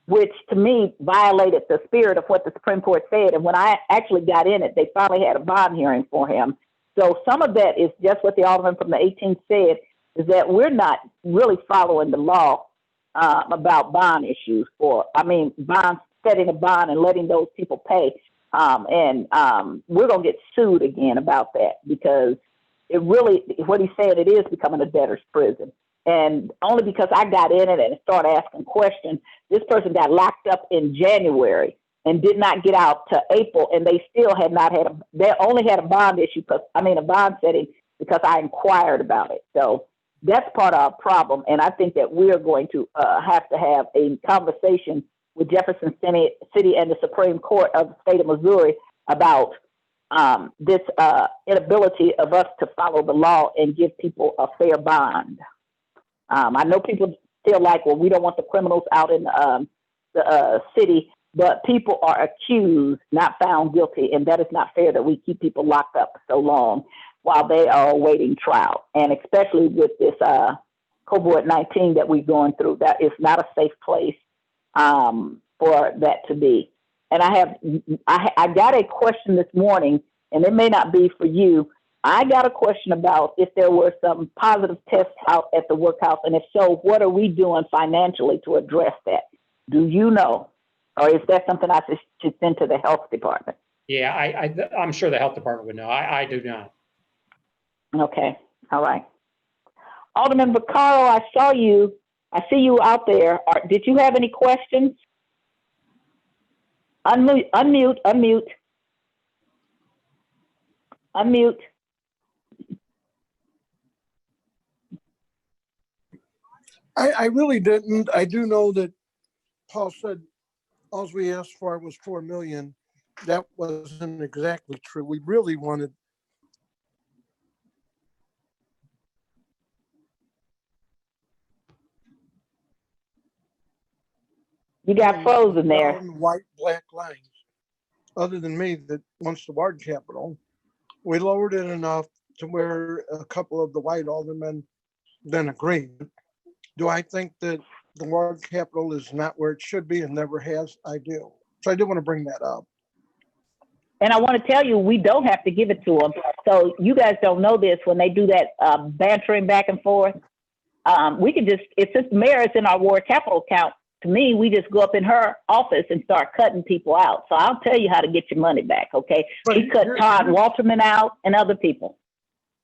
which to me violated the spirit of what the Supreme Court said. And when I actually got in it, they finally had a bond hearing for him. So some of that is just what the alderman from the 18th said, is that we're not really following the law about bond issues, bond, setting a bond and letting those people pay. We're going to get sued again about that, because it really, what he said, it is becoming a debtor's prison. And only because I got in it and started asking questions, this person got locked up in January and did not get out to April, and they still had not had they only had a bond issue, a bond setting, because I inquired about it. So that's part of our problem. And I think that we're going to have a conversation with Jefferson City and the Supreme Court of the state of Missouri about this inability of us to follow the law and give people a fair bond. I know people feel like, well, we don't want the criminals out in the city, but people are accused, not found guilty, and that is not fair that we keep people locked up so long while they are awaiting trial. And especially with this COVID-19 that we're going through, that is not a safe place for that to be. And I got a question this morning, and it may not be for you. I got a question about if there were some positive tests out at the workhouse, and if so, what are we doing financially to address that? Do you know? Or is that something I should send to the health department? Yeah, I'm sure the health department would know. I do not. Okay, all right. Alderman Vaccaro, I see you out there. Did you have any questions? Unmute. I really didn't. I do know that Paul said all we asked for was 4 million. That wasn't exactly true. We really wanted. You got frozen there. White, black lines. Other than me, that wants the ward capital, we lowered it enough to where a couple of the white aldermen then agreed. Do I think that the ward capital is not where it should be and never has? I do. So I do want to bring that up. And I want to tell you, we don't have to give it to them. So you guys don't know this, when they do that bantering back and forth, we can just, if the mayor is in our ward capital account, to me, we just go up in her office and start cutting people out. So I'll tell you how to get your money back, okay? We cut Todd Walterman out and other people.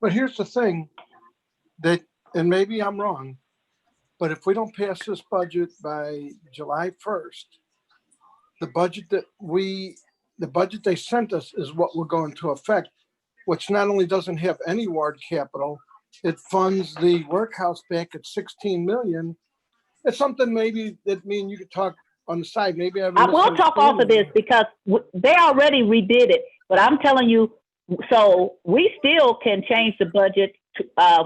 But here's the thing, that, and maybe I'm wrong, but if we don't pass this budget by July 1st, the budget they sent us is what we're going to affect, which not only doesn't have any ward capital, it funds the workhouse back at 16 million. It's something maybe that me and you could talk on the side. Maybe I will talk off of this, because they already redid it. But I'm telling you, so we still can change the budget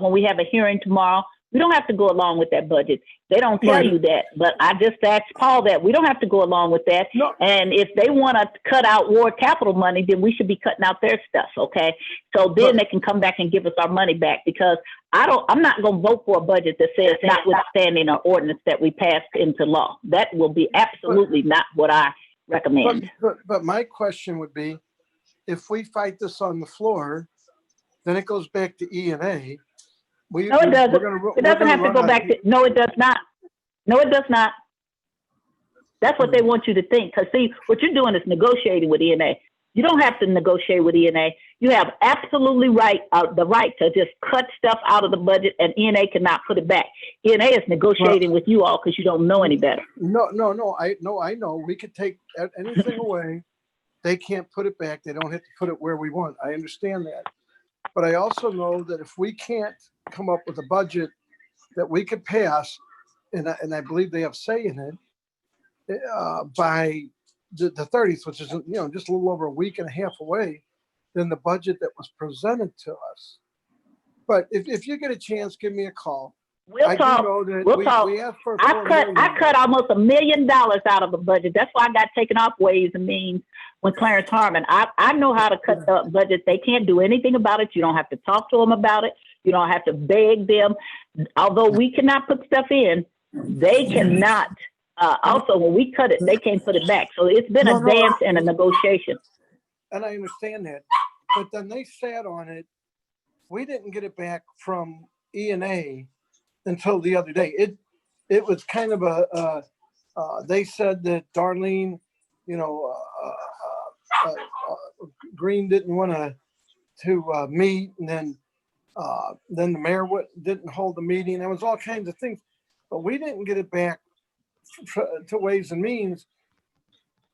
when we have a hearing tomorrow. We don't have to go along with that budget. They don't tell you that, but I just asked Paul that. We don't have to go along with that. No. And if they want to cut out ward capital money, then we should be cutting out their stuff, okay? So then they can come back and give us our money back, because I'm not going to vote for a budget that says notwithstanding an ordinance that we passed into law. That will be absolutely not what I recommend. But my question would be, if we fight this on the floor, then it goes back to E&A. No, it doesn't. It doesn't have to go back to. No, it does not. No, it does not. That's what they want you to think. Because see, what you're doing is negotiating with ENA. You don't have to negotiate with ENA. You have absolutely the right to just cut stuff out of the budget, and ENA cannot put it back. ENA is negotiating with you all because you don't know any better. No. I know. We could take anything away. They can't put it back. They don't have to put it where we want. I understand that. But I also know that if we can't come up with a budget that we could pass, and I believe they have say in it, by the 30th, which is, just a little over a week and a half away, than the budget that was presented to us. But if you get a chance, give me a call. We'll I talk. do know that We'll talk. we asked for I 4 million. cut almost $1 million out of the budget. That's why I got taken off Ways and Means when Clarence Harmon. I know how to cut the budget. They can't do anything about it. You don't have to talk to them about it. You don't have to beg them. Although we cannot put stuff in, they cannot. Also, when we cut it, they can't put it back. So it's been a dance and a negotiation. And I understand that, but then they sat on it. We didn't get it back from E&A until the other day. It was kind of they said that Darlene, Green didn't want to meet, and then the mayor didn't hold the meeting. There was all kinds of things, but we didn't get it back to Ways and Means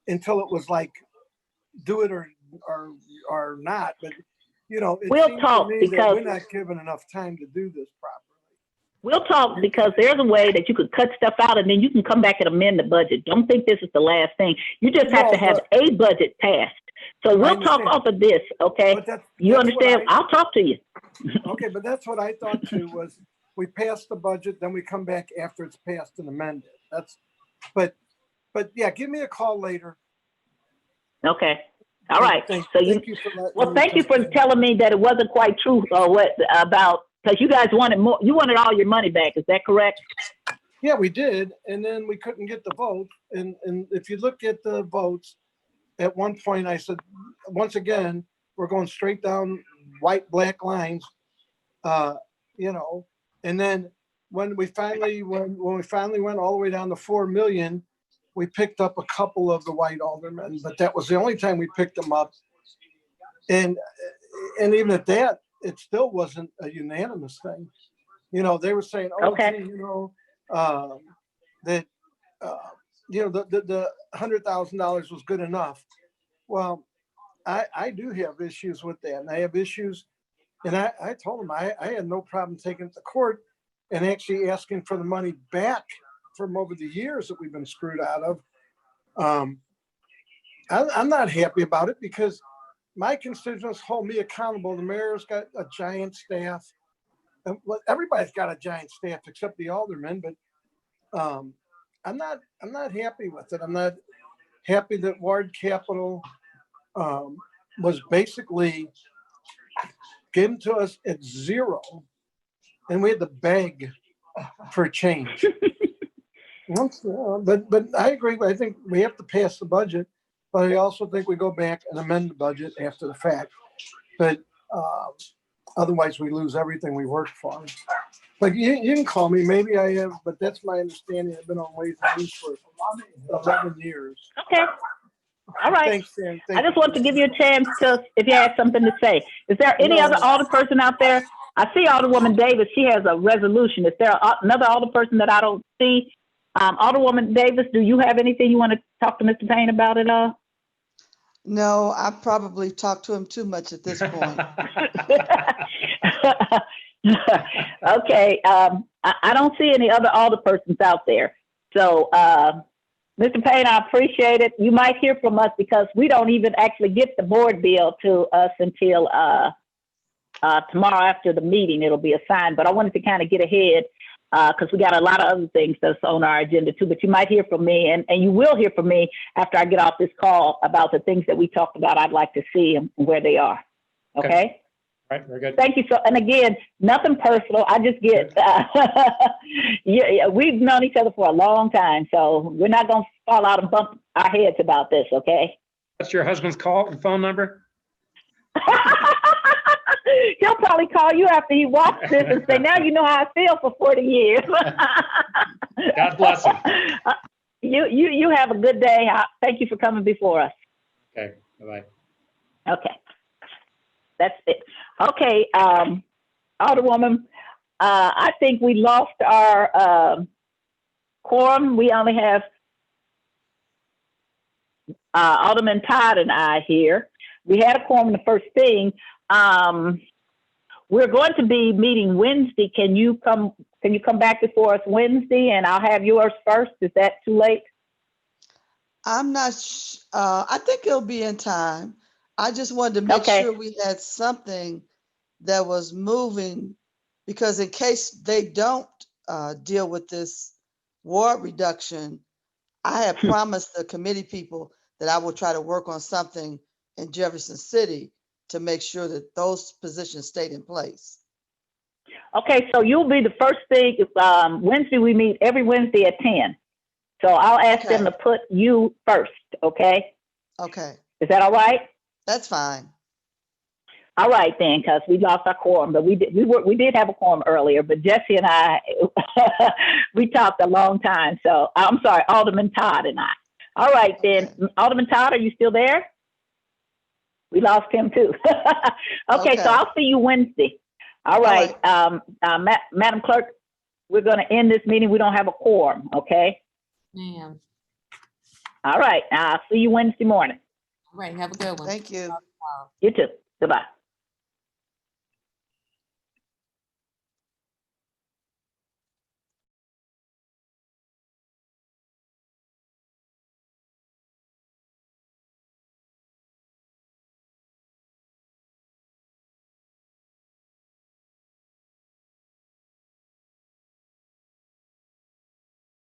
until it was like do it or not. But it we'll seems talk to me that because we're not given enough time to do this properly. we'll talk because there's a way that you could cut stuff out and then you can come back and amend the budget. Don't think this is the last thing. You just have to have a budget passed. So we'll talk off of this, okay? You understand? I'll talk to you. Okay, but that's what I thought too, was we pass the budget, then we come back after it's passed and amended. But yeah, give me a call later. Okay. All right. Thank you for telling me that it wasn't quite true or what about, because you guys wanted more, you wanted all your money back. Is that correct? Yeah, we did. And then we couldn't get the vote. And if you look at the votes, at one point I said, once again, we're going straight down white, black lines, and then when we finally went all the way down to 4 million, we picked up a couple of the white aldermen, but that was the only time we picked them up. And even at that, it still wasn't a unanimous thing. They were saying, that the $100,000 was good enough. Well, I do have issues with that, and I have issues. And I told them I had no problem taking it to court and actually asking for the money back from over the years that we've been screwed out of. I'm not happy about it because my constituents hold me accountable. The mayor's got a giant staff. And everybody's got a giant staff except the aldermen, but I'm not happy with it. I'm not happy that Ward Capital was basically given to us at zero, and we had to beg for change. But I agree. I think we have to pass the budget, but I also think we go back and amend the budget after the fact. But otherwise, we lose everything we worked for. But you can call me. Maybe I have, but that's my understanding. I've been on Ways and Means for 11 years. Okay. All right. Thanks, Sam. I just want to give you a chance to, if you have something to say. Is there any other alderperson out there? I see Alderwoman Davis. She has a resolution. Is there another alderperson that I don't see? Alderwoman Davis, do you have anything you want to talk to Mr. Payne about at all? No, I probably talked to him too much at this point. Okay. I don't see any other alderpersons out there. So, Mr. Payne, I appreciate it. You might hear from us because we don't even actually get the board bill to us until tomorrow after the meeting. It'll be assigned, but I wanted to kind of get ahead because we got a lot of other things that's on our agenda too. But you might hear from me, and you will hear from me after I get off this call about the things that we talked about. I'd like to see and where they are. Okay? All right, very good. Thank you. So, and again, nothing personal. I just get, we've known each other for a long time, so we're not going to fall out and bump our heads about this, okay? What's your husband's phone number? He'll probably call you after he watches this and say, now you know how I feel for 40 years. God bless him. You have a good day. Thank you for coming before us. Okay, bye-bye. Okay. That's it. Okay, Alderwoman, I think we lost our quorum. We only have Alderman Todd and I here. We had a quorum the first thing. We're going to be meeting Wednesday. Can you come back before us Wednesday, and I'll have yours first? Is that too late? I'm not, I think it'll be in time. I just wanted to make Okay. sure we had something that was moving, because in case they don't deal with this ward reduction, I had promised the committee people that I would try to work on something in Jefferson City to make sure that those positions stayed in place. Okay, so you'll be the first thing, Wednesday, we meet every Wednesday at 10. So I'll ask them to Okay. put you first, okay? Okay, Is that all right? that's fine. All right then, because we lost our quorum, but we did have a quorum earlier, but Jesse and I, we talked a long time. So I'm sorry, Alderman Todd and I. All right then, Okay. Alderman Todd, are you still there? We lost him too. Okay, so Okay. I'll see you Wednesday. All right, Madam Clerk, we're going to end this meeting. We don't have a quorum, okay? Ma'am. All right, I'll see you Wednesday morning. All right, have a good one. Thank you. You too. Goodbye.